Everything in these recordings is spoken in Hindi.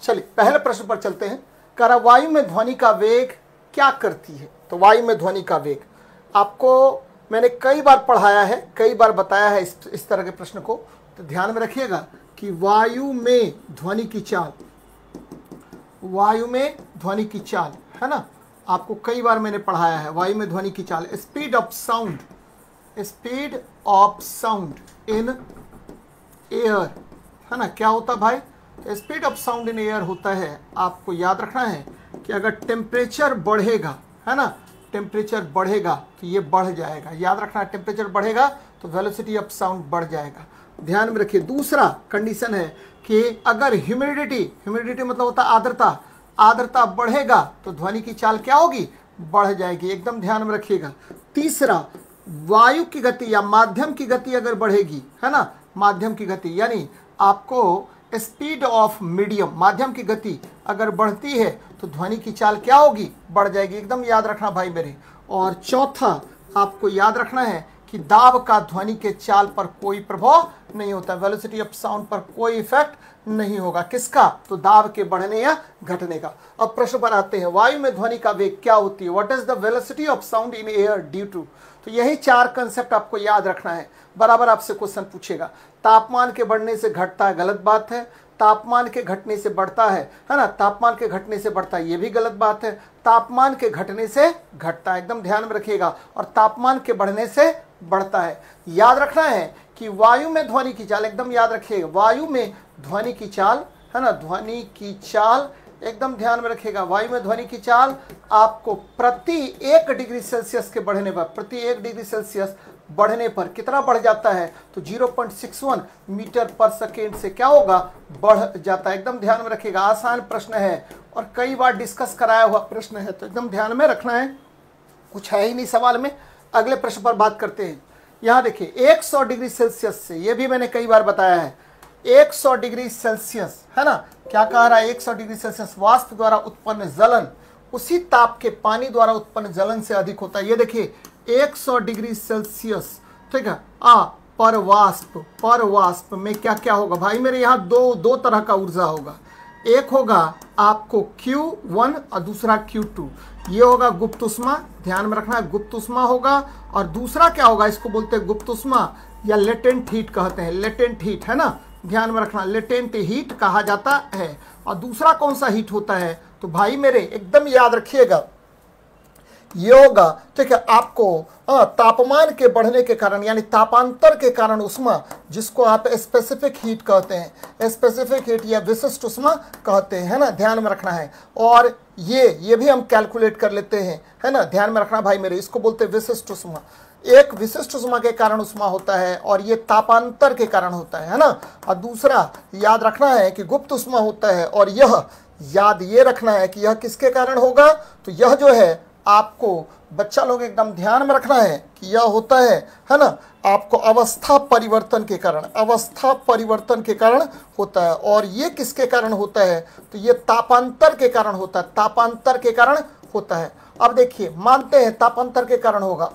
चलिए पहले प्रश्न पर चलते हैं। कह रहा वायु में ध्वनि का वेग क्या करती है। तो वायु में ध्वनि का वेग आपको मैंने कई बार पढ़ाया है, कई बार बताया है इस तरह के प्रश्न को, तो ध्यान में रखिएगा कि वायु में ध्वनि की चाल, वायु में ध्वनि की चाल है ना, आपको कई बार मैंने पढ़ाया है। वायु में ध्वनि की चाल, speed of sound, speed of sound in air है ना, क्या होता है भाई, speed of sound in air होता है। आपको याद रखना है कि अगर टेम्परेचर बढ़ेगा है ना, टेम्परेचर बढ़ेगा तो ये बढ़ जाएगा। याद रखना, टेम्परेचर बढ़ेगा तो वेलोसिटी ऑफ साउंड बढ़ जाएगा। ध्यान में रखिए। दूसरा कंडीशन है कि अगर ह्यूमिडिटी, ह्यूमिडिटी मतलब होता है आर्द्रता, आर्द्रता बढ़ेगा तो ध्वनि की चाल क्या होगी, बढ़ जाएगी। एकदम ध्यान में रखिएगा। तीसरा, वायु की गति या माध्यम की गति अगर बढ़ेगी है ना, माध्यम की गति यानी आपको स्पीड ऑफ मीडियम, माध्यम की गति अगर बढ़ती है तो ध्वनि की चाल क्या होगी, बढ़ जाएगी। एकदम याद रखना भाई मेरे। और चौथा आपको याद रखना है कि दाब का ध्वनि के चाल पर कोई प्रभाव नहीं होता, वेलोसिटी ऑफ साउंड पर कोई इफेक्ट नहीं होगा। किसका, तो दाब के बढ़ने या घटने का। अब प्रश्न पर आते हैं, वायु में ध्वनि का वेग क्या होती है, what is the velocity of sound in air due to. तो यही चार कंसेप्ट आपको याद रखना है। बराबर आपसे क्वेश्चन पूछेगा, तापमान के बढ़ने से घटता है, गलत बात है। तापमान के घटने से बढ़ता है ना, तापमान के घटने से बढ़ता है, ये भी गलत बात है। तापमान के घटने से घटता है, एकदम ध्यान में रखिएगा। और तापमान के बढ़ने से बढ़ता है। याद रखना है कि वायु में ध्वनि की चाल, एकदम याद रखिएगा, वायु में ध्वनि की चाल है ना, ध्वनि की चाल एकदम ध्यान में रखिएगा। वायु में ध्वनि की चाल आपको प्रति 1 डिग्री सेल्सियस के बढ़ने पर, प्रति 1 डिग्री सेल्सियस बढ़ने पर कितना बढ़ जाता है, तो 0.61 मीटर पर सेकेंड से क्या होगा, बढ़ जाता है। एकदम ध्यान में रखिएगा। आसान प्रश्न है और कई बार डिस्कस कराया हुआ प्रश्न है, तो एकदम ध्यान में रखना है। कुछ है ही नहीं सवाल में। अगले प्रश्न पर बात करते हैं। यहाँ देखिए 100 डिग्री सेल्सियस से, ये भी मैंने कई बार बताया है, 100 डिग्री सेल्सियस है ना, क्या कह रहा है, 100 डिग्री सेल्सियस वाष्प द्वारा उत्पन्न जलन उसी ताप के पानी द्वारा उत्पन्न जलन से अधिक होता है। ये देखिए 100 डिग्री सेल्सियस, ठीक है, पर वाष्प में क्या क्या होगा भाई मेरे, यहाँ दो तरह का ऊर्जा होगा। एक होगा आपको Q1 और दूसरा Q2। ये होगा गुप्त उष्मा, ध्यान में रखना है, गुप्त उष्मा होगा। और दूसरा क्या होगा, इसको बोलते हैं गुप्त उष्मा या लेटेंट हीट कहते हैं, लेटेंट हीट है ना, ध्यान में रखना, लेटेंट हीट कहा जाता है। और दूसरा कौन सा हीट होता है, तो भाई मेरे एकदम याद रखिएगा, ये होगा, ठीक है, आपको तापमान के बढ़ने के कारण यानी तापांतर के कारण उष्मा, जिसको आप स्पेसिफिक हीट कहते हैं, स्पेसिफिक हीट या विशिष्ट उष्मा कहते हैं, है ना, ध्यान में रखना है। और ये भी हम कैलकुलेट कर लेते हैं, है ना, ध्यान में रखना भाई मेरे, इसको बोलते हैं विशिष्ट उष्मा। एक विशिष्ट उष्मा के कारण उष्मा होता है और ये तापांतर के कारण होता है ना। और दूसरा याद रखना है कि गुप्त उष्मा होता है, और यह याद ये रखना है कि यह किसके कारण होगा, तो यह जो है आपको बच्चा लोग एकदम ध्यान में रखना है कि यह होता है ना, आपको अवस्था परिवर्तन के कारण, अवस्था परिवर्तन के कारण होता है। और ये किसके कारण होता है, तो ये तापांतर के कारण होता है, तापांतर के कारण होता है। अब देखिए मानते हैं तापांतर के कारण होगा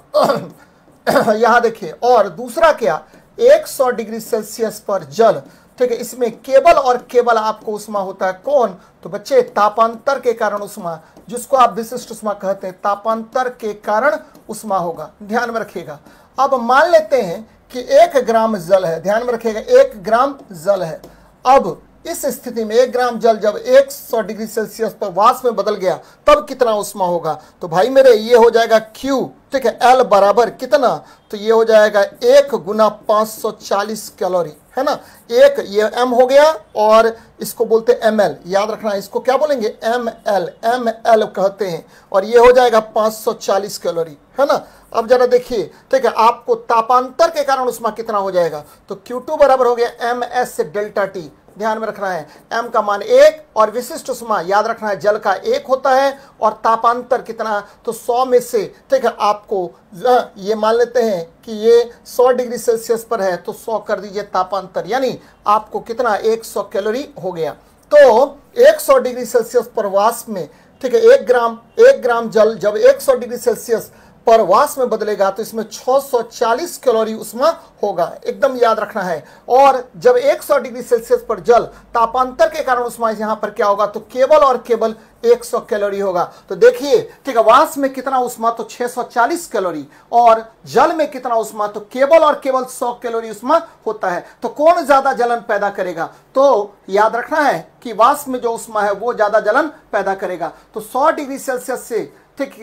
यहाँ देखिए। और दूसरा क्या, 100 डिग्री सेल्सियस पर जल, ठीक है, इसमें केवल और केवल आपको उष्मा होता है, कौन, तो बच्चे तापांतर के कारण उष्मा, जिसको आप विशिष्ट उष्मा कहते हैं, तापांतर के कारण उष्मा होगा, ध्यान में रखिएगा। अब मान लेते हैं कि 1 ग्राम जल है, ध्यान में रखिएगा, 1 ग्राम जल है। अब इस स्थिति में 1 ग्राम जल जब 100 डिग्री सेल्सियस पर वाष्प में बदल गया तब कितना उष्मा होगा, तो भाई मेरे ये हो जाएगा Q, ठीक है, L बराबर कितना, तो ये हो जाएगा 1 गुना 540 कैलोरी, है ना। एक ये M हो गया और इसको बोलते हैं ml, याद रखना, इसको क्या बोलेंगे, ml कहते हैं। और ये हो जाएगा 540 कैलोरी, है ना। अब जरा देखिए, ठीक है, आपको तापांतर के कारण उष्मा कितना हो जाएगा, तो Q2 बराबर हो गया ms डेल्टा T, ध्यान में रखना है, m का मान 1 और विशिष्ट उष्मा याद रखना है जल का 1 होता है और तापांतर कितना, तो 100 में से, ठीक है, आपको ये मान लेते हैं कि ये 100 डिग्री सेल्सियस पर है तो 100 कर दीजिए तापांतर, यानी आपको कितना 100 कैलोरी हो गया। तो 100 डिग्री सेल्सियस पर वाष्प में, ठीक है, 1 ग्राम जल जब 100 डिग्री सेल्सियस पर वाष्प में बदलेगा तो इसमें 640 कैलोरी ऊष्मा होगा, एकदम याद रखना है। और जब 100 डिग्री सेल्सियस पर जल तापांतर के कारण ऊष्मा यहां पर क्या होगा, तो केवल और केवल 100 कैलोरी होगा। तो देखिए, ठीक है, वाष्प में कितना ऊष्मा, तो 640 कैलोरी, और जल में कितना ऊष्मा, तो केवल और केवल 100 कैलोरी ऊष्मा होता है। तो कौन ज्यादा जलन पैदा करेगा, तो याद रखना है कि वाष्प में जो ऊष्मा है वो ज्यादा जलन पैदा करेगा। तो 100 डिग्री सेल्सियस से ठीक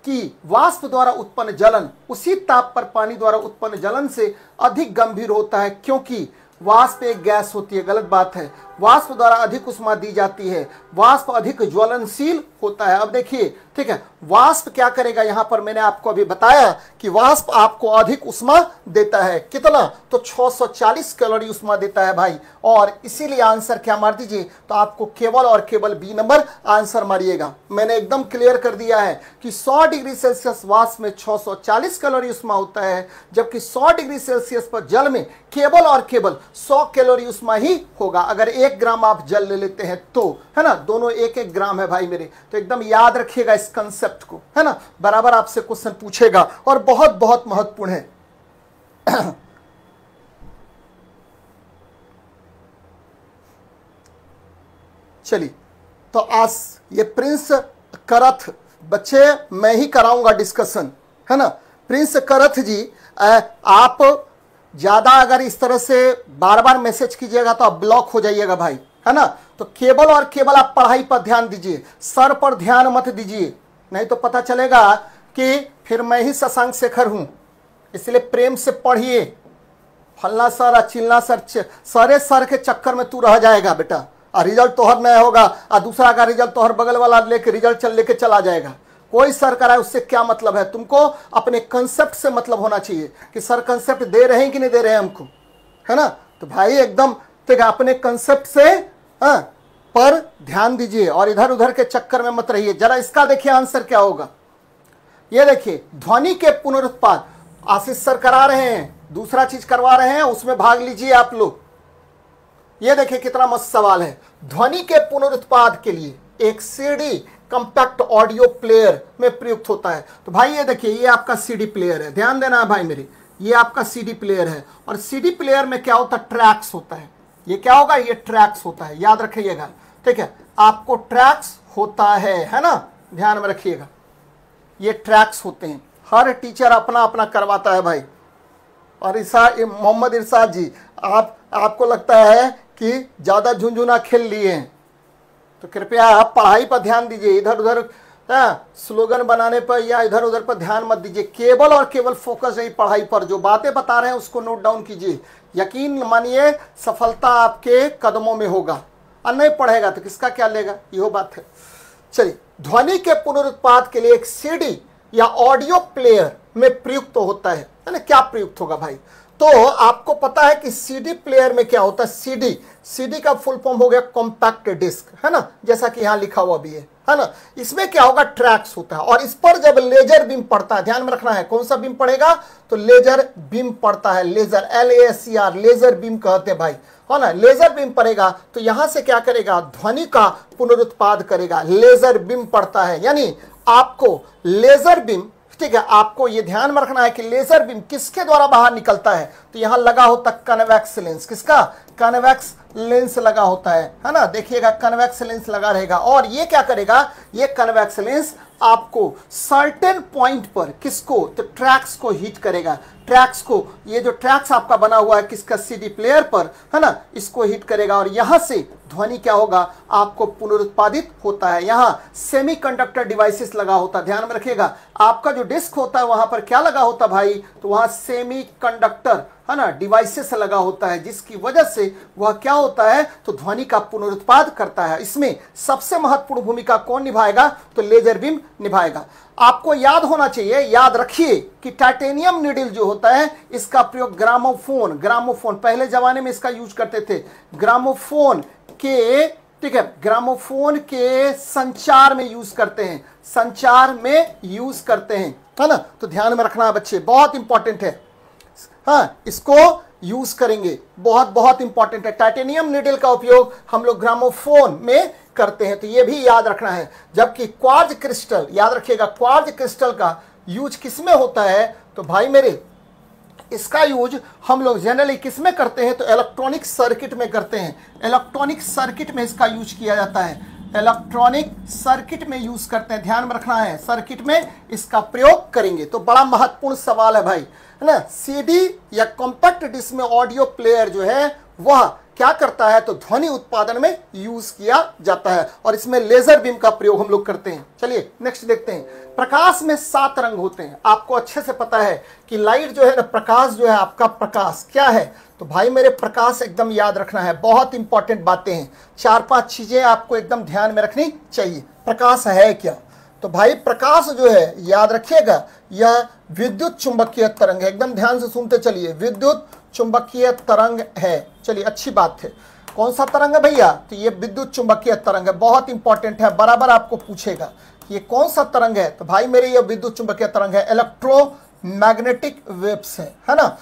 कि वाष्प द्वारा उत्पन्न जलन उसी ताप पर पानी द्वारा उत्पन्न जलन से अधिक गंभीर होता है, क्योंकि वाष्प एक गैस होती है। गलत बात है, वाष्प द्वारा अधिक ऊष्मा दी जाती है, वाष्प अधिक ज्वलनशील होता है। अब देखिए, ठीक है, वाष्प क्या करेगा, यहां पर मैंने आपको अभी बताया कि वाष्प आपको अधिक ऊष्मा देता है। कितना, तो 640 कैलोरी ऊष्मा देता है भाई। और इसीलिए आंसर क्या मार दीजिए, तो आपको केवल और केवल बी नंबर आंसर मारिएगा। मैंने एकदम क्लियर कर दिया है कि 100 डिग्री सेल्सियस वाष्प में 640 कैलोरी ऊष्मा होता है, जबकि 100 डिग्री सेल्सियस पर जल में केवल और केवल 100 कैलोरी ऊष्मा ही होगा। अगर 1 ग्राम आप जल ले लेते हैं तो, है ना, दोनों 1-1 ग्राम है भाई मेरे। तो एकदम याद रखिएगा इस कंसेप्ट को, है ना, बराबर आपसे क्वेश्चन पूछेगा और बहुत बहुत महत्वपूर्ण है। चलिए, तो आज ये प्रिंस करथ बच्चे मैं ही कराऊंगा डिस्कशन, है ना। प्रिंस करथ जी, आप ज्यादा अगर इस तरह से बार बार मैसेज कीजिएगा तो आप ब्लॉक हो जाइएगा भाई, है ना। तो केवल और केवल आप पढ़ाई पर ध्यान दीजिए, सर पर ध्यान मत दीजिए, नहीं तो पता चलेगा कि फिर मैं ही शशांक शेखर हूं। इसलिए प्रेम से पढ़िए। फलना सर चिल्ला सर, सारे सर के चक्कर में तू रह जाएगा बेटा, और रिजल्ट तोहर नहीं होगा, और दूसरा का रिजल्ट तोहर बगल वाला लेके रिजल्ट लेके चला जाएगा। कोई सर कराए उससे क्या मतलब है, तुमको अपने कंसेप्ट से मतलब होना चाहिए कि सर कंसेप्ट दे रहे हैं कि नहीं दे रहे हैं हमको, है ना। तो भाई एकदम ठीक है, अपने कंसेप्ट से पर ध्यान दीजिए और इधर उधर के चक्कर में मत रहिए। जरा इसका देखिए आंसर क्या होगा। ये देखिए, ध्वनि के पुनरुत्पाद आशीष सर करा रहे हैं, दूसरा चीज करवा रहे हैं, उसमें भाग लीजिए आप लोग। ये देखिए कितना मस्त सवाल है। ध्वनि के पुनरुत्पाद के लिए एक सीडी कंपैक्ट ऑडियो प्लेयर में प्रयुक्त होता है। तो भाई ये देखिए, ये आपका सीडी प्लेयर है, ध्यान देना है भाई मेरे, ये आपका सीडी प्लेयर है। और सीडी प्लेयर में क्या होता है, ट्रैक्स होता है। ये क्या होगा, ये ट्रैक्स होता है, याद रखिएगा, ठीक है। आपको ट्रैक्स होता है ना, ध्यान में रखिएगा, ये ट्रैक्स होते हैं। हर टीचर अपना अपना करवाता है भाई। और मोहम्मद इरशाद जी, आपको लगता है कि ज्यादा झुंझुना खेल लिए हैं, तो कृपया आप पढ़ाई पर ध्यान दीजिए, इधर उधर स्लोगन बनाने पर या इधर उधर पर ध्यान मत दीजिए। केवल और केवल फोकस है पढ़ाई पर, जो बातें बता रहे हैं उसको नोट डाउन कीजिए। यकीन मानिए सफलता आपके कदमों में होगा, और नहीं पढ़ेगा तो किसका क्या लेगा, यही बात है। चलिए, ध्वनि के पुनरुत्पाद के लिए एक सीडी या ऑडियो प्लेयर में प्रयुक्त होता है ना। क्या प्रयुक्त होगा भाई, तो आपको पता है कि सीडी प्लेयर में क्या होता है, सीडी का फुल फॉर्म हो गया कॉम्पैक्ट डिस्क, है ना, जैसा कि यहां लिखा हुआ भी है ना। इसमें क्या होगा, ट्रैक्स होता है, और इस पर जब लेजर बीम पड़ता है, ध्यान में रखना है कौन सा बीम पड़ेगा, तो लेजर बीम पड़ता है, लेजर LASER, लेजर बीम कहते हैं भाई, है ना। लेजर बीम पड़ेगा तो यहां से क्या करेगा, ध्वनि का पुनरुत्पाद करेगा। लेजर बीम पड़ता है यानी आपको लेजर बीम, ठीक है, आपको ये ध्यान में रखना है कि लेजर बीम किसके द्वारा बाहर निकलता है, तो यहां लगा होता कन्वेक्स लेंस, किसका, कन्वेक्स लेंस लगा होता है ना। देखिएगा कन्वेक्स लेंस लगा रहेगा, और ये क्या करेगा, ये कन्वेक्स लेंस आपको सर्टेन पॉइंट पर किसको, तो ट्रैक्स को हिट करेगा। ट्रैक्स को, ये जो ट्रैक्स आपका बना हुआ है किसका, सीडी प्लेयर पर, है ना, इसको हिट करेगा, और यहां से ध्वनि क्या होगा, आपको पुनरुत्पादित होता है। यहां सेमीकंडक्टर डिवाइसेस लगा होता है, ध्यान में रखिएगा। आपका जो डिस्क होता है वहां पर क्या लगा होता है भाई, तो वहां सेमीकंडक्टर, है ना, डिवाइसेस लगा होता है, जिसकी वजह से वह क्या होता है, तो ध्वनि का पुनरुत्पाद करता है। इसमें सबसे महत्वपूर्ण भूमिका कौन निभाएगा, तो लेजर बीम निभाएगा। आपको याद होना चाहिए, याद रखिए कि टाइटेनियम नीडल जो होता है इसका प्रयोग ग्रामोफोन पहले जमाने में इसका यूज करते थे, ग्रामोफोन के, ठीक है, ग्रामोफोन के संचार में यूज करते हैं, संचार में यूज करते हैं, है ना। तो ध्यान में रखना बच्चे, बहुत इंपॉर्टेंट है, हाँ, इसको यूज करेंगे, बहुत बहुत इंपॉर्टेंट है। टाइटेनियम नीडल का उपयोग हम लोग ग्रामोफोन में करते हैं, तो ये भी याद रखना है। जबकि क्वार्ट्ज क्रिस्टल, याद रखिएगा, क्वार्ट्ज क्रिस्टल का यूज किस में होता है? तो भाई मेरे इसका यूज हम लोग जनरली किस में करते हैं? तो इलेक्ट्रॉनिक सर्किट में करते हैं। इलेक्ट्रॉनिक सर्किट में इसका यूज किया जाता है, इलेक्ट्रॉनिक सर्किट में यूज करते हैं, ध्यान में रखना है, सर्किट में इसका प्रयोग करेंगे। तो बड़ा महत्वपूर्ण सवाल है भाई, है ना। सीडी या कॉम्पैक्ट डिस्क में ऑडियो प्लेयर जो है वह क्या करता है? तो ध्वनि उत्पादन में यूज किया जाता है और इसमें लेजर बीम का प्रयोग हम लोग करते हैं। चलिए नेक्स्ट देखते हैं। प्रकाश में 7 रंग होते हैं। आपको अच्छे से पता है कि लाइट जो है ना, प्रकाश जो है आपका, प्रकाश क्या है? तो भाई मेरे प्रकाश एकदम याद रखना है, बहुत इंपॉर्टेंट बातें हैं, 4-5 चीजें आपको एकदम ध्यान में रखनी चाहिए। प्रकाश है क्या? तो भाई प्रकाश जो है याद रखिएगा, यह विद्युत चुंबकीय तरंग है। एकदम ध्यान से सुनते चलिए, विद्युत चुंबकीय तरंग है। चलिए अच्छी बात है। कौन सा तरंग है भैया? तो ये विद्युत चुंबकीय तरंग है, बहुत इंपॉर्टेंट है, बराबर आपको पूछेगा ये कौन सा तरंग है। तो भाई मेरे ये विद्युत चुंबकीय तरंग है, इलेक्ट्रोमैग्नेटिक वेव्स है ना।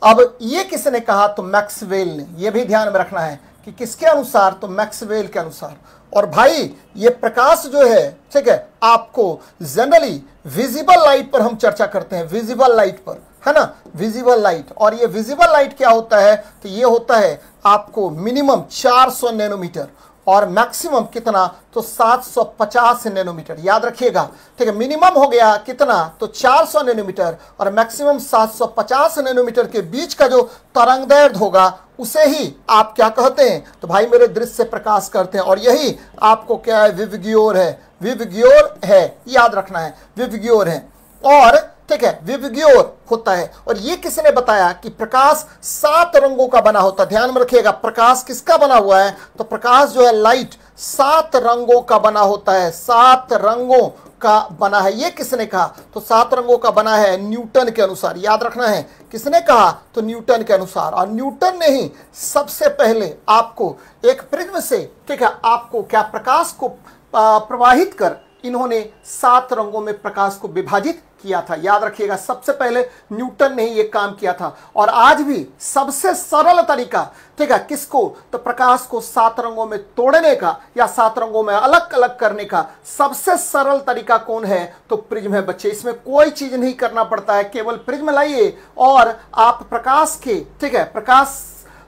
अब ये किसने कहा? तो मैक्सवेल ने। ये भी ध्यान में रखना है कि किसके अनुसार? तो मैक्सवेल के अनुसार। और भाई ये प्रकाश जो है, ठीक है, आपको जनरली विजिबल लाइट पर हम चर्चा करते हैं, विजिबल लाइट पर, है ना, विजिबल लाइट। और ये विजिबल लाइट क्या होता है? तो ये होता है आपको मिनिमम 400 नैनोमीटर और मैक्सिमम कितना? तो 750 नैनोमीटर, याद रखिएगा, ठीक है। मिनिमम हो गया कितना? तो 400 नैनोमीटर और मैक्सिमम 750 नैनोमीटर के बीच का जो तरंगदैर्घ्य होगा उसे ही आप क्या कहते हैं? तो भाई मेरे दृश्य प्रकाश करते हैं। और यही आपको क्या है? विवग्योर है, विवग्योर है, याद रखना है, विवग्योर है। और ठीक है, विवग्योर होता है। और ये किसने बताया कि प्रकाश 7 रंगों का बना होता है? ध्यान में रखिएगा, प्रकाश किसका बना हुआ है? तो प्रकाश जो है, लाइट 7 रंगों का बना होता है, 7 रंगों का बना है। ये किसने कहा? तो 7 रंगों का बना है न्यूटन के अनुसार, याद रखना है। किसने कहा? तो न्यूटन के अनुसार। और न्यूटन ने ही सबसे पहले आपको एक प्रिज्म से, ठीक है, आपको क्या प्रकाश को प्रवाहित कर इन्होंने 7 रंगों में प्रकाश को विभाजित किया था। याद रखिएगा, सबसे पहले न्यूटन ने ही ये काम किया था। और आज भी सबसे सरल तरीका, ठीक है, किसको? तो प्रकाश को 7 रंगों में तोड़ने का या 7 रंगों में अलग अलग करने का सबसे सरल तरीका कौन है? तो प्रिज्म है बच्चे। इसमें कोई चीज नहीं करना पड़ता है, केवल प्रिज्म लाइए और आप प्रकाश के, ठीक है, प्रकाश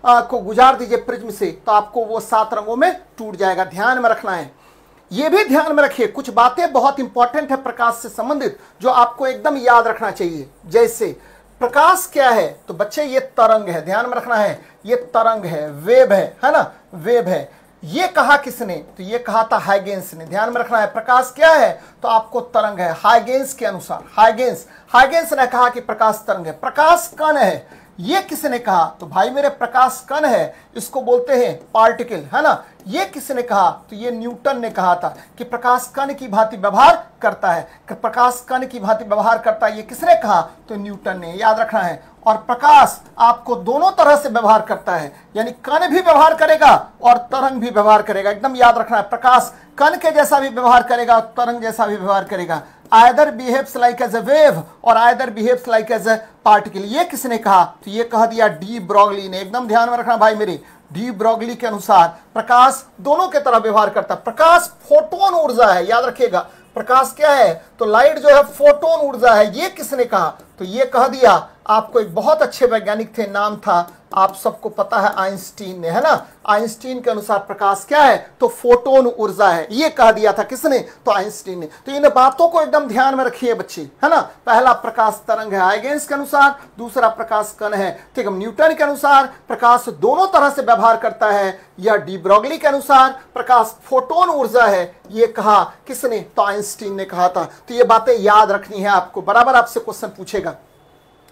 को गुजार दीजिए प्रिज्म से, तो आपको वो 7 रंगों में टूट जाएगा। ध्यान में रखना है, ये भी ध्यान में रखिए, कुछ बातें बहुत इंपॉर्टेंट है प्रकाश से संबंधित जो आपको एकदम याद रखना चाहिए। जैसे प्रकाश क्या है? तो बच्चे ये तरंग है, ध्यान में रखना है, ये तरंग है, वेव है ना, वेव है। ये कहा किसने? तो ये कहा था हाइगेंस ने। ध्यान में रखना है, प्रकाश क्या है? तो आपको तरंग है, हाइगेंस के अनुसार। हाइगेंस ने कहा कि प्रकाश तरंग है। प्रकाश कण है, ये किसने कहा? तो भाई मेरे प्रकाश कण है, इसको बोलते हैं पार्टिकल, है ना। ये किसने कहा? तो ये न्यूटन ने कहा था कि प्रकाश कण की भांति व्यवहार करता है, प्रकाश कण की भांति व्यवहार करता है। ये किसने कहा? तो न्यूटन ने, याद रखना है। और प्रकाश आपको दोनों तरह से व्यवहार करता है, यानी कण भी व्यवहार करेगा और तरंग भी व्यवहार करेगा। एकदम याद रखना है, प्रकाश कण के जैसा भी व्यवहार करेगा और तरंग जैसा भी व्यवहार करेगा। Either behaves like as a wave और either behaves like as a particle. ये किसने कहा? तो ये कह दिया डी ब्रॉगली ने। एकदम ध्यान में रखना भाई मेरे, डी ब्रॉगली के अनुसार प्रकाश दोनों के तरह व्यवहार करता है। प्रकाश फोटोन ऊर्जा है, याद रखिएगा। प्रकाश क्या है? तो लाइट जो है फोटोन ऊर्जा है। ये किसने कहा? तो ये कह दिया आपको एक बहुत अच्छे वैज्ञानिक थे, नाम था, आप सबको पता है, आइंस्टीन ने, है ना। आइंस्टीन के अनुसार प्रकाश क्या है? तो फोटोन ऊर्जा है। ये कह दिया था किसने? तो आइंस्टीन ने। तो इन बातों को एकदम ध्यान में रखिए बच्चे, है ना। पहला प्रकाश तरंग है हाइगेंस के अनुसार, दूसरा प्रकाश कण है, ठीक है, न्यूटन के अनुसार। प्रकाश दोनों तरह से व्यवहार करता है, यह डी ब्रॉगली के अनुसार। प्रकाश फोटोन ऊर्जा है, ये कहा किसने? तो आइंस्टीन ने कहा था। तो ये बातें याद रखनी है आपको, बराबर आपसे क्वेश्चन पूछेगा,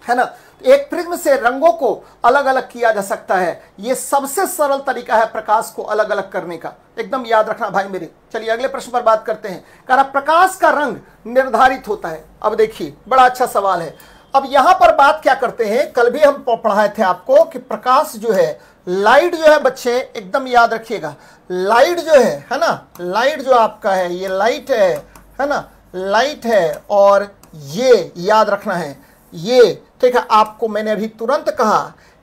है ना। एक प्रिज्म से रंगों को अलग अलग किया जा सकता है, यह सबसे सरल तरीका है प्रकाश को अलग अलग करने का। एकदम याद रखना भाई मेरे। चलिए अगले प्रश्न पर बात करते हैं। कह रहा प्रकाश का रंग निर्धारित होता है। अब देखिए बड़ा अच्छा सवाल है। अब यहां पर बात क्या करते हैं, कल भी हम पढ़ाए थे आपको कि प्रकाश जो है, लाइट जो है बच्चे, एकदम याद रखिएगा, लाइट जो है ना, लाइट जो आपका है, ये लाइट है ना, लाइट है। और ये याद रखना है, ये ठीक है, आपको मैंने अभी तुरंत कहा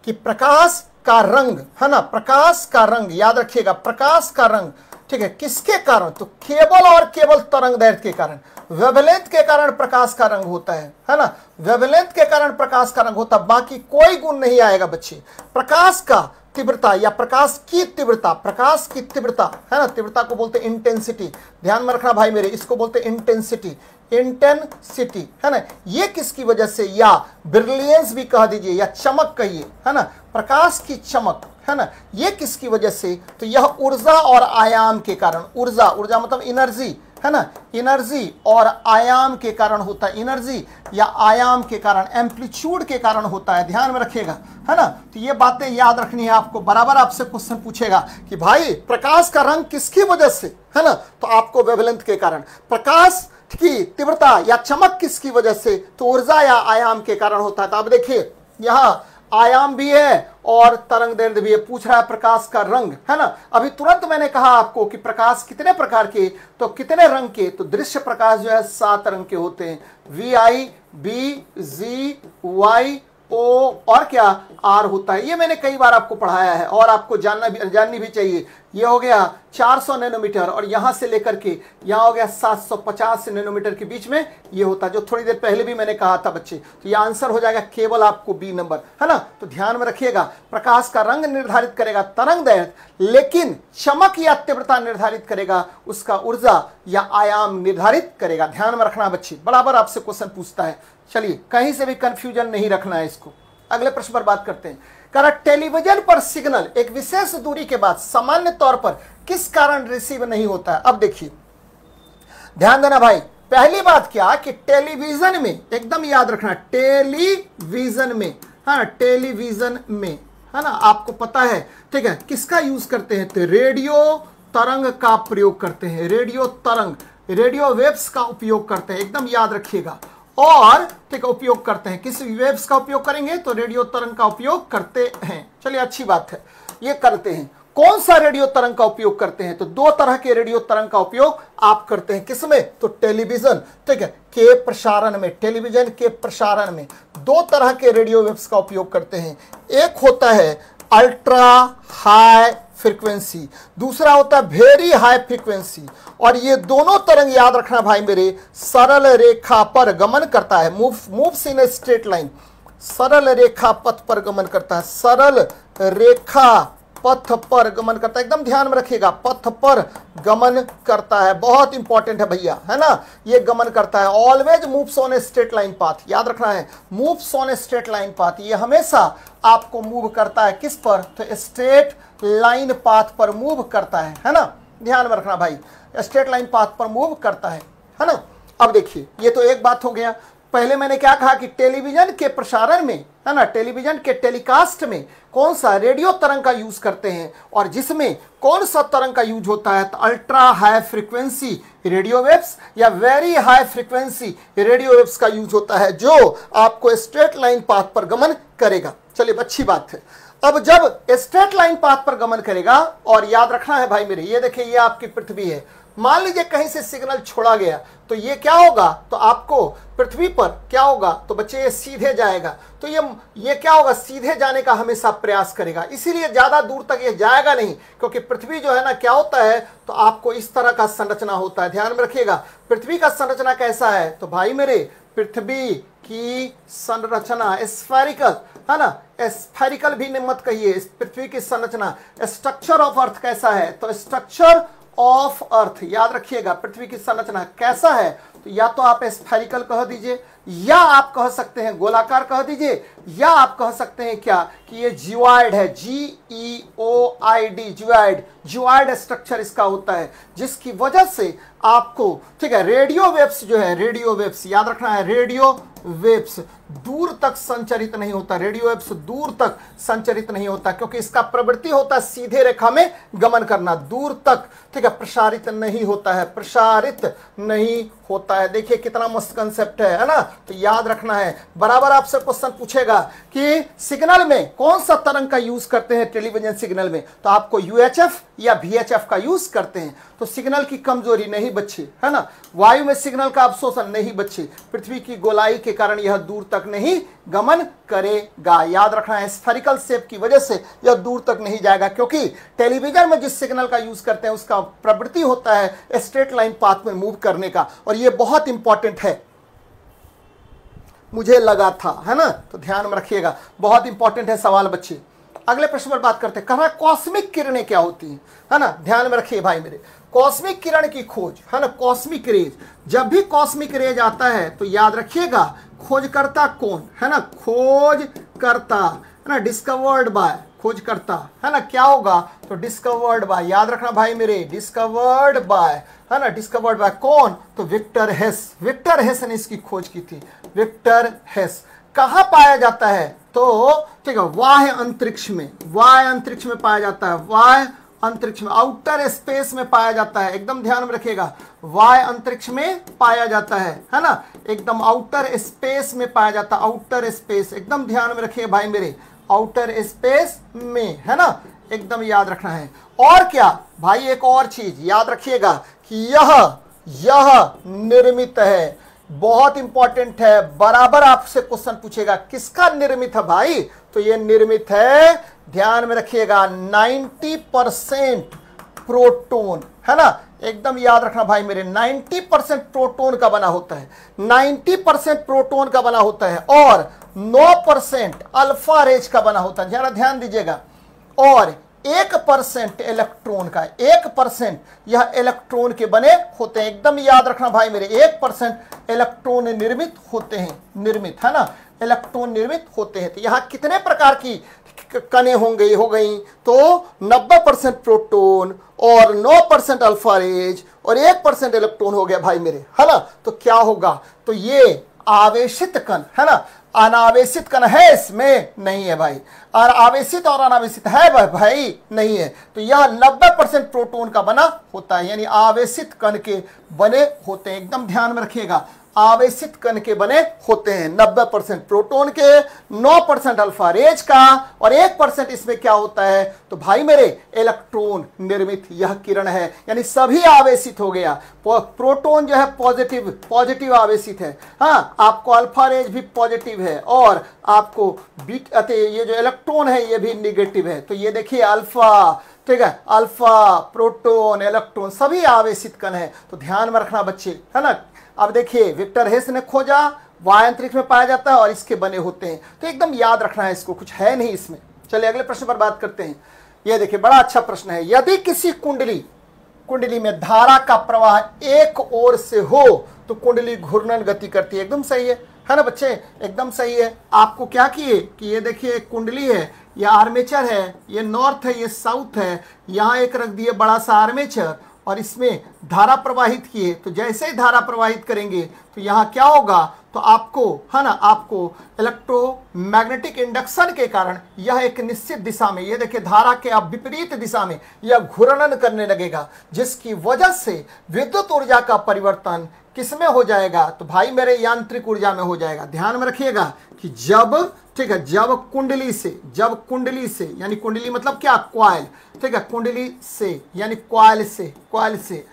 कि प्रकाश का रंग, है ना, प्रकाश का रंग, याद रखिएगा, प्रकाश का रंग, ठीक है, किसके कारण? तो केवल और केवल तरंग दैर्ध्य के कारण, वेवलेंथ के कारण प्रकाश का रंग होता है ना, वेवलेंथ के कारण प्रकाश का रंग होता है, बाकी कोई गुण नहीं आएगा बच्चे। प्रकाश का तीव्रता या प्रकाश की तीव्रता, प्रकाश की तीव्रता है ना, तीव्रता को बोलते हैं इंटेंसिटी, ध्यान में रखना भाई मेरे, इसको बोलते हैं इंटेंसिटी, इंटेंसिटी है ना। ये किसकी वजह से, या ब्रिलियंस भी कह दीजिए या चमक कहिए, है ना, प्रकाश की चमक है ना, ये किसकी वजह से? तो यह ऊर्जा और आयाम के कारण, ऊर्जा, ऊर्जा मतलब एनर्जी है ना, एनर्जी और आयाम के कारण होता है, एनर्जी या आयाम के कारण, एम्पलीट्यूड के कारण होता है, ध्यान में रखिएगा है ना। तो ये बातें याद रखनी है आपको, बराबर आपसे क्वेश्चन पूछेगा कि भाई प्रकाश का रंग किसकी वजह से, है ना, तो आपको वेवलेंथ के कारण। प्रकाश की तीव्रता या चमक किसकी वजह से? तो ऊर्जा या आयाम के कारण होता है। तो अब देखिए यहां आयाम भी है और तरंग दैर्ध्य भी है, पूछ रहा है प्रकाश का रंग, है ना। अभी तुरंत मैंने कहा आपको कि प्रकाश कितने प्रकार के, तो कितने रंग के, तो दृश्य प्रकाश जो है 7 रंग के होते हैं, VI, B, Z, Y, O और क्या R होता है। ये मैंने कई बार आपको पढ़ाया है और आपको जाननी भी चाहिए। ये हो गया 400 नैनोमीटर और यहां से लेकर के यहां हो गया 750 नैनोमीटर के बीच में ये होता है, जो थोड़ी देर पहले भी मैंने कहा था बच्चे। तो ये आंसर हो जाएगा केवल आपको B नंबर, है ना। तो ध्यान में रखिएगा, प्रकाश का रंग निर्धारित करेगा तरंग दैर्ध्य, लेकिन चमक या तीव्रता निर्धारित करेगा उसका ऊर्जा या आयाम निर्धारित करेगा। ध्यान में रखना बच्चे, बराबर आपसे क्वेश्चन पूछता है। चलिए कहीं से भी कंफ्यूजन नहीं रखना है इसको। अगले प्रश्न पर बात करते हैं। कह रहा टेलीविजन पर सिग्नल एक विशेष दूरी के बाद सामान्य तौर पर किस कारण रिसीव नहीं होता है। अब देखिए ध्यान देना भाई, पहली बात क्या कि टेलीविजन में, एकदम याद रखना, टेलीविजन में, हाँ टेलीविजन में, है ना, आपको पता है, ठीक है, किसका यूज करते हैं? तो रेडियो तरंग का प्रयोग करते हैं, रेडियो तरंग, रेडियो वेव्स का उपयोग करते हैं, एकदम याद रखिएगा। और ठीक है, उपयोग करते हैं, किस वेव्स का उपयोग करेंगे? तो रेडियो तरंग का उपयोग करते हैं। चलिए अच्छी बात है, ये करते हैं। कौन सा रेडियो तरंग का उपयोग करते हैं? तो 2 तरह के रेडियो तरंग का उपयोग आप करते हैं, किसमें? तो टेलीविजन, ठीक है, के प्रसारण में, टेलीविजन के प्रसारण में 2 तरह के रेडियो वेव्स का उपयोग करते हैं। एक होता है अल्ट्रा हाई फ्रीक्वेंसी, दूसरा होता है वेरी हाई फ्रीक्वेंसी। और ये दोनों तरंग याद रखना भाई मेरे, सरल रेखा पर गमन करता है, moves in a straight line, सरल रेखा पथ पर गमन करता है, सरल रेखा पथ पर गमन करता है, एकदम ध्यान में रखिएगा, पथ पर गमन करता है, बहुत इंपॉर्टेंट है भैया, है ना, ये गमन करता है। Always moves on a straight line path, याद रखना है, moves on a straight line path, ये हमेशा आपको मूव करता है किस पर? तो स्ट्रेट लाइन पाथ पर मूव करता है ना, ध्यान में रखना भाई, स्ट्रेट लाइन पाथ पर मूव करता है ना। अब देखिए ये तो एक बात हो गया। पहले मैंने क्या कहा कि टेलीविजन के प्रसारण में, है ना, टेलीविजन के टेलीकास्ट में कौन सा रेडियो तरंग का यूज करते हैं, और जिसमें कौन सा तरंग का यूज होता है? तो ultra high frequency radio waves या very high frequency radio waves का यूज होता है, जो आपको स्ट्रेट लाइन पाथ पर गमन करेगा। चलिए अच्छी बात है। अब जब स्ट्रेट लाइन पाथ पर गमन करेगा, और याद रखना है भाई मेरे, ये देखिए ये आपकी पृथ्वी है, मान लीजिए कहीं से सिग्नल छोड़ा गया, तो ये क्या होगा? तो आपको पृथ्वी पर क्या होगा? तो बच्चे ये सीधे जाएगा, तो ये क्या होगा? सीधे जाने का हमेशा प्रयास करेगा, इसीलिए ज्यादा दूर तक ये जाएगा नहीं, क्योंकि पृथ्वी जो है ना क्या होता है, तो आपको इस तरह का संरचना होता है, ध्यान में रखिएगा। पृथ्वी का संरचना कैसा है? तो भाई मेरे पृथ्वी की संरचना स्फेरिकल, है ना, स्फेरिकल भी मत कहिए, पृथ्वी की संरचना, स्ट्रक्चर ऑफ अर्थ कैसा है? तो स्ट्रक्चर ऑफ अर्थ, याद रखिएगा, पृथ्वी की संरचना कैसा है? तो या तो आप स्फेरिकल कह दीजिए, या आप कह सकते हैं गोलाकार कह दीजिए, या आप कह सकते हैं क्या कि ये जियोइड है, GEOID, जियोइड, जियोइड स्ट्रक्चर इसका होता है, जिसकी वजह से आपको, ठीक है, रेडियो वेव्स जो है, रेडियो वेव्स याद रखना है, रेडियो वेव्स दूर तक संचरित नहीं होता, रेडियो वेव्स दूर तक संचरित नहीं होता, क्योंकि इसका प्रवृत्ति होता है सीधे रेखा में गमन करना, दूर तक, ठीक है, प्रसारित नहीं होता है, प्रसारित नहीं होता है। देखिए कितना मस्त कंसेप्ट है ना। तो याद रखना है, बराबर आपसे क्वेश्चन पूछेगा कि सिग्नल में कौन सा तरंग का यूज करते हैं टेलीविजन सिग्नल में, तो आपको UHF या VHF का यूज करते हैं। तो सिग्नल की कमजोरी नहीं बच्चे, है ना, वायु में सिग्नल का अवशोषण नहीं बच्चे, पृथ्वी की गोलाई के कारण यह दूर तक तक नहीं गमन करेगा। याद रखना है, स्फेरिकल शेप की वजह से यह दूर तक नहीं जाएगा, क्योंकि टेलीविजन में जिस सिग्नल का यूज करते हैं उसका प्रवृत्ति होता है स्ट्रेट लाइन पाथ में मूव करने का, और यह बहुत इंपॉर्टेंट है, मुझे लगा था, है ना। तो ध्यान में रखिएगा, बहुत इंपॉर्टेंट है सवाल बच्चे। अगले प्रश्न पर बात करते हैं, कहा कॉस्मिक किरणें क्या होती हैं, है ना। ध्यान में रखिए भाई मेरे, कॉस्मिक किरण की खोज, है ना, कॉस्मिक रेज। जब भी कॉस्मिक रेज आता है तो याद रखिएगा खोजकर्ता कौन, है ना, खोजकर्ता, है ना, डिस्कवर्ड बाय, खोजकर्ता, है ना, क्या होगा तो डिस्कवर्ड बाय। याद रखना भाई मेरे, डिस्कवर्ड बाय, है ना, डिस्कवर्ड बाय कौन, तो विक्टर हेस। विक्टर हेस ने इसकी खोज की थी, विक्टर हेस। कहां पाया जाता है, तो ठीक है, बाह्य अंतरिक्ष में, बाह्य अंतरिक्ष में पाया जाता है, बाह्य अंतरिक्ष में, आउटर स्पेस में पाया जाता है। एकदम ध्यान में रखिएगा, बाह्य अंतरिक्ष में पाया जाता है ना, एकदम आउटर स्पेस में पाया जाता है, आउटर स्पेस, एकदम ध्यान में रखिए भाई मेरे, आउटर स्पेस में, है ना, एकदम याद रखना है। और क्या भाई, एक और चीज याद रखिएगा कि यह निर्मित है, बहुत इंपॉर्टेंट है, बराबर आपसे क्वेश्चन पूछेगा किसका निर्मित है भाई, तो ये निर्मित है, ध्यान में रखिएगा, 90% प्रोटॉन, है ना, एकदम याद रखना भाई मेरे, 90% प्रोटॉन का बना होता है, 90% प्रोटॉन का बना होता है, और 9% अल्फा रेज का बना होता है, जरा ध्यान दीजिएगा, और 1% इलेक्ट्रॉन का, 1% यह इलेक्ट्रॉन के बने होते हैं। एकदम याद रखना भाई मेरे, 1% इलेक्ट्रॉन निर्मित होते हैं, निर्मित, है ना, इलेक्ट्रॉन निर्मित होते हैं। तो यहाँ कितने प्रकार की कणें हो गई, तो 90% प्रोटॉन और 9% अल्फा रेज और 1% इलेक्ट्रॉन हो गया भाई मेरे, है ना। तो क्या होगा, तो ये आवेशित कण, है ना, अनावेशित कण है इसमें नहीं है भाई, और आवेशित और अनावेशित है भाई नहीं है। तो यह 90% प्रोटॉन का बना होता है, यानी आवेशित कण के बने होते हैं। एकदम ध्यान में रखिएगा, आवेशित कण के बने होते हैं, 90% प्रोटॉन के, 9% अल्फा रेज का, और 1% इसमें क्या होता है, तो भाई मेरे इलेक्ट्रॉन निर्मित यह किरण है, यानी सभी आवेशित हो गया। प्रोटॉन जो है पॉजिटिव आवेशित है, हाँ, आपको अल्फा रेज भी पॉजिटिव है, और आपको ये जो इलेक्ट्रॉन है ये भी निगेटिव है। तो ये देखिए अल्फा, ठीक है, अल्फा, प्रोटॉन, इलेक्ट्रॉन सभी आवेशित कण है। तो ध्यान में रखना बच्चे, है ना। अब देखिए विक्टर हेस ने खोजा, वायु अंतरिक्ष में पाया जाता है और इसके बने होते हैं, तो एकदम याद रखना है, इसको कुछ है नहीं इसमें। चलिए अगले प्रश्न पर बात करते हैं। यह देखिए बड़ा अच्छा प्रश्न है, यदि किसी कुंडली में धारा का प्रवाह एक ओर से हो तो कुंडली घूर्णन गति करती है। एकदम सही है ना बच्चे, एकदम सही है। आपको क्या किए कि ये देखिए कुंडली है, ये आर्मेचर है, ये नॉर्थ है, ये साउथ है, यहाँ एक रख दिए बड़ा सा आर्मेचर, और इसमें धारा प्रवाहित किए। तो जैसे ही धारा प्रवाहित करेंगे तो यहाँ क्या होगा, तो आपको, है ना, आपको इलेक्ट्रोमैग्नेटिक इंडक्शन के कारण यह एक निश्चित दिशा में, ये देखिए धारा के अब विपरीत दिशा में यह घूर्णन करने लगेगा, जिसकी वजह से विद्युत ऊर्जा का परिवर्तन किसमें हो जाएगा, तो भाई मेरे यांत्रिक ऊर्जा में हो जाएगा। ध्यान में रखिएगा कि जब, ठीक है, जब कुंडली से यानी कुंडली मतलब क्या, क्वाइल, ठीक है, कुंडली से यानी क्वाइल से,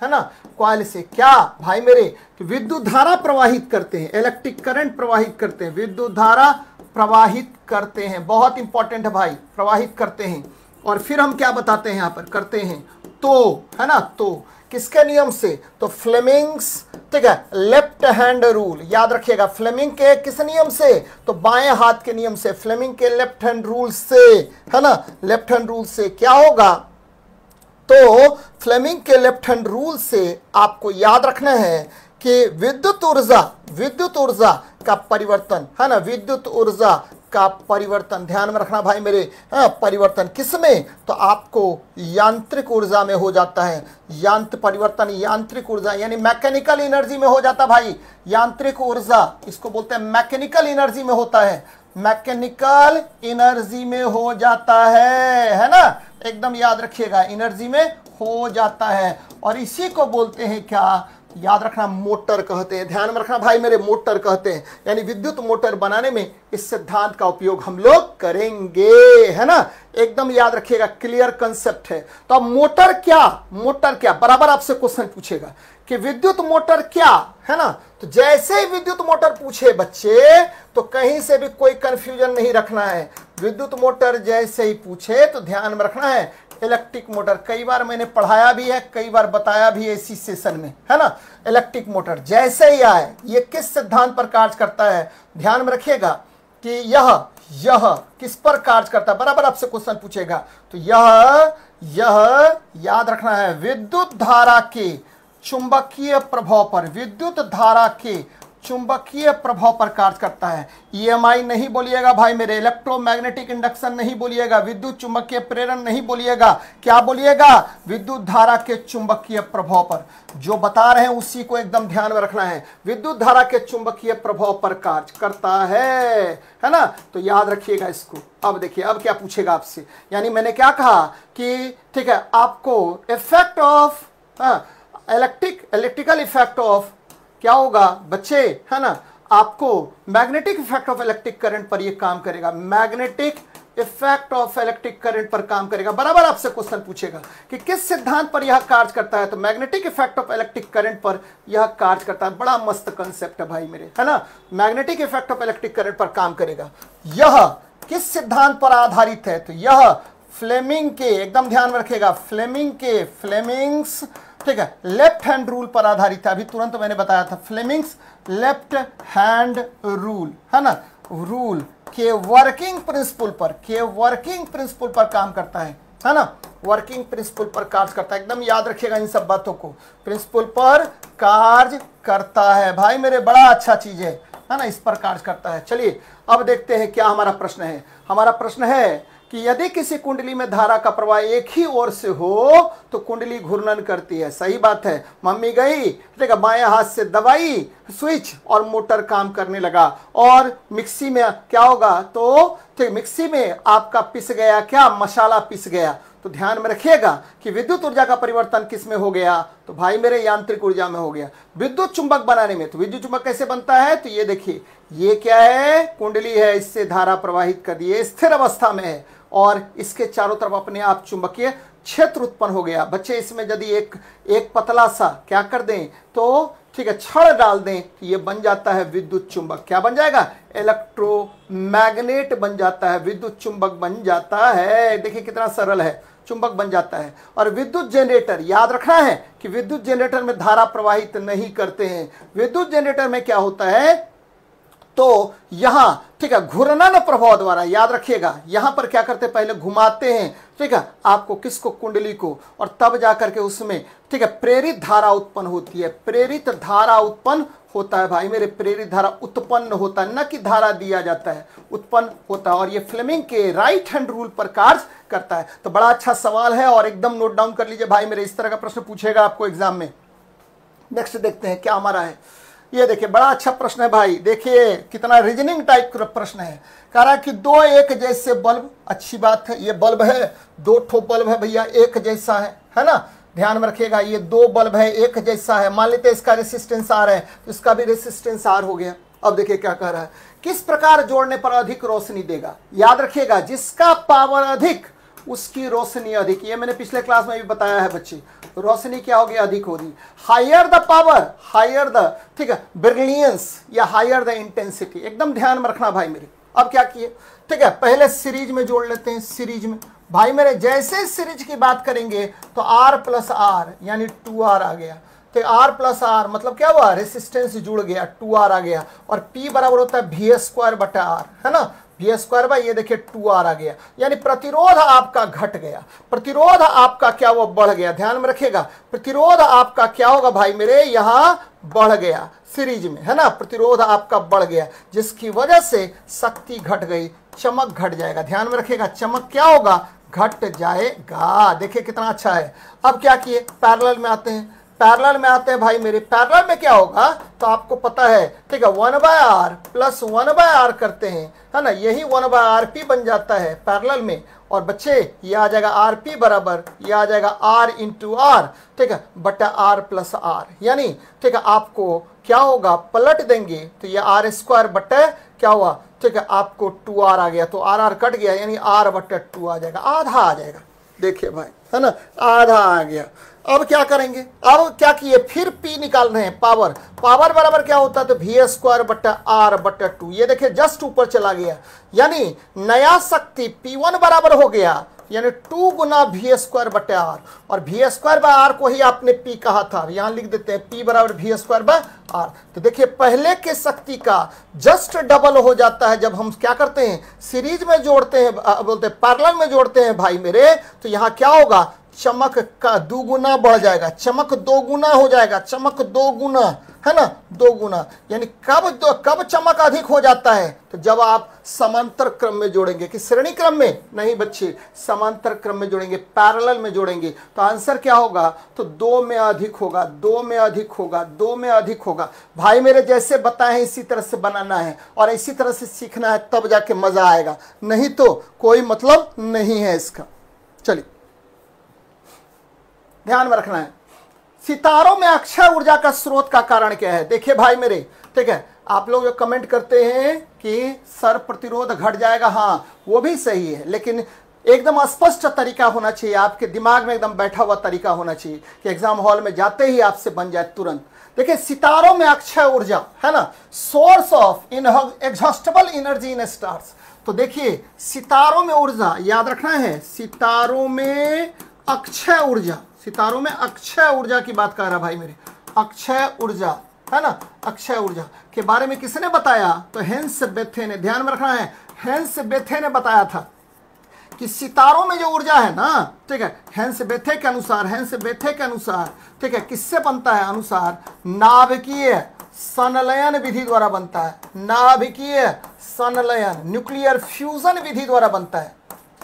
है ना, क्वाइल से क्या भाई मेरे, कि विद्युत धारा प्रवाहित करते हैं, इलेक्ट्रिक करंट प्रवाहित करते हैं, विद्युत धारा प्रवाहित करते हैं, बहुत इंपॉर्टेंट है भाई, प्रवाहित करते हैं। और फिर हम क्या बताते हैं यहाँ पर, करते हैं तो, है ना, तो किसके नियम से, तो फ्लेमिंग्स, ठीक है, लेफ्ट हैंड रूल, याद रखिएगा, फ्लेमिंग के किस नियम से, तो बाएं हाथ के नियम से, फ्लेमिंग के लेफ्ट हैंड रूल से, है ना, लेफ्ट हैंड रूल से क्या होगा, तो फ्लेमिंग के लेफ्ट हैंड रूल से आपको याद रखना है कि विद्युत ऊर्जा का परिवर्तन, है ना, विद्युत ऊर्जा का परिवर्तन, ध्यान में रखना भाई मेरे, परिवर्तन किसमें, तो आपको यांत्रिक ऊर्जा में हो जाता है। परिवर्तन यांत्रिक ऊर्जा यानी मैकेनिकल एनर्जी में हो जाता भाई, यांत्रिक ऊर्जा इसको बोलते हैं, मैकेनिकल एनर्जी में होता है, मैकेनिकल एनर्जी में हो जाता है ना, एकदम याद रखिएगा, एनर्जी में हो जाता है। और इसी को बोलते हैं क्या, याद रखना मोटर कहते हैं, ध्यान में रखना भाई मेरे, मोटर कहते हैं, यानी विद्युत मोटर बनाने में इस सिद्धांत का उपयोग हम लोग करेंगे, है ना। एकदम याद रखिएगा, क्लियर कंसेप्ट है। तो अब मोटर क्या, मोटर क्या, बराबर आपसे क्वेश्चन पूछेगा कि विद्युत मोटर क्या, है ना। तो जैसे ही विद्युत मोटर पूछे बच्चे, तो कहीं से भी कोई कंफ्यूजन नहीं रखना है। विद्युत मोटर जैसे ही पूछे तो ध्यान में रखना है इलेक्ट्रिक मोटर। कई बार मैंने पढ़ाया भी है, कई बार बताया भी है इसी सेशन में, है ना। इलेक्ट्रिक मोटर जैसे ही आए, ये किस सिद्धांत पर कार्य करता है, ध्यान में रखिएगा कि यह किस पर कार्य करता है, बराबर आपसे क्वेश्चन पूछेगा। तो यह याद रखना है विद्युत धारा के चुंबकीय प्रभाव पर, विद्युत धारा के चुंबकीय प्रभाव पर कार्य करता है। ईएमआई नहीं बोलिएगा भाई मेरे, इलेक्ट्रोमैग्नेटिक इंडक्शन नहीं बोलिएगा, विद्युत चुंबकीय प्रेरण नहीं बोलिएगा, क्या बोलिएगा, विद्युत धारा के चुंबकीय प्रभाव पर। जो बता रहे हैं उसी को एकदम ध्यान में रखना है, विद्युत धारा के चुंबकीय प्रभाव पर कार्य करता है ना। तो याद रखिएगा इसको। अब देखिए अब क्या पूछेगा आपसे, यानी मैंने क्या कहा कि ठीक है, आपको effect of electrical effect of क्या होगा बच्चे, है ना, आपको magnetic effect of electric current पर ये काम करेगा, magnetic effect of electric current पर काम करेगा। बराबर आपसे क्वेश्चन पूछेगा कि किस सिद्धांत पर यह कार्य करता है, तो magnetic effect of electric current पर यह कार्य करता है। बड़ा मस्त कंसेप्ट है भाई मेरे, है ना, magnetic effect of electric current पर काम करेगा। यह किस सिद्धांत पर आधारित है, तो यह फ्लेमिंग के, एकदम ध्यान में रखिएगा, फ्लेमिंग्स ठीक है, लेफ्ट हैंड रूल पर आधारित है। अभी तुरंत मैंने बताया था, फ्लेमिंग्स लेफ्ट हैंड रूल, है ना, रूल के वर्किंग प्रिंसिपल पर काम करता है ना, वर्किंग प्रिंसिपल पर कार्य करता है। एकदम याद रखिएगा इन सब बातों को, प्रिंसिपल पर कार्य करता है भाई मेरे, बड़ा अच्छा चीज है ना, इस पर कार्य करता है। चलिए अब देखते हैं क्या हमारा प्रश्न है। हमारा प्रश्न है कि यदि किसी कुंडली में धारा का प्रवाह एक ही ओर से हो तो कुंडली घूर्णन करती है। सही बात है, मम्मी गई ठीक है, बाएं हाथ से दबाई स्विच और मोटर काम करने लगा, और मिक्सी में क्या होगा, तो ठीक मिक्सी में आपका पिस गया क्या, मसाला पिस गया। तो ध्यान में रखिएगा कि विद्युत ऊर्जा का परिवर्तन किस में हो गया, तो भाई मेरे यांत्रिक ऊर्जा में हो गया। विद्युत चुंबक बनाने में, तो विद्युत चुंबक कैसे बनता है, तो ये देखिए, ये क्या है, कुंडली है, इससे धारा प्रवाहित कर दी, स्थिर अवस्था में है और इसके चारों तरफ अपने आप चुंबकीय क्षेत्र उत्पन्न हो गया। बच्चे इसमें यदि एक पतला सा क्या कर दें, तो ठीक है छड़ डाल दें, तो ये बन जाता है विद्युत चुंबक। क्या बन जाएगा, इलेक्ट्रोमैग्नेट बन जाता है, विद्युत चुंबक बन जाता है। देखिए कितना सरल है, चुंबक बन जाता है। और विद्युत जनरेटर, याद रखना है कि विद्युत जनरेटर में धारा प्रवाहित नहीं करते हैं। विद्युत जनरेटर में क्या होता है, तो यहां ठीक है घूर्णन प्रभाव द्वारा, याद रखिएगा यहां पर क्या करते हैं, पहले घुमाते हैं ठीक है आपको, किसको, कुंडली को, और तब जाकर के उसमें ठीक है प्रेरित धारा उत्पन्न होती है, प्रेरित धारा उत्पन्न होता है भाई मेरे, प्रेरित धारा उत्पन्न होता है, न कि धारा दिया जाता है, उत्पन्न होता है। और ये फ्लेमिंग के राइट हैंड रूल पर कार्य करता है। तो बड़ा अच्छा सवाल है और एकदम नोट डाउन कर लीजिए भाई मेरे, इस तरह का प्रश्न पूछेगा आपको एग्जाम में। नेक्स्ट देखते हैं क्या हमारा है। ये देखिए बड़ा अच्छा प्रश्न है भाई, देखिए कितना रीजनिंग टाइप का प्रश्न है। कह रहा है कि दो एक जैसे बल्ब, अच्छी बात है, ये बल्ब है, दो ठो बल्ब है भैया, एक जैसा है ना, ध्यान में रखिएगा, ये दो बल्ब है एक जैसा है। मान लेते हैं इसका रेसिस्टेंस आर है, तो इसका भी रेसिस्टेंस आर हो गया। अब देखिए क्या कह रहा है, किस प्रकार जोड़ने पर अधिक रोशनी देगा। याद रखिएगा जिसका पावर अधिक उसकी रोशनी अधिक, ये मैंने पिछले क्लास में भी बताया है बच्चे, रोशनी क्या होगी, अधिक होगी। Higher the power, higher the ठीक है ब्रिलियंस या हायर द इंटेंसिटी, एकदम ध्यान में रखना भाई मेरे। अब क्या किए, ठीक है पहले सीरीज में जोड़ लेते हैं, सीरीज में भाई मेरे, जैसे सीरीज की बात करेंगे तो R प्लस आर यानी 2R आ गया। तो R प्लस आर मतलब क्या हुआ, रेसिस्टेंस जुड़ गया, 2R आ गया, और P बराबर होता है V² बटा R, है ना, V² बाई ये देखिए 2R आ गया, यानी प्रतिरोध आपका घट गया, प्रतिरोध आपका क्या वो बढ़ गया। ध्यान में रखिएगा प्रतिरोध आपका क्या होगा भाई मेरे, यहां बढ़ गया सीरीज में, है ना, प्रतिरोध आपका बढ़ गया, जिसकी वजह से शक्ति घट गई, चमक घट जाएगा। ध्यान में रखिएगा चमक क्या होगा, घट जाएगा। देखिए कितना अच्छा है। अब क्या किए, पैरेलल में आते हैं, पैरेलल में आते हैं भाई मेरे, पैरेलल में क्या होगा तो आपको पता है ठीक है 1/r प्लस 1/r करते हैं, है ना, यही 1/rp बन जाता है पैरेलल में, और बच्चे ये आ जाएगा आर पी बराबर, ये आ जाएगा आर इंटू आर, ठीक है, बटा आर प्लस आर, यानी ठीक है आपको क्या होगा, पलट देंगे तो ये आर स्क्वायर बटे क्या हुआ, ठीक है, आपको 2r आ गया, तो आर कट गया, यानी r बटे 2 आ जाएगा, आधा आ जाएगा। देखिए भाई, है ना, आधा आ गया। अब क्या करेंगे, अब क्या किए, फिर p निकाल रहे हैं, पावर, पावर बराबर क्या होता है, तो वी स्क्वायर बटा आर बटा 2, ये देखिए जस्ट ऊपर चला गया, यानी नया शक्ति P1 बराबर हो गया, यानी 2 गुना वी स्क्वायर बटे आर, और वी स्क्वायर बाय आर को ही आपने पी कहा था, यहां लिख देते हैं पी बराबर वी स्क्वायर बाय आर। तो देखिए पहले के शक्ति का जस्ट डबल हो जाता है जब हम क्या करते हैं, सीरीज में जोड़ते हैं, बोलते हैं पैरेलल में जोड़ते हैं भाई मेरे, तो यहां क्या होगा, चमक का 2 गुना बढ़ जाएगा, चमक 2 गुना हो जाएगा, चमक 2 गुना, है ना, 2 गुना, यानी कब चमक अधिक हो जाता है, तो जब आप समांतर क्रम में जोड़ेंगे, कि श्रेणी क्रम में नहीं बच्चे, समांतर क्रम में जोड़ेंगे, पैरेलल में जोड़ेंगे, तो आंसर क्या होगा, तो 2 में अधिक होगा, 2 में अधिक होगा, 2 में अधिक होगा। भाई मेरे जैसे बताए हैं इसी तरह से बनाना है और इसी तरह से सीखना है, तब जाके मजा आएगा, नहीं तो कोई मतलब नहीं है इसका। चलिए ध्यान में रखना है, सितारों में अक्षय ऊर्जा का स्रोत का कारण क्या है। देखिए भाई मेरे, ठीक है, आप लोग जो कमेंट करते हैं कि सर प्रतिरोध घट जाएगा, हाँ वो भी सही है, लेकिन एकदम स्पष्ट तरीका होना चाहिए, आपके दिमाग में एकदम बैठा हुआ तरीका होना चाहिए कि एग्जाम हॉल में जाते ही आपसे बन जाए तुरंत। देखिए सितारों में अक्षय ऊर्जा, है ना, source of inexhaustible energy in stars. तो देखिए सितारों में ऊर्जा याद रखना है, सितारों में अक्षय ऊर्जा, सितारों में अक्षय ऊर्जा की बात कर रहा भाई मेरे, अक्षय ऊर्जा, है ना, अक्षय ऊर्जा के बारे में किसने बताया, तो हेंस बेथे ने, ध्यान में रखना है, हेंस बेथे ने बताया था कि सितारों में जो ऊर्जा है ना, ठीक है, हेंस बेथे के अनुसार, हेंस बेथे के अनुसार, ठीक है, किससे बनता है, अनुसार नाभिकीय संलयन विधि द्वारा बनता है, नाभिकीय संलयन, न्यूक्लियर फ्यूजन विधि द्वारा बनता है,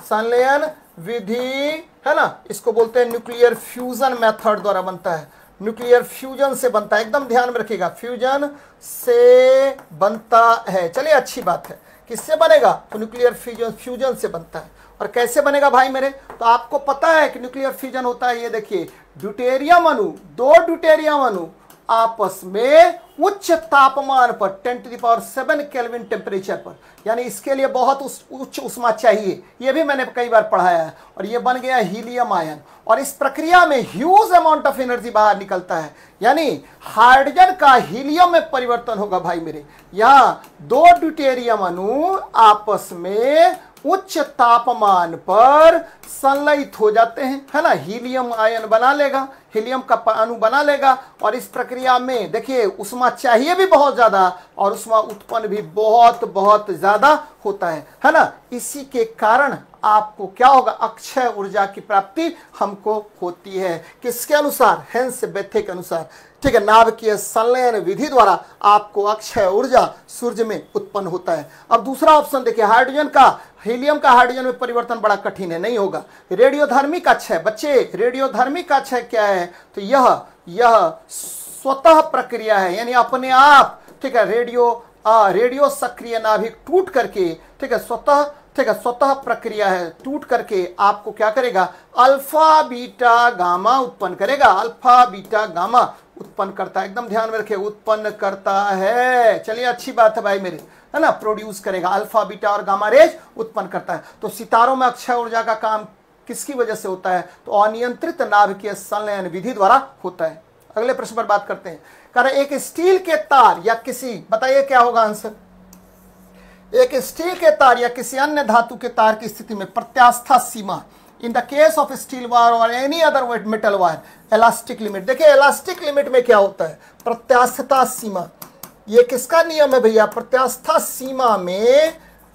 संलयन विधि, है ना, इसको बोलते हैं न्यूक्लियर फ्यूजन मेथड द्वारा बनता है, न्यूक्लियर फ्यूजन से बनता है, एकदम ध्यान में रखिएगा, फ्यूजन से बनता है। चलिए अच्छी बात है, किससे बनेगा, तो न्यूक्लियर फ्यूजन से बनता है। और कैसे बनेगा भाई मेरे, तो आपको पता है कि न्यूक्लियर फ्यूजन होता है, ये देखिए ड्यूटेरियम अणु, 2 ड्यूटेरियम अणु आपस में उच्च तापमान पर 10⁷ केल्विन टेम्परेचर पर, यानी इसके लिए बहुत उच्च उष्मा चाहिए, ये भी मैंने कई बार पढ़ाया है, और ये बन गया हीलियम आयन, और इस प्रक्रिया में ह्यूज अमाउंट ऑफ एनर्जी बाहर निकलता है, यानी हाइड्रोजन का हीलियम में परिवर्तन होगा भाई मेरे, यहाँ 2 ड्यूटेरियम अणु आपस में उच्च तापमान पर संलयित हो जाते हैं, है ना, हीलियम आयन बना लेगा, हीलियम का अणु बना लेगा, और इस प्रक्रिया में देखिए उष्मा चाहिए भी बहुत ज्यादा और उष्मा उत्पन्न भी बहुत बहुत ज्यादा होता है ना, इसी के कारण आपको क्या होगा, अक्षय ऊर्जा की प्राप्ति हमको होती है, किसके अनुसार, हेंस बेथे के अनुसार, ठीक है, नाभिकीय संलयन विधि द्वारा आपको अक्षय ऊर्जा सूर्य में उत्पन्न होता है। अब दूसरा ऑप्शन देखिए, हाइड्रोजन का हीलियम का हाइड्रोजन में परिवर्तन बड़ा कठिन है, नहीं होगा। रेडियोधर्मिक अक्षय, बच्चे रेडियोधर्मिक अक्षय क्या है, तो यह स्वतः प्रक्रिया है, यानी अपने आप, ठीक है, रेडियो सक्रिय नाभिक टूट करके, ठीक है, स्वतः प्रक्रिया है, टूट करके आपको क्या करेगा, अल्फा बीटा गामा उत्पन्न करेगा, अल्फा बीटा गामा उत्पन्न करता है, एकदम ध्यान में रखिए, उत्पन्न करता है। चलिए अच्छी बात है भाई मेरे, है ना, प्रोड्यूस करेगा, अल्फा बीटा और गामा रेज उत्पन्न करता है। तो सितारों में अक्षय ऊर्जा का काम किसकी वजह से होता है, तो अनियंत्रित नाभिकीय संलयन विधि द्वारा होता है। अगले प्रश्न पर बात करते हैं, कह रहे एक स्टील के तार या किसी, बताइए क्या होगा आंसर, एक स्टील के तार या किसी अन्य धातु के तार की स्थिति में प्रत्यास्था सीमा, in the case of steel wire और any other metal wire, elastic limit. देखिए इलास्टिक लिमिट में क्या होता है, प्रत्यास्थता सीमा, ये किसका नियम है भैया, प्रत्यास्था सीमा में,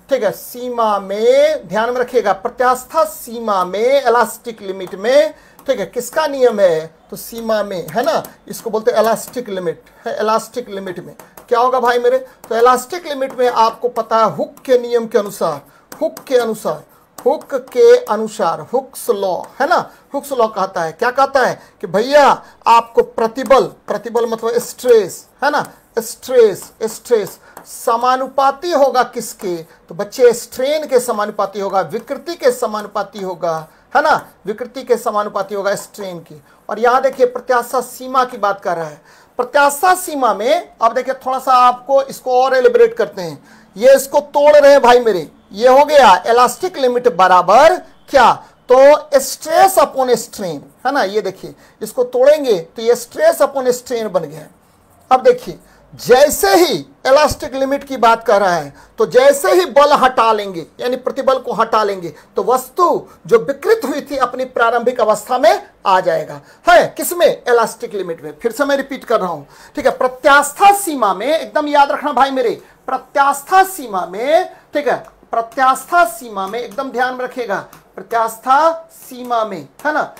ठीक है, सीमा में ध्यान में रखिएगा, प्रत्यास्था सीमा में, इलास्टिक लिमिट में, ठीक है, किसका नियम है, तो सीमा में, है ना, इसको बोलते हैं इलास्टिक लिमिट, है, इलास्टिक लिमिट में क्या होगा भाई मेरे, तो इलास्टिक लिमिट में आपको पता है हुक के नियम के अनुसार, हुक के अनुसार, हुक के अनुसार, हुक्स लॉ है ना, हुक्स लॉ कहता है, क्या कहता है कि भैया आपको प्रतिबल, प्रतिबल मतलब स्ट्रेस है ना, स्ट्रेस, स्ट्रेस समानुपाती होगा किसके, तो बच्चे स्ट्रेन के समानुपाती होगा, विकृति के समानुपाती होगा है ना, विकृति के समानुपाती होगा स्ट्रेन की। और यहां देखिए प्रत्याशा सीमा की बात कर रहा है। प्रत्याशा सीमा में अब देखिए थोड़ा सा आपको इसको और एलिब्रेट करते हैं, ये इसको तोड़ रहे हैं भाई मेरे, ये हो गया इलास्टिक लिमिट बराबर क्या, तो स्ट्रेस अपॉन स्ट्रेन है ना, ये देखिए इसको तोड़ेंगे तो ये स्ट्रेस अपॉन स्ट्रेन बन गया। अब देखिए जैसे ही इलास्टिक लिमिट की बात कर रहा है, तो जैसे ही बल हटा लेंगे यानी प्रतिबल को हटा लेंगे तो वस्तु जो विकृत हुई थी अपनी प्रारंभिक अवस्था में आ जाएगा, है किसमें, इलास्टिक लिमिट में। फिर से मैं रिपीट कर रहा हूं, ठीक है, प्रत्यास्था सीमा में एकदम याद रखना भाई मेरे, प्रत्यास्था सीमा में, ठीक है, प्रत्यास्था सीमा में एकदम ध्यान में रखिएगा, प्रत्यास्था सीमा में है ना,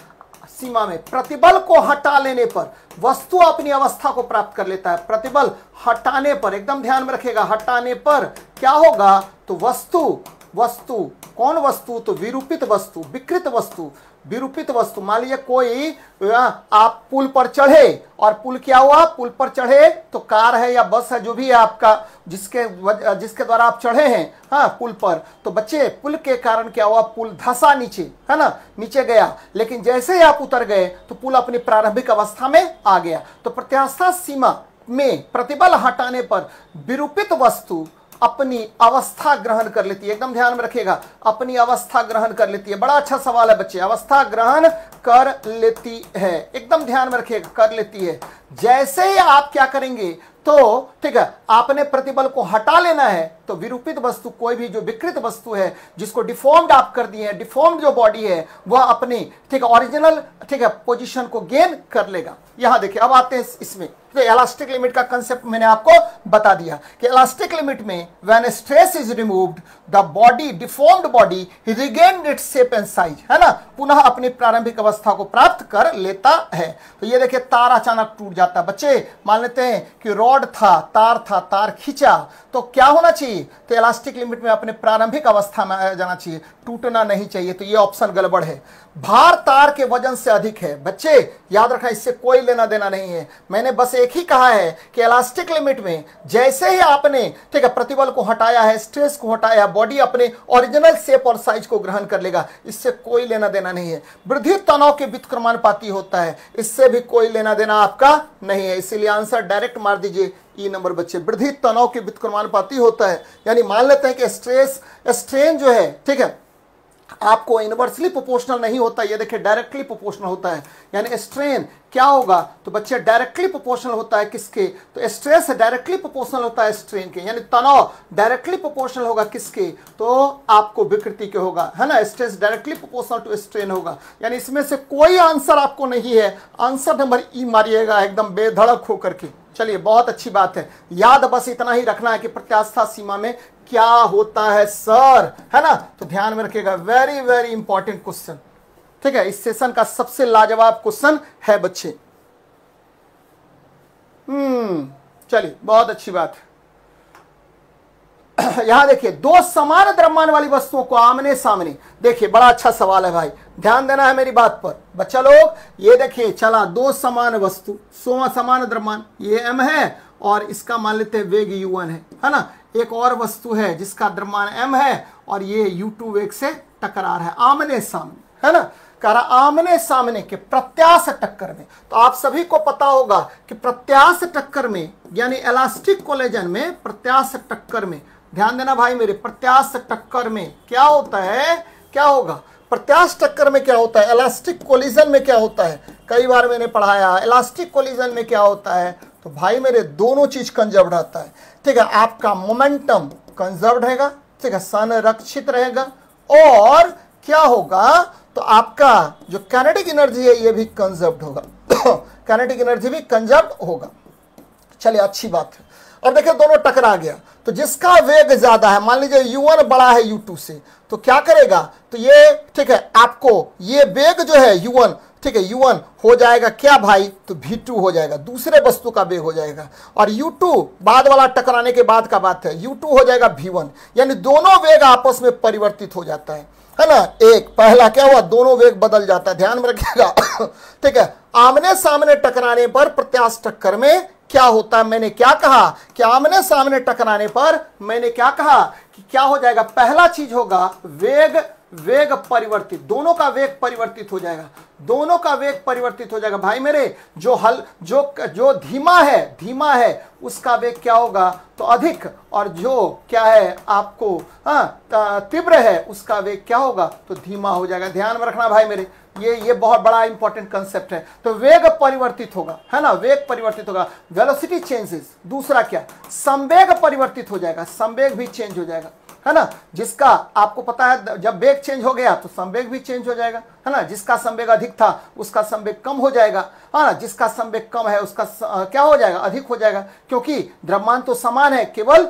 सीमा में प्रतिबल को हटा लेने पर वस्तु अपनी अवस्था को प्राप्त कर लेता है। प्रतिबल हटाने पर एकदम ध्यान में रखेगा, हटाने पर क्या होगा, तो वस्तु, वस्तु कौन वस्तु, तो विरूपित वस्तु, विकृत वस्तु, विरूपित वस्तु। मान लीजिए कोई आप पुल पर चढ़े और पुल क्या हुआ, पुल पर चढ़े तो कार है या बस है जो भी है आपका, जिसके द्वारा आप चढ़े हैं हाँ पुल पर, तो बच्चे पुल के कारण क्या हुआ, पुल धंसा नीचे है ना, नीचे गया, लेकिन जैसे ही आप उतर गए तो पुल अपनी प्रारंभिक अवस्था में आ गया। तो प्रत्यास्था सीमा में प्रतिबल हटाने पर विरूपित वस्तु अपनी अवस्था ग्रहण कर लेती है, एकदम ध्यान में रखिएगा, अपनी अवस्था ग्रहण कर लेती है। बड़ा अच्छा सवाल है बच्चे, अवस्था ग्रहण कर लेती है, एकदम ध्यान में रखिएगा, कर लेती है। जैसे ही आप क्या करेंगे तो ठीक है, आपने प्रतिबल को हटा लेना है तो विरूपित वस्तु, कोई भी जो विकृत वस्तु है जिसको डिफॉर्म्ड आप कर दिए हैं, डिफॉर्म्ड जो बॉडी है वह अपनी ठीक है ओरिजिनल ठीक है पोजीशन को गेन कर लेगा। यहां देखिए अब आते हैं इसमें, तो इलास्टिक लिमिट का कंसेप्ट मैंने आपको बता दिया कि इलास्टिक लिमिट में when stress is removed the body, deformed body regained its shape and size है ना, पुनः अपनी प्रारंभिक अवस्था को प्राप्त कर लेता है। तो ये देखिए तार अचानक टूट जाता है बच्चे, मान लेते हैं कि रॉड था, तार खींचा तो क्या होना चाहिए, तो इलास्टिक लिमिट में अपने प्रारंभिक अवस्था में आ जाना चाहिए, टूटना नहीं चाहिए। तो ये ऑप्शन गड़बड़ है। भार तार के वजन से अधिक है, बच्चे याद रखना, इससे कोई लेना देना नहीं है। मैंने बस एक ही कहा है कि इलास्टिक लिमिट में जैसे ही आपने ठीक है प्रतिबल को हटाया है, स्ट्रेस को हटाया, बॉडी अपने ओरिजिनल शेप और साइज को ग्रहण कर लेगा, इससे कोई लेना देना नहीं है। वृद्धि तनाव के व्युत्क्रमानुपाती होता है, इससे भी कोई लेना देना आपका नहीं है, इसीलिए आंसर डायरेक्ट मार दीजिए ई नंबर बच्चे। वृद्धि तनाव के व्युत्क्रमानुपाती होता है, यानी मान लेते हैं कि स्ट्रेस स्ट्रेन जो है ठीक है आपको इनवर्सली प्रोपोर्शनल नहीं होता, ये देखिए डायरेक्टली प्रोपोर्शनल होता है। यानी स्ट्रेन क्या होगा, तो बच्चे डायरेक्टली प्रोपोर्शनल होता है किसके, तो स्ट्रेस डायरेक्टली प्रोपोर्शनल होता है स्ट्रेन के, यानी तनाव डायरेक्टली प्रोपोर्शनल होगा किसके, तो आपको विकृति के होगा है ना, stress directly proportional to strain होगा। यानी इसमें से कोई आंसर आपको नहीं है, आंसर नंबर ई मारिएगा एकदम बेधड़क होकर के। चलिए बहुत अच्छी बात है, याद बस इतना ही रखना है कि प्रत्यास्था सीमा में क्या होता है सर, है ना, तो ध्यान में रखिएगा, वेरी वेरी इंपॉर्टेंट क्वेश्चन, ठीक है, इस सेशन का सबसे लाजवाब क्वेश्चन है बच्चे। चलिए बहुत अच्छी बात है। यहां देखिए दो समान द्रव्यमान वाली वस्तुओं को आमने सामने, देखिए बड़ा अच्छा सवाल है भाई, ध्यान देना है मेरी बात पर बच्चा लोग। ये देखिए चला दो समान वस्तु, समान द्रव्यमान, ये m है और इसका मान लेते हैं वेग u1 है ना, एक और वस्तु है जिसका द्रव्यमान m है और ये u2 वेग से टकरा रहा है आमने सामने, है ना, कह रहा आमने सामने के प्रत्यास्थ टक्कर में। तो आप सभी को पता होगा कि प्रत्यास्थ टक्कर में यानी इलास्टिक कोलिजन में, प्रत्यास्थ टक्कर में ध्यान देना भाई मेरे, प्रत्यास्थ टक्कर में क्या होता है, क्या होगा, प्रत्यास्थ टक्कर में क्या होता है, इलास्टिक कोलिजन में क्या होता है, कई बार मैंने पढ़ाया इलास्टिक कोलिजन में क्या होता है, तो भाई मेरे दोनों चीज कंजर्व्ड रहता है, ठीक है, आपका मोमेंटम कंजर्व्ड रहेगा, ठीक है, संरक्षित रहेगा, और क्या होगा, तो आपका जो काइनेटिक एनर्जी है ये भी कंजर्व्ड होगा, काइनेटिक एनर्जी भी कंजर्व्ड होगा। चलिए अच्छी बात है। अब देखिए दोनों टकरा गया, तो जिसका वेग ज्यादा है, मान लीजिए u1 बड़ा है u2 से, तो क्या करेगा, तो ये ठीक है आपको ये वेग जो है u1 ठीक है u1 हो जाएगा क्या भाई, तो v2 हो जाएगा, दूसरे वस्तु का वेग हो जाएगा, और u2 बाद वाला टकराने के बाद का बात है, u2 हो जाएगा v1, यानी दोनों वेग आपस में परिवर्तित हो जाता है। है ना, एक पहला क्या हुआ, दोनों वेग बदल जाता है, ध्यान में रखिएगा। ठीक है, आमने सामने टकराने पर प्रत्यास्थ टक्कर में क्या होता है, मैंने क्या कहा कि आमने सामने टकराने पर मैंने क्या कहा कि क्या हो जाएगा, पहला चीज होगा वेग परिवर्तित, दोनों का वेग परिवर्तित हो जाएगा, दोनों का वेग परिवर्तित हो जाएगा भाई मेरे। जो धीमा है उसका वेग क्या होगा, तो अधिक, और जो क्या है आपको तीव्र है उसका वेग क्या होगा, तो धीमा हो जाएगा। ध्यान में रखना भाई मेरे, ये बहुत बड़ा इंपॉर्टेंट कंसेप्ट है। तो वेग परिवर्तित होगा, है ना, वेग परिवर्तित होगा, वेलोसिटी चेंजेस। दूसरा क्या, संवेग परिवर्तित हो जाएगा, संवेग भी चेंज हो जाएगा, है ना, जिसका आपको पता है जब वेग चेंज हो गया तो संवेग भी चेंज हो जाएगा, है ना, जिसका संवेग अधिक था उसका संवेग कम हो जाएगा, है ना, जिसका संवेग कम है उसका क्या हो जाएगा, अधिक हो जाएगा, क्योंकि द्रव्यमान तो समान है, केवल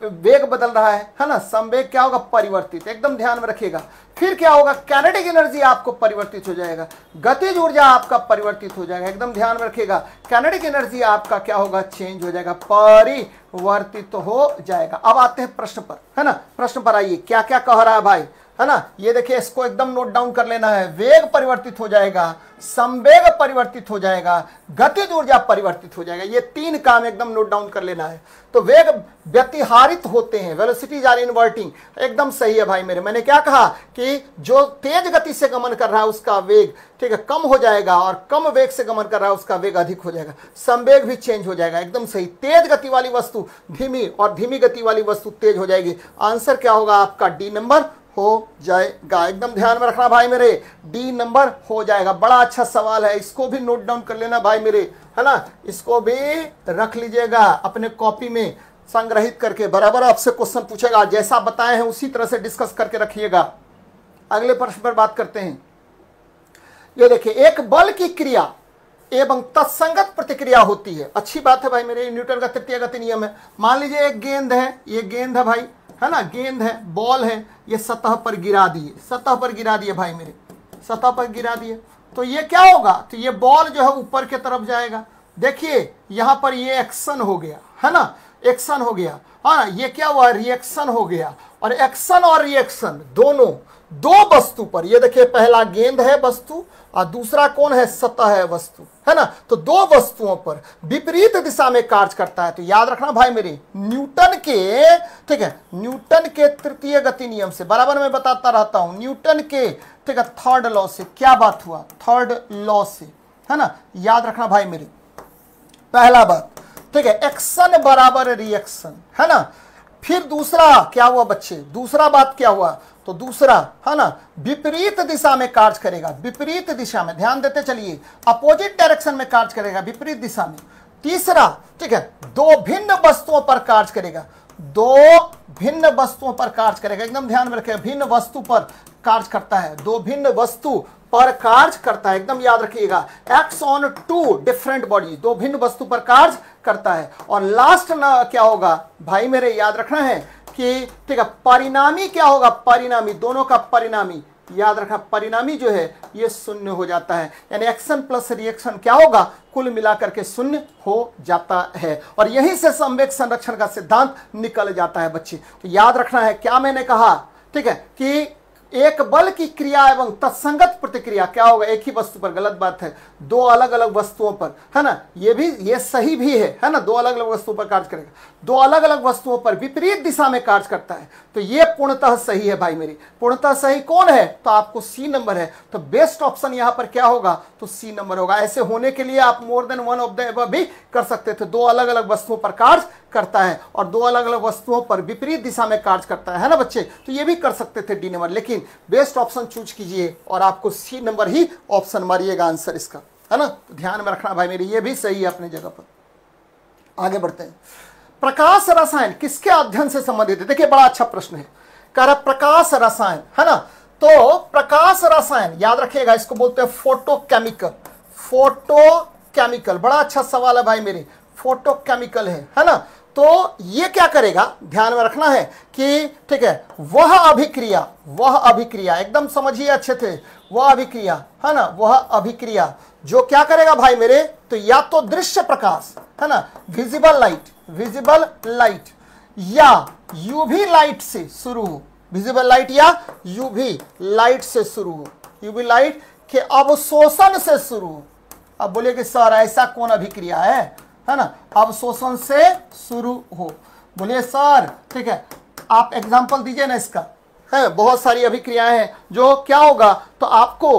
वेग बदल रहा है ना। संवेग क्या होगा, परिवर्तित, एकदम ध्यान में रखिएगा। फिर क्या होगा, काइनेटिक एनर्जी आपको परिवर्तित हो जाएगा, गतिज ऊर्जा आपका परिवर्तित हो जाएगा, एकदम ध्यान में रखिएगा। काइनेटिक एनर्जी आपका क्या होगा, चेंज हो जाएगा, परिवर्तित हो जाएगा। अब आते हैं प्रश्न पर, है ना, प्रश्न पर आइए, क्या क्या कह रहा है भाई, है ना, ये देखिए, इसको एकदम नोट डाउन कर लेना है। वेग परिवर्तित हो जाएगा, संवेग परिवर्तित हो जाएगा, गतिज ऊर्जा परिवर्तित हो जाएगा, ये तीन काम एकदम नोट डाउन कर लेना है। तो वेग व्यतिहारित होते हैं, वेलोसिटीज आर इनवर्टिंग, एकदम सही है भाई मेरे। मैंने क्या कहा कि जो तेज गति से गमन कर रहा है उसका वेग, ठीक है, कम हो जाएगा, और कम वेग से गमन कर रहा है उसका वेग अधिक हो जाएगा, संवेग भी चेंज हो जाएगा, एकदम सही। तेज गति वाली वस्तु धीमी और धीमी गति वाली वस्तु तेज हो जाएगी। आंसर क्या होगा आपका, डी नंबर हो जाएगा, एकदम ध्यान में रखना भाई मेरे, डी नंबर हो जाएगा। बड़ा अच्छा सवाल है, इसको भी नोट डाउन कर लेना भाई मेरे, है ना, इसको भी रख लीजिएगा अपने कॉपी में संग्रहित करके, बराबर आपसे क्वेश्चन पूछेगा, जैसा बताए हैं उसी तरह से डिस्कस करके रखिएगा। अगले प्रश्न पर बात करते हैं। ये देखिए, एक बल की क्रिया एवं तत्संगत प्रतिक्रिया होती है। अच्छी बात है भाई मेरे, न्यूटन का तृतीय गति नियम है। मान लीजिए एक गेंद है, ये गेंद है भाई, है ना, गेंद है, बॉल है, ये सतह पर गिरा दिए, सतह पर गिरा दिए भाई मेरे, सतह पर गिरा दिए, तो ये क्या होगा, तो ये बॉल जो है ऊपर की तरफ जाएगा। देखिए यहां पर ये एक्शन हो गया, है ना, एक्शन हो गया, हाँ, ये क्या हुआ, रिएक्शन हो गया। और एक्शन और रिएक्शन दोनों दो वस्तु पर, ये देखिए, पहला गेंद है वस्तु और दूसरा कौन है, सतह है वस्तु, है ना, तो दो वस्तुओं पर विपरीत दिशा में कार्य करता है। तो याद रखना भाई मेरे, न्यूटन के, ठीक है, न्यूटन के तृतीय गति नियम से, बराबर मैं बताता रहता हूं, न्यूटन के, ठीक है, थर्ड लॉ से क्या बात हुआ, थर्ड लॉ से, है ना, याद रखना भाई मेरे। पहला बात, ठीक है, एक्शन बराबर रिएक्शन, है ना। फिर दूसरा क्या हुआ बच्चे, दूसरा बात क्या हुआ, तो दूसरा, है ना, विपरीत दिशा में कार्य करेगा, विपरीत दिशा में, ध्यान देते चलिए, अपोजिट डायरेक्शन में कार्य करेगा, विपरीत दिशा में। तीसरा, ठीक है, दो भिन्न वस्तुओं पर कार्य करेगा, दो भिन्न वस्तुओं पर कार्य करेगा, एकदम ध्यान में रखिएगा, भिन्न वस्तु पर कार्य करता है, दो भिन्न वस्तु पर कार्य करता है, एकदम याद रखिएगा, acts on two different body, दो भिन्न वस्तु पर कार्य करता है। और लास्ट ना क्या होगा भाई मेरे, याद रखना है कि, ठीक है, परिणामी क्या होगा, परिणामी, दोनों का परिणामी, याद रखना, परिणामी जो है ये शून्य हो जाता है, यानी एक्शन प्लस रिएक्शन क्या होगा, कुल मिलाकर के शून्य हो जाता है। और यहीं से संवेग संरक्षण का सिद्धांत निकल जाता है बच्चे। तो याद रखना है, क्या मैंने कहा, ठीक है, कि एक बल की क्रिया एवं तत्संगत प्रतिक्रिया क्या होगा, एक ही वस्तु पर, गलत बात है, दो अलग अलग वस्तुओं पर, है ना, ये सही भी है ना, दो अलग अलग वस्तुओं पर कार्य करेगा, दो अलग अलग वस्तुओं पर विपरीत दिशा में कार्य करता है, तो ये पूर्णतः सही है भाई मेरी। पूर्णतः सही कौन है, तो आपको सी नंबर है, तो बेस्ट ऑप्शन यहां पर क्या होगा, तो सी नंबर होगा। ऐसे होने के लिए आप more than one of the above भी कर सकते थे, दो अलग अलग वस्तुओं पर कार्य करता है और दो अलग अलग वस्तुओं पर विपरीत दिशा में कार्य करता है ना बच्चे, तो ये भी कर सकते थे डी नंबर, लेकिन बेस्ट ऑप्शन चूज कीजिए और आपको सी नंबर ही ऑप्शन मारिएगा आंसर इसका, है ना। तो ध्यान में रखना भाई मेरी, ये भी सही है अपनी जगह पर। आगे बढ़ते हैं, प्रकाश रसायन किसके अध्ययन से संबंधित है। देखिए बड़ा अच्छा प्रश्न है, कह रहा प्रकाश रसायन, है ना, तो प्रकाश रसायन याद रखिएगा, इसको बोलते हैं फोटोकेमिकल, फोटोकेमिकल, बड़ा अच्छा सवाल है भाई मेरे, फोटोकेमिकल है ना। तो ये क्या करेगा, ध्यान में रखना है कि, ठीक है, वह अभिक्रिया एकदम समझिए अच्छे थे, वह अभिक्रिया, है ना, वह अभिक्रिया जो क्या करेगा भाई मेरे, तो या तो दृश्य प्रकाश, है ना, विजिबल लाइट, या यूवी लाइट से शुरू हो, विजिबल लाइट या यूवी लाइट से शुरू हो, यूवी लाइट के अवशोषण से शुरू हो। अब बोलिए कि सर ऐसा कौन अभिक्रिया है ना, अवशोषण से शुरू हो। बोलिए सर ठीक है, आप एग्जांपल दीजिए ना इसका। है बहुत सारी अभिक्रियाएं हैं जो क्या होगा तो आपको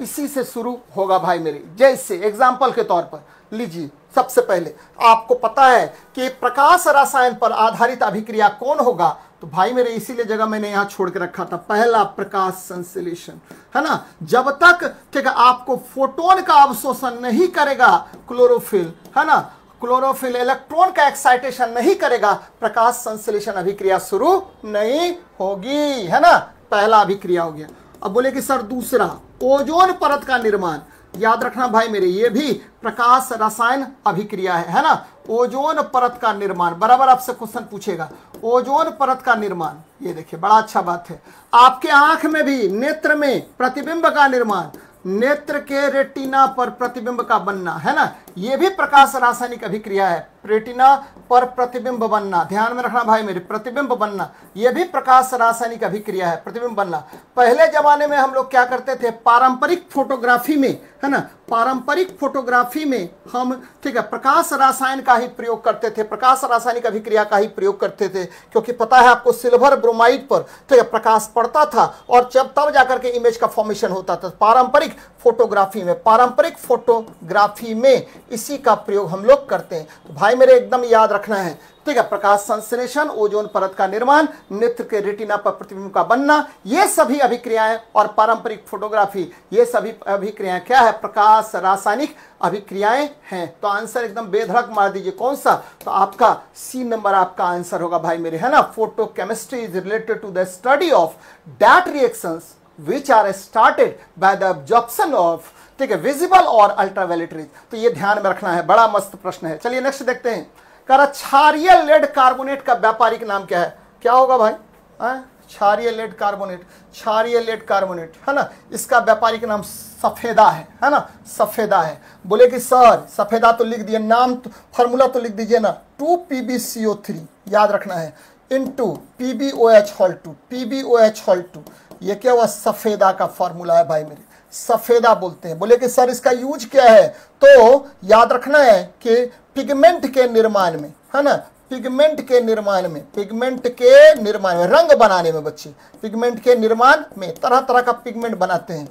इसी से शुरू होगा भाई मेरे। जैसे एग्जांपल के तौर पर लीजिए, सबसे पहले आपको पता है कि प्रकाश रसायन पर आधारित अभिक्रिया कौन होगा, तो भाई मेरे इसीलिए जगह मैंने यहां छोड़ के रखा था, पहला प्रकाश संश्लेषण, है ना। जब तक ठीक है आपको फोटोन का अवशोषण नहीं करेगा क्लोरोफिल, है ना, क्लोरोफिल इलेक्ट्रॉन का एक्साइटेशन नहीं करेगा, प्रकाश संश्लेषण अभिक्रिया शुरू नहीं होगी, है ना। पहला अभिक्रिया हो गया। अब बोले कि सर दूसरा ओजोन परत का निर्माण, याद रखना भाई मेरे ये भी प्रकाश रसायन अभिक्रिया है ना। ओजोन परत का निर्माण, बराबर आपसे क्वेश्चन पूछेगा, ओजोन परत का निर्माण, ये देखिए बड़ा अच्छा बात है। आपके आंख में भी नेत्र में प्रतिबिंब का निर्माण, नेत्र के रेटिना पर प्रतिबिंब का बनना, है ना, यह भी प्रकाश रासायनिक अभिक्रिया है। रेटिना पर प्रतिबिंब बनना, ध्यान में रखना भाई मेरे, प्रतिबिंब बनना यह भी प्रकाश रासायनिक अभिक्रिया है, प्रतिबिंब बनना। पहले जमाने में हम लोग क्या करते थे, पारंपरिक फोटोग्राफी में, है ना, पारंपरिक फोटोग्राफी में हम ठीक है प्रकाश रसायन का ही प्रयोग करते थे, प्रकाश रासायनिक अभिक्रिया का ही प्रयोग करते थे, क्योंकि पता है आपको सिल्वर ब्रोमाइड पर ठीक है प्रकाश पड़ता था और जब तब जाकर के इमेज का फॉर्मेशन होता था। पारंपरिक फोटोग्राफी में, पारंपरिक फोटोग्राफी में इसी का प्रयोग हम लोग करते हैं। तो भाई मेरे एकदम याद रखना है, ठीक है, प्रकाश संश्लेषण, ओजोन परत का निर्माण, नेत्र के रेटिना पर प्रतिबिंब का बनना, ये सभी अभिक्रियाएं और पारंपरिक फोटोग्राफी, ये सभी अभिक्रियाएं क्या है, प्रकाश रासायनिक अभिक्रियाएं हैं। तो आंसर एकदम बेधड़क मार दीजिए, कौन सा, तो आपका सी नंबर आपका आंसर होगा भाई मेरे, है ना। Photochemistry is related to the study of that reactions which are started by the absorption of ठीक है विजिबल और अल्ट्रावायलेट रेज। तो ये ध्यान में रखना है, बड़ा मस्त प्रश्न है। चलिए नेक्स्ट देखते हैं, क्षारीय लेड कार्बोनेट का व्यापारिक नाम क्या है, क्या होगा भाई, क्षारीय लेड कार्बोनेट, क्षारीय लेड कार्बोनेट, है ना, इसका व्यापारिक नाम सफेदा है ना, सफेदा है। बोले कि सर सफेदा तो लिख दिए, नाम तो फॉर्मूला तो लिख दीजिए ना, 2PbCO3 याद रखना है, into PbOH whole 2, PbOH whole 2, ये क्या हुआ, सफेदा का फॉर्मूला है भाई मेरे, सफेदा बोलते हैं। बोले कि सर इसका यूज क्या है, तो याद रखना है कि पिगमेंट के निर्माण में, है ना, पिगमेंट के निर्माण में, पिगमेंट के निर्माण में, रंग बनाने में बच्चे, पिगमेंट के निर्माण में तरह तरह का पिगमेंट बनाते हैं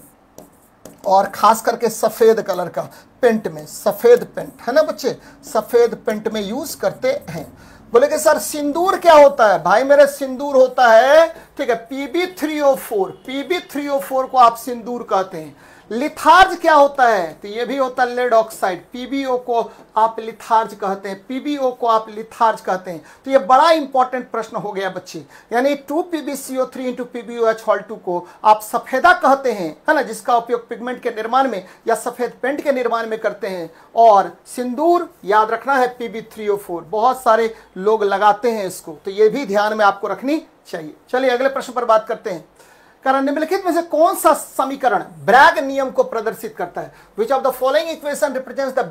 और खास करके सफेद कलर का पेंट में, सफेद पेंट, है ना बच्चे, सफेद पेंट में यूज करते हैं। बोले कि सर सिंदूर क्या होता है, भाई मेरे सिंदूर होता है ठीक है Pb3O4, Pb3O4 को आप सिंदूर कहते हैं। लिथार्ज क्या होता है, तो ये भी होता है लेड ऑक्साइड, PbO को आप लिथार्ज कहते हैं, PbO को आप लिथार्ज कहते हैं। तो ये बड़ा इंपॉर्टेंट प्रश्न हो गया बच्चे, यानी 2PbCO3 इंटू PbOH होल 2 को आप सफेदा कहते हैं, है ना, जिसका उपयोग पिगमेंट के निर्माण में या सफेद पेंट के निर्माण में करते हैं। और सिंदूर याद रखना है Pb3O4, बहुत सारे लोग लगाते हैं इसको, तो ये भी ध्यान में आपको रखनी चाहिए। चलिए अगले प्रश्न पर बात करते हैं, कारण निम्नलिखित में से कौन सा समीकरण ब्रैग नियम को प्रदर्शित करता है, which of the following equation represents the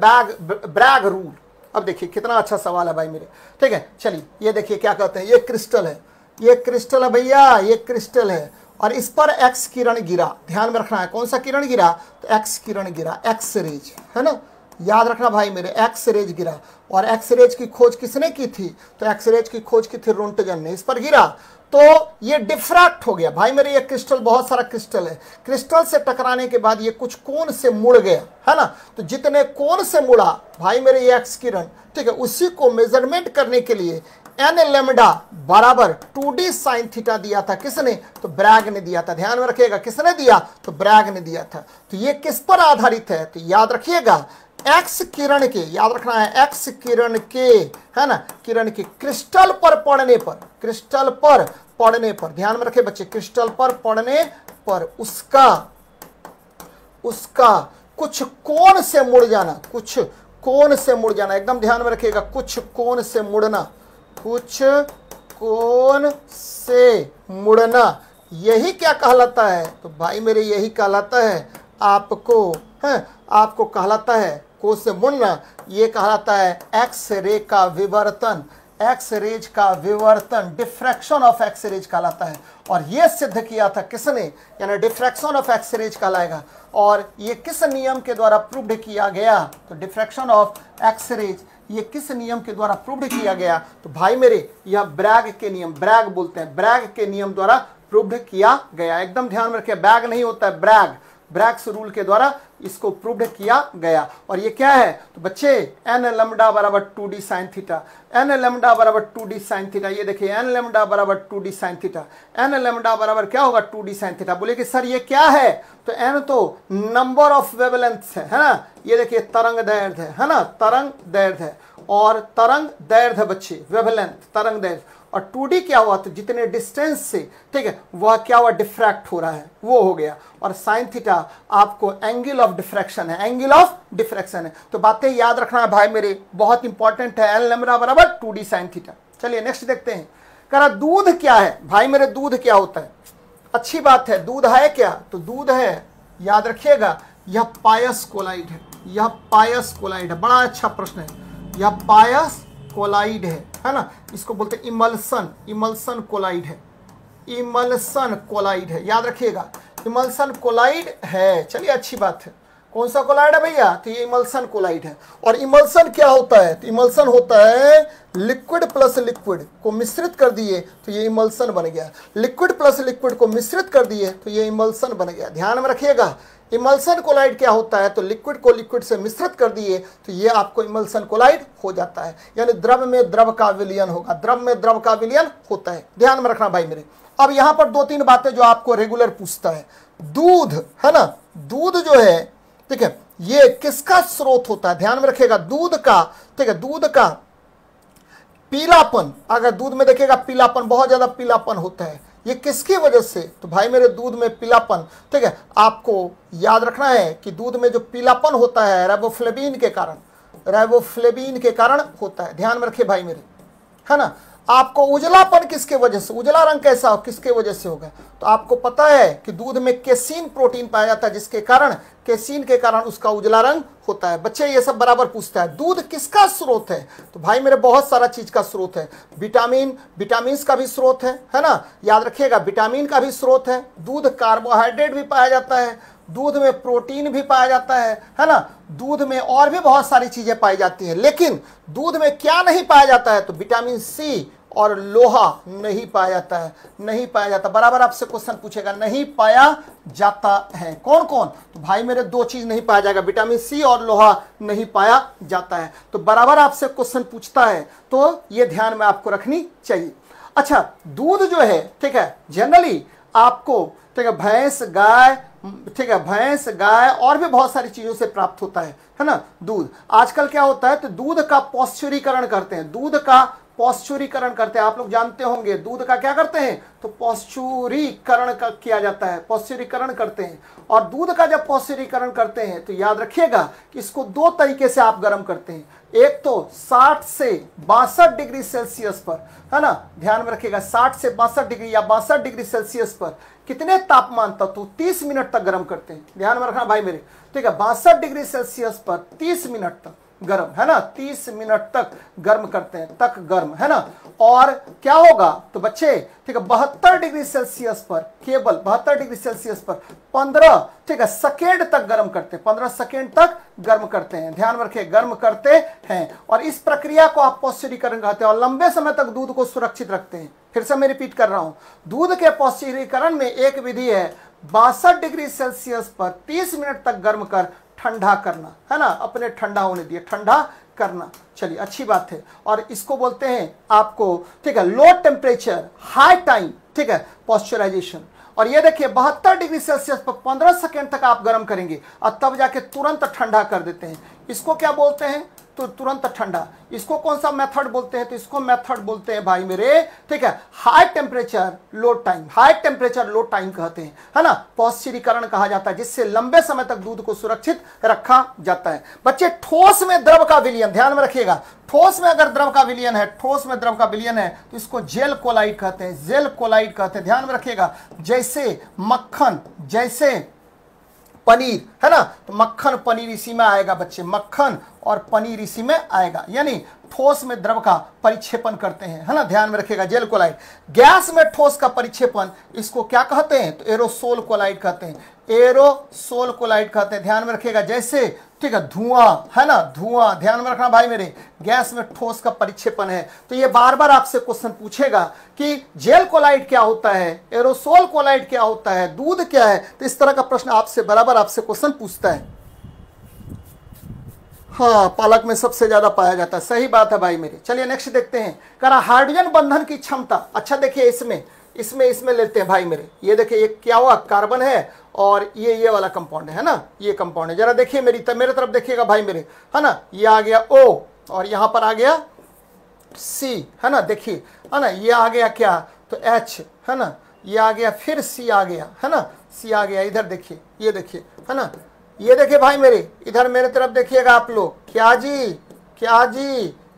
Bragg rule. अब देखिए कितना अच्छा सवाल है भाई मेरे, ठीक है। चलिए ये देखिए क्या कहते हैं, ये क्रिस्टल है, ये क्रिस्टल है भैया, ये क्रिस्टल है और इस पर एक्स किरण गिरा, ध्यान में रखना है कौन सा किरण गिरा, तो एक्स किरण गिरा, एक्स रेज, है ना, याद रखना भाई मेरे, एक्स रेज गिरा। और एक्स रेज की खोज किसने की थी, तो एक्स रेज की खोज की थी रोंटगन ने, इस पर गिरा तो ये डिफ्रैक्ट हो गया भाई मेरे। ये क्रिस्टल, बहुत सारा क्रिस्टल है, क्रिस्टल से टकराने के बाद ये कुछ कोण से मुड़ गया, है ना, तो जितने कोण से मुड़ा भाई मेरे ये एक्स किरण, ठीक है, उसी को मेजरमेंट करने के लिए n लैम्डा बराबर 2d साइन थीटा दिया था, किसने, तो ब्रैग ने दिया था। ध्यान में रखिएगा किसने दिया, तो ब्रैग ने दिया था। तो ये किस पर आधारित है, तो याद रखिएगा एक्स किरण के, याद रखना है एक्स किरण के, है ना, किरण के क्रिस्टल पर पड़ने पर, क्रिस्टल पर पड़ने पर, ध्यान में रखे बच्चे, क्रिस्टल पर पड़ने पर उसका कुछ कोण से मुड़ जाना, कुछ कोण से मुड़ जाना, एकदम ध्यान में रखिएगा, कुछ कोण से मुड़ना, कुछ कोण से मुड़ना, यही क्या कहलाता है, तो भाई मेरे यही कहलाता है आपको, है आपको कहलाता है को से मुड़ना, ये कहलाता है एक्स रे का विवर्तन, एक्स रेज का विवर्तन डिफ्रैक्शन ऑफ एक्स रेज कहलाता है। और यह सिद्ध किया था किसने, यानी डिफ्रैक्शन ऑफ एक्स रेज कहलाएगा। और ये किस नियम के द्वारा प्रूव्ड किया गया, तो डिफ्रैक्शन ऑफ एक्स रेज ये किस नियम के द्वारा प्रूव्ड किया गया, तो भाई मेरे यह ब्रैग के नियम, ब्रैग बोलते हैं, ब्रैग के नियम द्वारा प्रूव्ड किया गया। एकदम ध्यान में रखिए, बैग नहीं होता है, ब्रैग, ब्रैग्स रूल के द्वारा इसको प्रूव्ड किया गया। और ये क्या है, तो बच्चे एन लैम्डा बराबर 2d sin theta, N lambda बराबर 2d sin थीटा। ये देखिए एन लैम्डा बराबर 2d sin theta, N lambda बराबर क्या होगा 2d sin थीटा। बोले कि सर ये क्या है, तो एन तो नंबर ऑफ वेवलेंथ है ना। ये देखिए तरंग दैर्ध्य है ना, तरंग दैर्ध्य है, और तरंग दैर्ध्य बच्चे वेवलेंथ तरंग दैर्ध्य, और 2d क्या हुआ, तो जितने डिस्टेंस से, ठीक है, वह क्या हुआ डिफ्रैक्ट हो रहा है, वो हो गया। और साइन थीटा आपको एंगल ऑफ डिफ्रैक्शन है, एंगल ऑफ डिफ्रैक्शन है। तो बातें याद रखना है भाई मेरे, बहुत इंपॉर्टेंट है, एन लैम्डा बराबर 2d sin थीटा। चलिए नेक्स्ट देखते हैं, कह रहा दूध क्या है, भाई मेरे दूध क्या होता है। अच्छी बात है, दूध है क्या, तो दूध है, याद रखिएगा, यह पायस कोलाइड है, यह पायस कोलाइड है। बड़ा अच्छा प्रश्न है, यह पायस कोलाइड है ना, इसको बोलते हैं इमल्सन, इमल्सन कोलाइड है, इमल्सन कोलाइड है, याद रखिएगा इमल्सन कोलाइड है। चलिए अच्छी बात है, कौन सा कोलाइड है भैया, तो ये इमल्सन कोलाइड है। और इमल्सन क्या होता है, तो इमल्सन होता है लिक्विड प्लस लिक्विड को मिश्रित कर दिए तो ये इमल्सन बन गया, लिक्विड प्लस लिक्विड को मिश्रित कर दिए तो ये इमल्सन बन गया। ध्यान में रखिएगा, इमल्सन कोलाइड क्या होता है, तो लिक्विड को लिक्विड से मिश्रित कर दिए तो ये आपको इमल्सन कोलाइड हो जाता है, यानी द्रव में द्रव का विलयन होगा, द्रव में द्रव का विलयन होता है। ध्यान में रखना भाई मेरे। अब यहां पर 2-3 बातें जो आपको रेगुलर पूछता है, दूध है ना, दूध जो है, ठीक है, ये किसका स्रोत होता है, ध्यान में रखिएगा, दूध का, ठीक है, दूध का पीलापन, अगर दूध में देखिएगा पीलापन, बहुत ज्यादा पीलापन होता है, ये किसकी वजह से, तो भाई मेरे दूध में पीलापन, ठीक है, आपको याद रखना है कि दूध में जो पीलापन होता है राइबोफ्लेविन के कारण, राइबोफ्लेविन के कारण होता है। ध्यान में रखिए भाई मेरे, है ना। आपको उजलापन किसके वजह से, उजला रंग कैसा हो, किसके वजह से होगा, तो आपको पता है कि दूध में केसीन प्रोटीन पाया जाता है, जिसके कारण, केसीन के कारण उसका उजला रंग होता है। बच्चे ये सब बराबर पूछता है, दूध किसका स्रोत है, तो भाई मेरे बहुत सारा चीज का स्रोत है, विटामिन, विटामिन का भी स्रोत है ना, याद रखिएगा विटामिन का भी स्रोत है। दूध कार्बोहाइड्रेट भी पाया जाता है, दूध में प्रोटीन भी पाया जाता है ना, दूध में और भी बहुत सारी चीजें पाई जाती हैं, लेकिन दूध में क्या नहीं पाया जाता है, तो विटामिन सी और लोहा नहीं पाया जाता है, नहीं पाया जाता। बराबर आपसे क्वेश्चन पूछेगा, नहीं पाया जाता है, कौन कौन, तो भाई मेरे 2 चीज नहीं पाया जाएगा, विटामिन सी और लोहा नहीं पाया जाता है। तो बराबर आपसे क्वेश्चन पूछता है, तो ये ध्यान में आपको रखनी चाहिए। अच्छा, दूध जो है, ठीक है, जनरली आपको, ठीक है, भैंस, गाय, ठीक है, भैंस, गाय और भी बहुत सारी चीजों से प्राप्त होता है ना दूध। आजकल क्या होता है, तो दूध का पौष्टिरीकरण करते हैं, दूध का पौष्टिरीकरण करते हैं, आप लोग जानते होंगे दूध का क्या करते हैं, तो पौष्टिरीकरण का किया जाता है, पौष्टिरीकरण करते हैं। और दूध का जब पौष्टिरीकरण करते हैं तो याद रखिएगा कि इसको 2 तरीके से आप गर्म करते हैं, एक तो 60 से 62 डिग्री सेल्सियस पर, है ना, ध्यान में रखिएगा 60 से 62 डिग्री या 62 डिग्री सेल्सियस पर कितने तापमान तक, तो 30 मिनट तक गर्म करते हैं। ध्यान में रखना भाई मेरे, ठीक है, 62 डिग्री सेल्सियस पर 30 मिनट तक गर्म, है ना, 30 मिनट तक गर्म करते हैं, तक गर्म, है ना। और क्या होगा, तो बच्चे, ठीक है, 72 डिग्री सेल्सियस पर, केवल 72 डिग्री सेल्सियस पर 15, ठीक है, सेकेंड तक गर्म करते हैं, 15 सेकेंड तक गर्म करते हैं। ध्यान में रखिए, गर्म करते हैं, और इस प्रक्रिया को आप पौष्टिरीकरण कहते हैं, और लंबे समय तक दूध को सुरक्षित रखते हैं। फिर से मैं रिपीट कर रहा हूं, दूध के पौष्टिरीकरण में एक विधि है 62 डिग्री सेल्सियस पर 30 मिनट तक गर्म कर ठंडा करना, है ना, अपने ठंडा होने दिए, ठंडा करना। चलिए अच्छी बात है, और इसको बोलते हैं आपको, ठीक है, लो टेम्परेचर हाई टाइम, ठीक है, पॉस्चराइजेशन। और ये देखिए 72 डिग्री सेल्सियस पर 15 सेकेंड तक आप गर्म करेंगे और तब जाके तुरंत ठंडा कर देते हैं। इसको क्या बोलते हैं, तो तुरंत ठंडा। इसको कौन सा मेथड बोलते हैं, तो इसको मेथड बोलते हैं भाई मेरे, ठीक है, high temperature low time, high temperature low time कहते हैं, है ना, पौष्टिरीकरण कहा जाता है, जिससे लंबे समय तक दूध को सुरक्षित रखा जाता है। बच्चे, ठोस में द्रव का विलयन, ध्यान में रखिएगा, ठोस में अगर द्रव का विलयन है, ठोस में द्रव का विलयन है तो इसको जेल कोलाइड कहते हैं, जेल कोलाइड कहते हैं। ध्यान में रखिएगा, जैसे मक्खन, जैसे पनीर, है ना, तो मक्खन पनीर इसी में आएगा बच्चे, मक्खन और पनीर इसी में आएगा, यानी ठोस में द्रव का परिक्षेपण करते हैं, है ना, ध्यान में रखिएगा। Jail collide. गैस में ठोस का परिक्षेपण इसको क्या कहते हैं, तो एरोसोल कोलाइड कहते हैं, एरोसोल कोलाइड कहते हैं, ध्यान में रखिएगा। जैसे ठीक है धुआं, है ना, धुआं, ध्यान में रखना भाई मेरे, गैस में ठोस का परिक्षेपण है। तो ये बार बार आपसे क्वेश्चन पूछेगा कि जेल कोलाइड क्या होता है, एरोसोल कोलाइड क्या होता है, दूध क्या है, तो इस तरह का प्रश्न आपसे बराबर आपसे क्वेश्चन पूछता है। हाँ, पालक में सबसे ज्यादा पाया जाता है, सही बात है भाई मेरे। चलिए नेक्स्ट देखते हैं, करा हाइड्रोजन बंधन की क्षमता। अच्छा देखिए इसमें लेते हैं भाई मेरे, ये देखिए ये क्या हुआ, कार्बन है और ये वाला कंपाउंड है ना, ये कंपाउंड है। जरा देखिए मेरे तरफ देखिएगा भाई मेरे, है ना, ये आ गया O और यहां पर आ गया C, है ना, देखिए, है ना, ये आ गया क्या, तो H, है ना, ये आ गया, फिर C आ गया, है ना, C आ गया। इधर देखिए, ये देखिए, है ना, ये देखिए भाई मेरे, इधर मेरे तरफ देखिएगा आप लोग, क्या जी,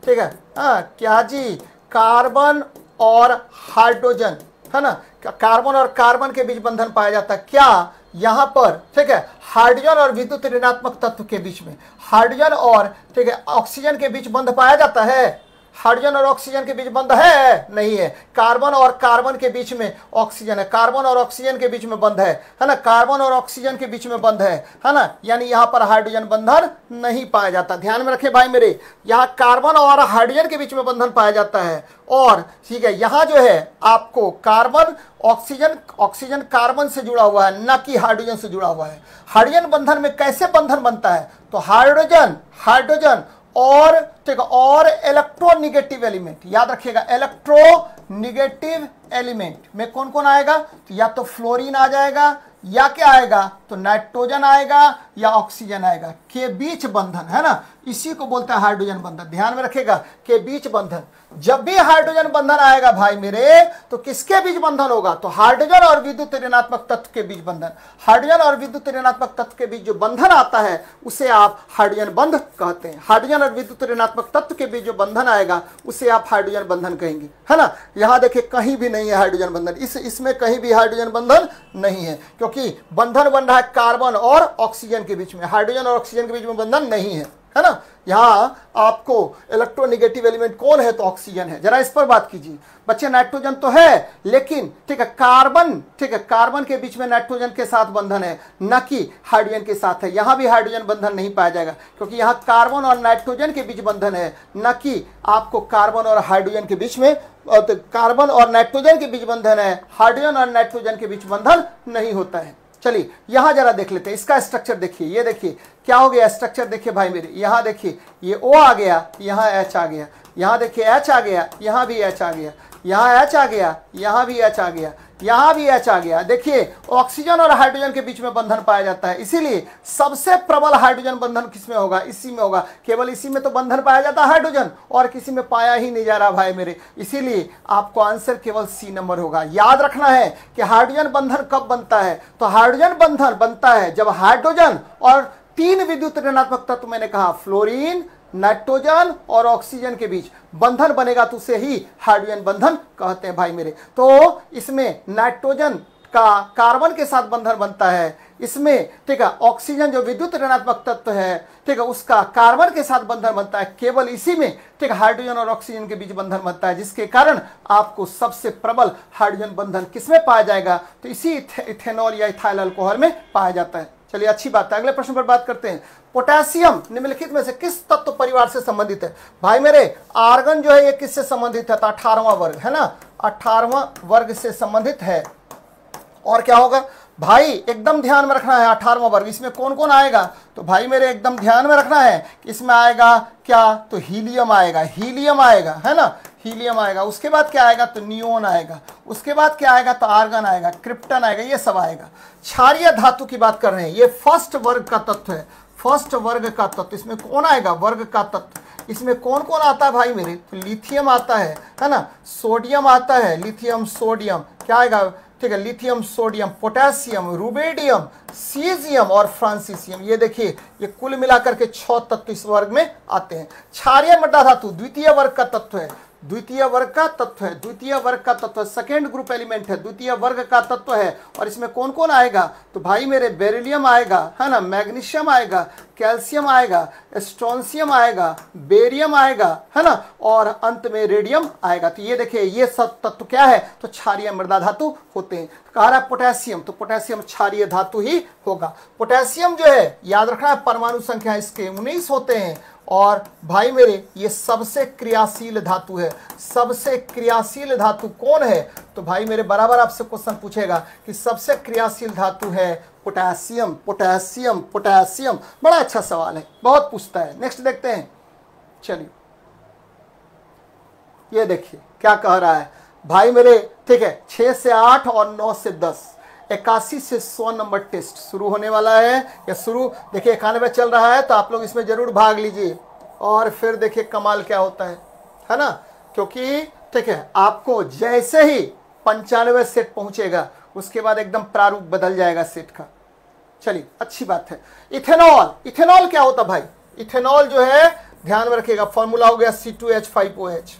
ठीक है, हाँ क्या जी, कार्बन और हाइड्रोजन, है ना, कार्बन और कार्बन के बीच बंधन पाया जाता है क्या, यहां पर, ठीक है, हाइड्रोजन और विद्युत ऋणात्मक तत्व के बीच में, हाइड्रोजन और ठीक है ऑक्सीजन के बीच बंध पाया जाता है। हाइड्रोजन और ऑक्सीजन के बीच बंध है, नहीं है। कार्बन और कार्बन के बीच में ऑक्सीजन है, कार्बन और ऑक्सीजन के बीच में बंध है ना, कार्बन और ऑक्सीजन के बीच में बंध है ना, यानी यहां पर हाइड्रोजन बंधन नहीं पाया जाता। ध्यान में रखें भाई मेरे, यहां कार्बन और हाइड्रोजन के बीच में बंधन पाया जाता है, और ठीक है यहां जो है आपको कार्बन ऑक्सीजन कार्बन से जुड़ा हुआ है, न कि हाइड्रोजन से जुड़ा हुआ है। हाइड्रोजन बंधन में कैसे बंधन बनता है, तो हाइड्रोजन और ठीक है और इलेक्ट्रोनिगेटिव एलिमेंट, याद रखिएगा इलेक्ट्रोनिगेटिव एलिमेंट में कौन कौन आएगा, तो या तो फ्लोरीन आ जाएगा, या क्या आएगा, तो नाइट्रोजन आएगा, या ऑक्सीजन आएगा, के बीच बंधन, है ना, इसी को बोलते हैं हाइड्रोजन बंधन। ध्यान में रखेगा, के बीच बंधन। जब भी हाइड्रोजन बंधन आएगा भाई मेरे, तो किसके बीच बंधन होगा, तो हाइड्रोजन और विद्युत ऋणात्मक तत्व के बीच बंधन। हाइड्रोजन और विद्युत ऋणात्मक तत्व के बीच जो बंधन आता है उसे आप हाइड्रोजन बंध कहते हैं। हाइड्रोजन और विद्युत ऋणात्मक तत्व के बीच जो बंधन आएगा उसे आप हाइड्रोजन बंधन कहेंगे, है ना। यहां देखिए कहीं भी नहीं है हाइड्रोजन बंधन, इसमें कहीं भी हाइड्रोजन बंधन नहीं है, क्योंकि बंधन बन रहा है कार्बन और ऑक्सीजन के बीच में, हाइड्रोजन और ऑक्सीजन के बीच में बंधन नहीं है ना। यहां आपको इलेक्ट्रोनिगेटिव एलिमेंट कौन है, तो ऑक्सीजन है। जरा इस पर बात कीजिए बच्चे, नाइट्रोजन तो है लेकिन ठीक है कार्बन के बीच में नाइट्रोजन के साथ बंधन है, न कि हाइड्रोजन के साथ है। यहां भी हाइड्रोजन बंधन नहीं पाया जाएगा, क्योंकि यहां कार्बन और नाइट्रोजन के बीच बंधन है, न कि आपको कार्बन और हाइड्रोजन के बीच में, तो कार्बन और नाइट्रोजन के बीच बंधन है, हाइड्रोजन और नाइट्रोजन के बीच बंधन नहीं होता है। चलिए यहां जरा देख लेते हैं इसका स्ट्रक्चर। देखिए ये देखिए क्या हो गया स्ट्रक्चर, देखिए भाई मेरे, यहां देखिए ये O आ गया, यहां H आ गया, यहां देखिए H आ गया, यहां भी H आ गया, यहां H आ गया, यहां भी H आ गया, यहां भी H आ गया। देखिए ऑक्सीजन और हाइड्रोजन के बीच में बंधन पाया जाता है, इसीलिए सबसे प्रबल हाइड्रोजन बंधन किसमें होगा, इसी में होगा। केवल इसी में तो बंधन पाया जाता है हाइड्रोजन, और किसी में पाया ही नहीं जा रहा भाई मेरे, इसीलिए आपको आंसर केवल C नंबर होगा। याद रखना है कि हाइड्रोजन बंधन कब बनता है, तो हाइड्रोजन बंधन बनता है जब हाइड्रोजन और 3 विद्युत ऋणात्मक तत्व, मैंने कहा फ्लोरीन, नाइट्रोजन और ऑक्सीजन के बीच बंधन बनेगा, तो उसे ही हाइड्रोजन बंधन कहते हैं भाई मेरे। तो इसमें नाइट्रोजन का कार्बन के साथ बंधन बनता है, इसमें ठीक है ऑक्सीजन जो विद्युत ऋणात्मक तत्व है, ठीक है उसका कार्बन के साथ बंधन बनता है, केवल इसी में ठीक है हाइड्रोजन और ऑक्सीजन के बीच बंधन बनता है, जिसके कारण आपको सबसे प्रबल हाइड्रोजन बंधन किसमें पाया जाएगा, तो इसी इथेनॉल या इथाइल अल्कोहल में पाया जाता है। चलिए अच्छी बात है, अगले प्रश्न पर बात करते हैं। पोटेशियम निम्नलिखित में से किस तत्व परिवार से संबंधित है, भाई मेरे आर्गन जो है ये किससे संबंधित है, तो 18वां वर्ग, है ना, 18वां वर्ग से संबंधित है। और क्या होगा भाई, एकदम ध्यान में रखना है 18वां वर्ग, इसमें कौन कौन आएगा, तो भाई मेरे एकदम ध्यान में रखना है कि इसमें आएगा क्या, तो हीलियम आएगा, है ना, हीलियम आएगा। उसके बाद क्या आएगा, तो नियोन आएगा। उसके बाद क्या आएगा, तो आर्गन आएगा, क्रिप्टन आएगा, ये सब आएगा। क्षारीय धातु की बात कर रहे हैं, ये फर्स्ट वर्ग का तत्व है, फर्स्ट वर्ग का तत्व। इसमें कौन आएगा, वर्ग का तत्व, इसमें कौन कौन आता है भाई मेरे, तो लिथियम आता है ना, सोडियम आता है, लिथियम सोडियम, क्या आएगा, ठीक है lithium sodium, potassium, rubidium, caesium और फ्रांसीसियम। ये देखिए ये कुल मिलाकर के 6 तत्व इस वर्ग में आते हैं। क्षारीय मृदा धातु द्वितीय वर्ग का तत्व है, द्वितीय वर्ग का तत्व है, द्वितीय वर्ग का तत्व, सेकेंड ग्रुप एलिमेंट है, द्वितीय वर्ग का तत्व है। और इसमें कौन कौन आएगा, तो भाई मेरे बेरिलियम आएगा, है ना, मैग्नीशियम आएगा, कैल्शियम आएगा, स्ट्रोंशियम आएगा, बेरियम आएगा, है ना, और अंत में रेडियम आएगा। तो ये देखिए ये सब तत्व क्या है, तो क्षारीय मृदा धातु होते हैं। कह रहा है पोटेशियम, तो पोटेशियम क्षारीय धातु ही होगा। पोटेशियम जो है याद रखना है परमाणु संख्या इसके 19 होते हैं, और भाई मेरे ये सबसे क्रियाशील धातु है। सबसे क्रियाशील धातु कौन है, तो भाई मेरे बराबर आपसे क्वेश्चन पूछेगा कि सबसे क्रियाशील धातु है पोटेशियम। पोटेशियम पोटेशियम बड़ा अच्छा सवाल है, बहुत पूछता है। नेक्स्ट देखते हैं, चलिए ये देखिए क्या कह रहा है भाई मेरे, ठीक है। 6 से 8 और 9 से 10, 81 से 100 नंबर टेस्ट शुरू होने वाला है। या शुरू देखिए 91 चल रहा है, तो आप लोग इसमें जरूर भाग लीजिए, और फिर देखिए कमाल क्या होता है ना, क्योंकि ठीक है आपको जैसे ही 95 सेट पहुंचेगा उसके बाद एकदम प्रारूप बदल जाएगा सेट का। चलिए अच्छी बात है। इथेनॉल, इथेनॉल क्या होता भाई, इथेनॉल जो है ध्यान में रखिएगा फॉर्मूला हो गया C2H5OH।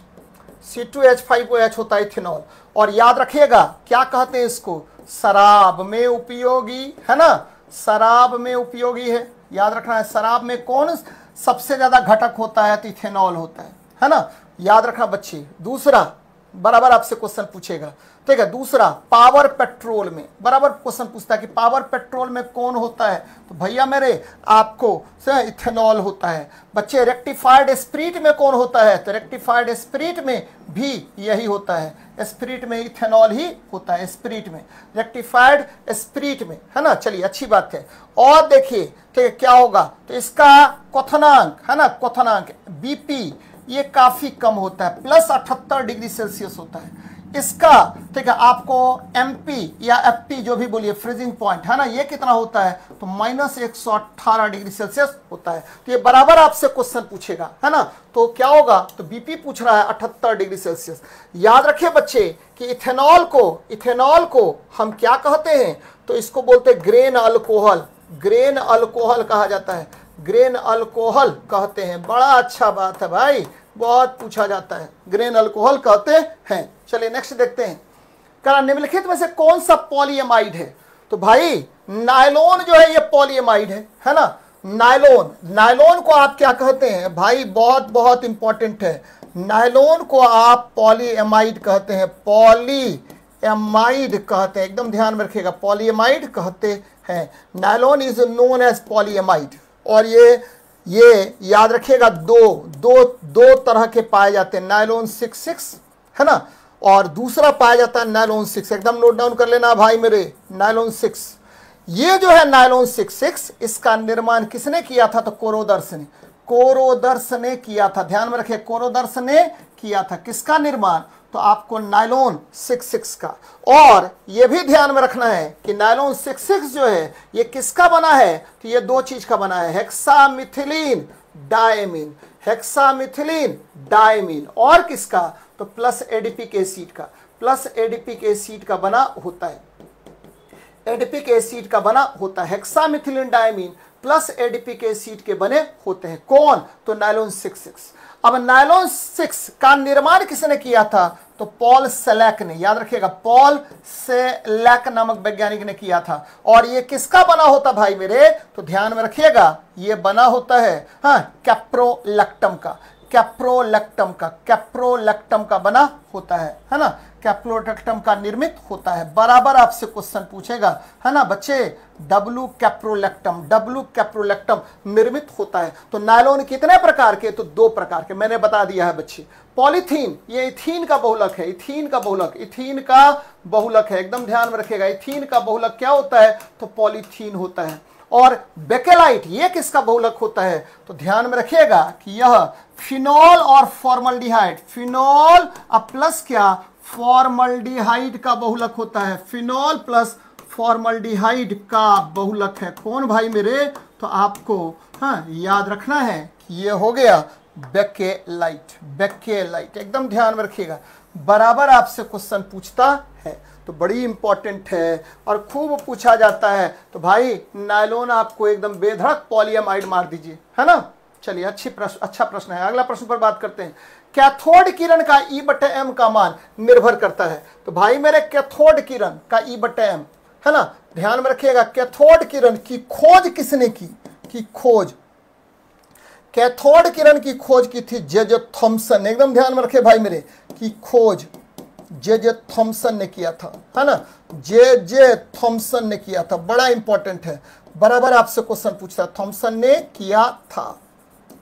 C2H5OH होता है इथेनॉल, और याद रखिएगा क्या कहते हैं इसको, शराब में उपयोगी, है ना, शराब में उपयोगी है। याद रखना है शराब में कौन सबसे ज्यादा घटक होता है, तो इथेनॉल होता है ना, याद रखना बच्चे। दूसरा बराबर आपसे क्वेश्चन पूछेगा, ठीक है। दूसरा पावर पेट्रोल में बराबर क्वेश्चन पूछता है कि पावर पेट्रोल में कौन होता है, तो भैया मेरे आपको इथेनॉल होता है। बच्चे रेक्टिफाइड स्पिरिट में कौन होता है, तो रेक्टिफाइड स्पिरिट में भी यही होता है, स्पिरिट में इथेनॉल ही होता है, स्पिरिट में, रेक्टिफाइड स्पिरिट में, है ना। चलिए अच्छी बात है। और देखिए ठीक है क्या होगा, तो इसका क्वथनांक, है ना, क्वथनांक BP ये काफी कम होता है, +78 डिग्री सेल्सियस होता है इसका, ठीक है। आपको MP या FP जो भी बोलिए फ्रीजिंग पॉइंट, है ना, ये कितना होता है, तो -118 डिग्री सेल्सियस होता है। तो ये बराबर आपसे क्वेश्चन पूछेगा, है ना। तो क्या होगा, तो BP पूछ रहा है 78 डिग्री सेल्सियस। याद रखिए बच्चे कि इथेनॉल को हम क्या कहते हैं, तो इसको बोलते हैं ग्रेन अल्कोहल। ग्रेन अल्कोहल कहा जाता है, ग्रेन अल्कोहल कहते हैं। बड़ा अच्छा बात है भाई, बहुत पूछा जाता है, ग्रेन अल्कोहल कहते हैं। चलिए नेक्स्ट देखते हैं, क्या निम्नलिखित में से कौन सा पॉलीएमाइड है, तो भाई नायलॉन जो है ये पॉलीएमाइड है ना। नायलॉन, नायलॉन को आप क्या कहते हैं भाई, बहुत बहुत इंपॉर्टेंट है। नायलॉन को आप पॉलीएमाइड कहते हैं, पॉलीएमाइड कहते हैं, एकदम ध्यान में रखिएगा, पॉलीएमाइड कहते हैं। Nylon is known as polyamide, और ये याद रखिएगा दो तरह के पाए जाते हैं, नायलॉन 66, है ना, और दूसरा पाया जाता है नायलॉन 6। एकदम नोट डाउन कर लेना भाई मेरे, नायलॉन 6। ये जो है नायलॉन 66, इसका निर्माण किसने किया था, तो कोरोदर्स ने, कोरोदर्स ने किया था। ध्यान में रखिए कोरोदर्स ने किया था किसका निर्माण, तो आपको नायलॉन 66 का। और ये भी ध्यान में रखना है कि नायलॉन 66 जो है ये किसका बना है, तो ये दो चीज का बना है, हेक्सामिथिलीन डायमीन, हेक्सामिथिलीन डायमीन, और किसका, तो प्लस एडिपिक एसिड का, प्लस एडिपिक एसिड का बना होता है, एडिपिक एसिड का बना होता है। हेक्सामिथिलीन डायमीन प्लस एडिपिक एसिड के बने होते हैं, कौन, तो नायलॉन 66। अब नायलॉन 6 का निर्माण किसने किया था, तो पॉल सेलेक ने। याद रखिएगा पॉल सेलेक नामक वैज्ञानिक ने किया था। और ये किसका बना होता भाई मेरे, तो ध्यान में रखिएगा ये बना होता है हाँ कैप्रोलैक्टम का, कैप्रोलैक्टम का, कैप्रोलैक्टम का बना होता है ना, कैप्रोलैक्टम का निर्मित होता है। बराबर आपसे क्वेश्चन पूछेगा, है ना बच्चे, डब्लू कैप्रोलैक्टम निर्मित होता है। तो नायलॉन कितने प्रकार के, तो 2 प्रकार के, मैंने बता दिया है बच्चे। पॉलीथीन, ये इथीन का बहुलक है, इथीन का बहुलक, इथीन का बहुलक है, एकदम ध्यान में रखिएगा। इथीन का बहुलक क्या होता है, तो पॉलीथीन होता है। और बेकेलाइट, ये किसका बहुलक होता है, तो ध्यान में रखिएगा कि यह फिनॉल और फॉर्मल्डिहाइड, फिनॉल प्लस क्या, फॉर्मल्डिहाइड का बहुलक होता है, फिनॉल प्लस फॉर्मल्डिहाइड का बहुलक है। कौन भाई मेरे, तो आपको हाँ याद रखना है कि ये हो गया बेकेलाइट, बेकेलाइट, एकदम ध्यान में रखिएगा। बराबर आपसे क्वेश्चन पूछता है, तो बड़ी इंपॉर्टेंट है और खूब पूछा जाता है। तो भाई नायलॉन आपको एकदम बेधड़क पॉलीएमाइड मार दीजिए, है ना। चलिए अच्छा प्रश्न है। अगला प्रश्न पर बात करते हैं। कैथोड किरण का E/M का मान निर्भर करता है, तो भाई मेरे कैथोड किरण का E/M, है ना, ध्यान में रखिएगा। कैथोड किरण की खोज किसने की खोज कैथोड किरण की खोज की थी जे थॉमसन। एकदम ध्यान में रखे भाई मेरे, की खोज जे थॉमसन ने किया था, है ना, जे थॉमसन ने किया था। बड़ा इंपॉर्टेंट है, बराबर आपसे क्वेश्चन पूछता है, थॉमसन ने किया था।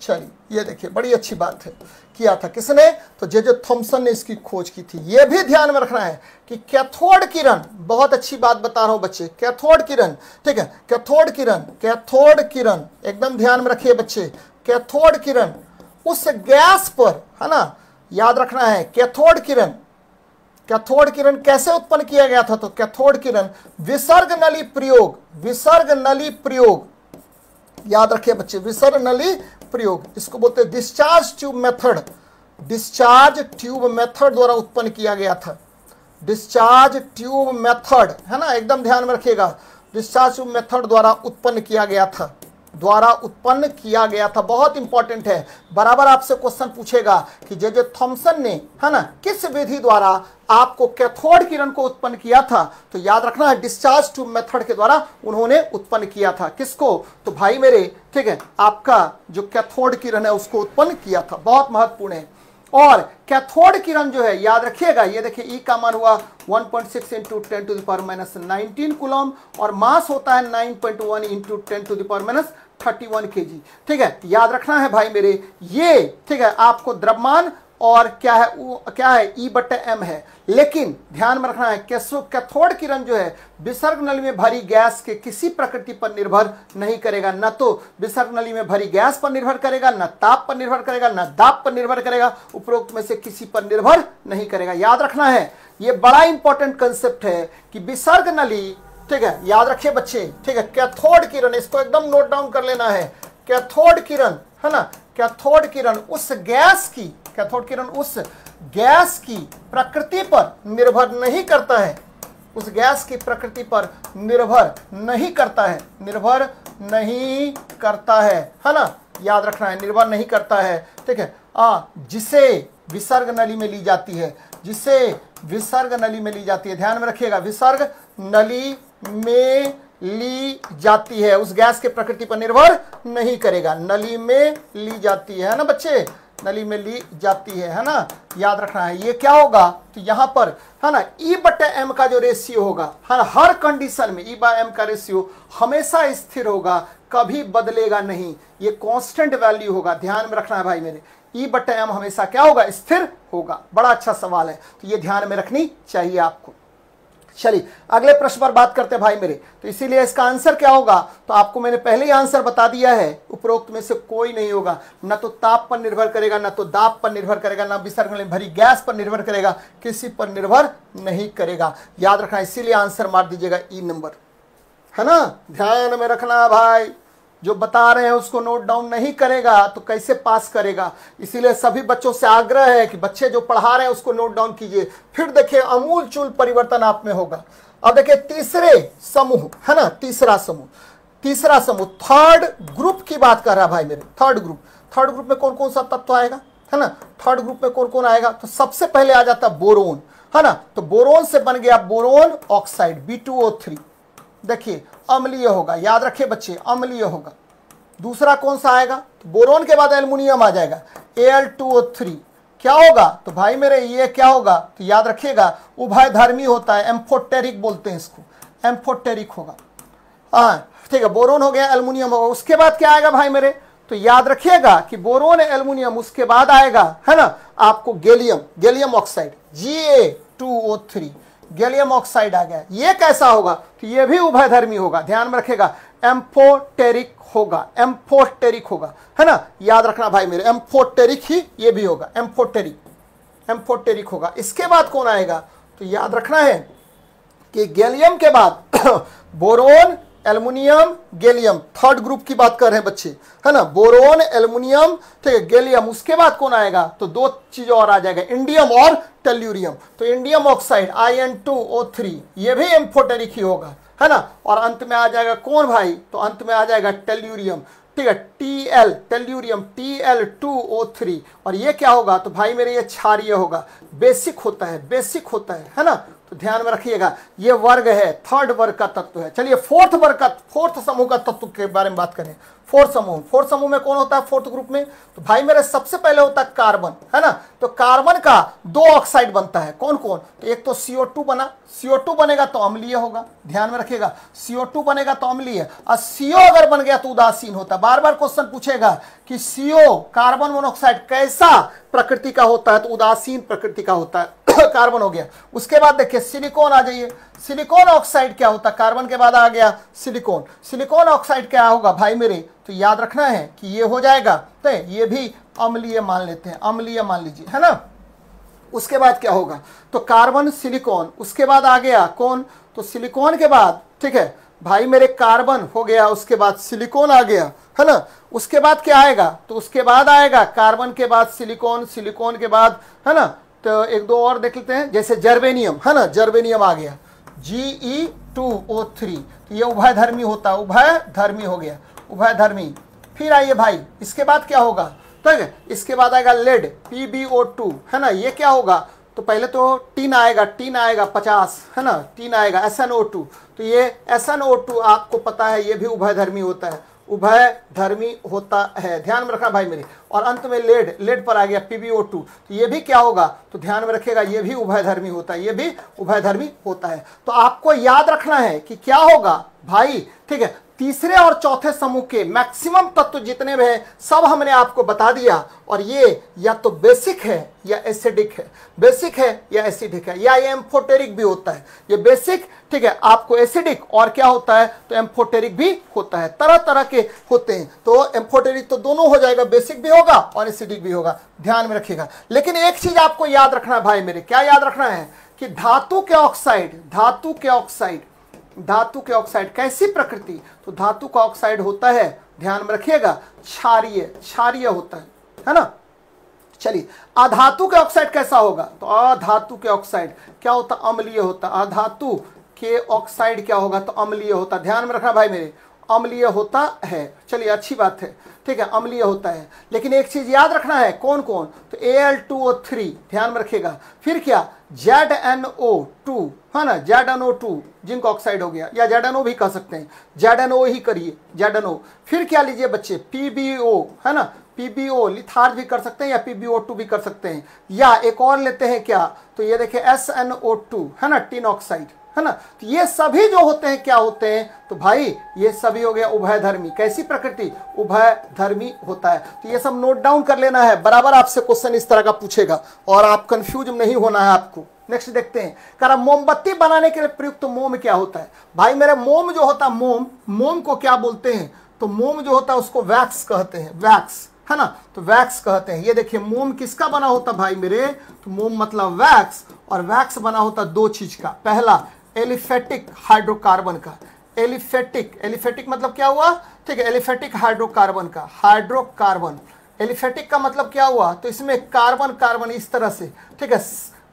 चलिए ये देखिए बड़ी अच्छी बात है, किया था किसने, तो जे थॉमसन ने इसकी खोज की थी। ये भी ध्यान में रखना है कि कैथोड किरण, बहुत अच्छी बात बता रहा हूं बच्चे, कैथोड किरण, ठीक है, कैथोड किरण एकदम ध्यान में रखिए बच्चे। कैथोड किरण उस गैस पर, है ना, याद रखना है, कैथोड किरण कैसे उत्पन्न किया गया था, तो कैथोड किरण विसर्ग नली प्रयोग, याद रखिए बच्चे, विसर्ग नली प्रयोग, इसको बोलते हैं डिस्चार्ज ट्यूब मेथड द्वारा उत्पन्न किया गया था। डिस्चार्ज ट्यूब मेथड, है ना, एकदम ध्यान में रखिएगा, डिस्चार्ज ट्यूब मेथड द्वारा उत्पन्न किया गया था। बहुत इंपॉर्टेंट है, बराबर आपसे क्वेश्चन पूछेगा कि जे थॉमसन ने, है ना, किस विधि द्वारा आपको कैथोड किरण को उत्पन्न किया था, तो याद रखना है डिस्चार्ज ट्यूब मेथड के द्वारा उन्होंने उत्पन्न किया था। किसको, तो भाई मेरे, ठीक है, आपका जो कैथोड किरण है उसको उत्पन्न किया था। बहुत महत्वपूर्ण है। और कैथोड किरण जो है, याद रखिएगा, ये देखिए ई का मान हुआ 1.6 into 10 to the power minus 19 coulomb और मास होता है 9.1 into 10 to the power minus 31 kg। ठीक है, याद रखना है भाई मेरे, ये, ठीक है, आपको द्रव्यमान और क्या है E/m है। लेकिन ध्यान में रखना है कैथोड किरण जो है विसर्ग नली में भरी गैस के किसी प्रकृति पर निर्भर नहीं करेगा, न तो विसर्ग नली में भरी गैस पर निर्भर करेगा, न ताप पर निर्भर करेगा, न दाब पर निर्भर करेगा, उपरोक्त में से किसी पर निर्भर नहीं करेगा। याद रखना है, ये बड़ा इंपॉर्टेंट कंसेप्ट है कि विसर्ग नली, ठीक है, याद रखिए बच्चे, ठीक है, कैथोड किरण, इसको एकदम नोट डाउन कर लेना है। कैथोड किरण, है ना, कैथोड किरण उस गैस की प्रकृति पर निर्भर नहीं करता है, उस गैस की प्रकृति पर निर्भर नहीं करता है, है ना, याद रखना है, निर्भर नहीं करता है, ठीक है, जिसे विसर्ग नली में ली जाती है, ध्यान में रखिएगा, विसर्ग नली में ली जाती है, उस गैस के प्रकृति पर निर्भर नहीं करेगा, नली में ली जाती है ना बच्चे, नली में ली जाती है ना, याद रखना है। ये क्या होगा, तो यहां पर, है ना, E/m का जो रेशियो होगा, है ना, हर कंडीशन में E/m का रेशियो हमेशा स्थिर होगा, कभी बदलेगा नहीं, ये कांस्टेंट वैल्यू होगा। ध्यान में रखना है भाई मेरे, E/m हमेशा क्या होगा, स्थिर होगा। बड़ा अच्छा सवाल है, तो ये ध्यान में रखनी चाहिए आपको। चलिए अगले प्रश्न पर बात करते हैं भाई मेरे। तो इसीलिए इसका आंसर क्या होगा, तो आपको मैंने पहले ही आंसर बता दिया है, उपरोक्त में से कोई नहीं होगा, न तो ताप पर निर्भर करेगा, न तो दाब पर निर्भर करेगा, न विसर्ग में भरी गैस पर निर्भर करेगा, किसी पर निर्भर नहीं करेगा। याद रखना, इसीलिए आंसर मार दीजिएगा ई नंबर, है ना, ध्यान में रखना भाई, जो बता रहे हैं उसको नोट डाउन नहीं करेगा तो कैसे पास करेगा। इसीलिए सभी बच्चों से आग्रह है कि बच्चे जो पढ़ा रहे हैं उसको नोट डाउन कीजिए, फिर देखिए अमूलचूल परिवर्तन आप में होगा। अब देखिए तीसरे समूह, है ना, तीसरा समूह थर्ड ग्रुप की बात कर रहा है भाई मेरे। थर्ड ग्रुप में कौन कौन सा तत्व आएगा, है ना, थर्ड ग्रुप में कौन कौन आएगा, तो सबसे पहले आ जाता बोरोन, है ना, तो बोरोन से बन गया बोरोन ऑक्साइड B2O3, देखिए अम्लीय होगा, याद रखिए बच्चे, अम्लीय होगा। दूसरा कौन सा आएगा, तो बोरोन के बाद एल्युमिनियम आ जाएगा Al2O3, क्या होगा, तो भाई मेरे ये क्या होगा, तो याद रखिएगा उभयधर्मी होता है, एम्फोटेरिक बोलते हैं इसको, एम्फोटेरिक होगा। हाँ ठीक है, बोरोन हो गया, एल्युमिनियम होगा। उसके बाद क्या आएगा भाई मेरे, तो याद रखिएगा कि बोरोन एल्युमिनियम, उसके बाद आएगा, है ना, आपको gallium oxide Ga2O3, gallium oxide आ गया। ये कैसा होगा, तो ये भी उभयधर्मी होगा, ध्यान में रखेगा, एम्फोटेरिक होगा, है ना, याद रखना भाई मेरे, एम्फोटेरिक ही ये भी होगा, एम्फोटेरिक होगा। इसके बाद कौन आएगा, तो याद रखना है कि गैलियम के बाद boron aluminium gallium, third group की बात कर रहे हैं बच्चे, है ना, बोरोन एल्युमिनियम, ठीक है, गैलियम। उसके बाद कौन आएगा, तो दो चीज और आ जाएगा, इंडियम और टेल्यूरियम। तो इंडियम ऑक्साइड In2O3 ये भी एम्फोटेरिक ही होगा, है ना, और अंत में आ जाएगा कौन भाई, तो अंत में आ जाएगा टेल्यूरियम, ठीक है, टेल्यूरियम Tl2O3। और ये क्या होगा, तो भाई मेरे ये क्षारीय होगा, बेसिक होता है, है ना, तो तो ध्यान में रखिएगा ये वर्ग है, थर्ड वर्ग का तत्व है। चलिए फोर्थ समूह का तत्व के बारे में बात करें। फोर्थ समूह में कौन होता है फोर्थ ग्रुप में? तो भाई मेरे सबसे पहले होता है कार्बन, है ना। तो कार्बन का 2 ऑक्साइड बनता है, कौन कौन? तो एक तो CO2 बना, CO2 बनेगा तो अम्लीय होगा, ध्यान में रखिएगा। CO2 बनेगा तो अम्लीय, और CO अगर बन गया तो उदासीन होता है। बार बार क्वेश्चन पूछेगा कि CO कार्बन मोनोऑक्साइड कैसा प्रकृति का होता है? तो उदासीन प्रकृति का होता है। कार्बन हो गया। उसके बाद देखिए सिलिकॉन आ जाइए। सिलिकॉन ऑक्साइड क्या होता है? कार्बन के बाद आ गया सिलिकॉन। सिलिकॉन ऑक्साइड क्या होगा भाई मेरे? तो याद रखना है कि ये हो जाएगा, तो ये भी अम्लीय मान लेते हैं, अम्लीय मान लीजिए, है ना। उसके बाद क्या होगा? तो कार्बन सिलिकॉन, उसके बाद आ गया कौन? तो सिलिकॉन के बाद, ठीक है भाई मेरे, कार्बन हो गया, उसके बाद सिलिकॉन आ गया, है ना। उसके बाद क्या आएगा? तो उसके बाद आएगा कार्बन के बाद सिलिकॉन, सिलिकॉन के बाद, है ना। तो एक दो और देख लेते हैं, जैसे जर्मेनियम, है ना, जर्मेनियम आ गया, Ge2O3, तो ये उभयधर्मी होता है, उभयधर्मी हो गया, उभयधर्मी। फिर आइए भाई, इसके बाद क्या होगा? ठीक है, इसके बाद आएगा लेड, PbO2, है ना। ये क्या होगा? तो पहले तो टीन आएगा 50, है ना, टीन आएगा, SnO2। तो ये SnO2 आपको पता है ये भी उभयधर्मी होता है, उभयधर्मी होता है, ध्यान में रखना भाई मेरे। और अंत में लेड पर आ गया PbO2, तो ये भी क्या होगा? तो ध्यान में रखिएगा ये भी उभयधर्मी होता है, ये भी उभयधर्मी होता है। तो आपको याद रखना है कि क्या होगा भाई, ठीक है। तीसरे और चौथे समूह के मैक्सिमम तत्व जितने भी हैं सब हमने आपको बता दिया, और ये या तो बेसिक है या एसिडिक है, बेसिक है या एसिडिक है, या ये एम्फोटेरिक भी होता है। ये बेसिक, ठीक है, आपको एसिडिक, और क्या होता है? तो एम्फोटेरिक भी होता है, तरह तरह के होते हैं। तो एम्फोटेरिक तो दोनों हो जाएगा, बेसिक भी होगा और एसिडिक भी होगा, ध्यान में रखिएगा। लेकिन एक चीज आपको याद रखना है भाई मेरे, क्या याद रखना है? कि धातु के ऑक्साइड कैसी प्रकृति? तो धातु का ऑक्साइड होता है, ध्यान में रखिएगा, क्षारीय होता है ना। चलिए, अधातु के ऑक्साइड कैसा होगा? तो अधातु के ऑक्साइड क्या होता? अम्लीय होता। अधातु के ऑक्साइड क्या होगा? तो अम्लीय होता, ध्यान में रखना भाई मेरे, अम्लीय होता है। चलिए, अच्छी बात है, ठीक है, अम्लीय होता है। लेकिन एक चीज याद रखना है, कौन कौन? तो Al2O3, ध्यान में रखिएगा। फिर क्या? ZnO2, है ना, ZnO2 जिंक ऑक्साइड हो गया, या ZnO भी कह सकते हैं, ZnO ही करिए, ZnO। फिर क्या लीजिए बच्चे? PbO, है ना, PbO लिथार्ज भी कर सकते हैं, या PbO2 भी कर सकते हैं, या एक और लेते हैं क्या? तो ये देखिए SnO2, है ना, टिन ऑक्साइड, है ना। तो ये सभी जो होते हैं क्या होते हैं? तो भाई ये सभी हो गया उभयधर्मी। कैसी प्रकृति? उभयधर्मी होता है। तो ये सब नोट डाउन कर लेना है, बराबर आपसे क्वेश्चन इस तरह का पूछेगा और आप कंफ्यूज नहीं होना है आपको। नेक्स्ट देखते हैं, कारण मोमबत्ती बनाने के लिए प्रयुक्त मोम क्या होता है? भाई मेरे मोम जो होता है, मोम को क्या बोलते हैं? तो मोम जो होता है उसको वैक्स कहते हैं, वैक्स, है ना। तो वैक्स कहते हैं। ये देखिए मोम किसका बना होता भाई मेरे? तो मोम मतलब वैक्स, और वैक्स बना होता दो चीज का। पहला एलिफेटिक हाइड्रोकार्बन का, एलिफेटिक मतलब क्या हुआ? ठीक है, एलिफेटिक हाइड्रोकार्बन का, हाइड्रोकार्बन। एलिफेटिक का मतलब क्या हुआ? तो इसमें कार्बन इस तरह से, ठीक है,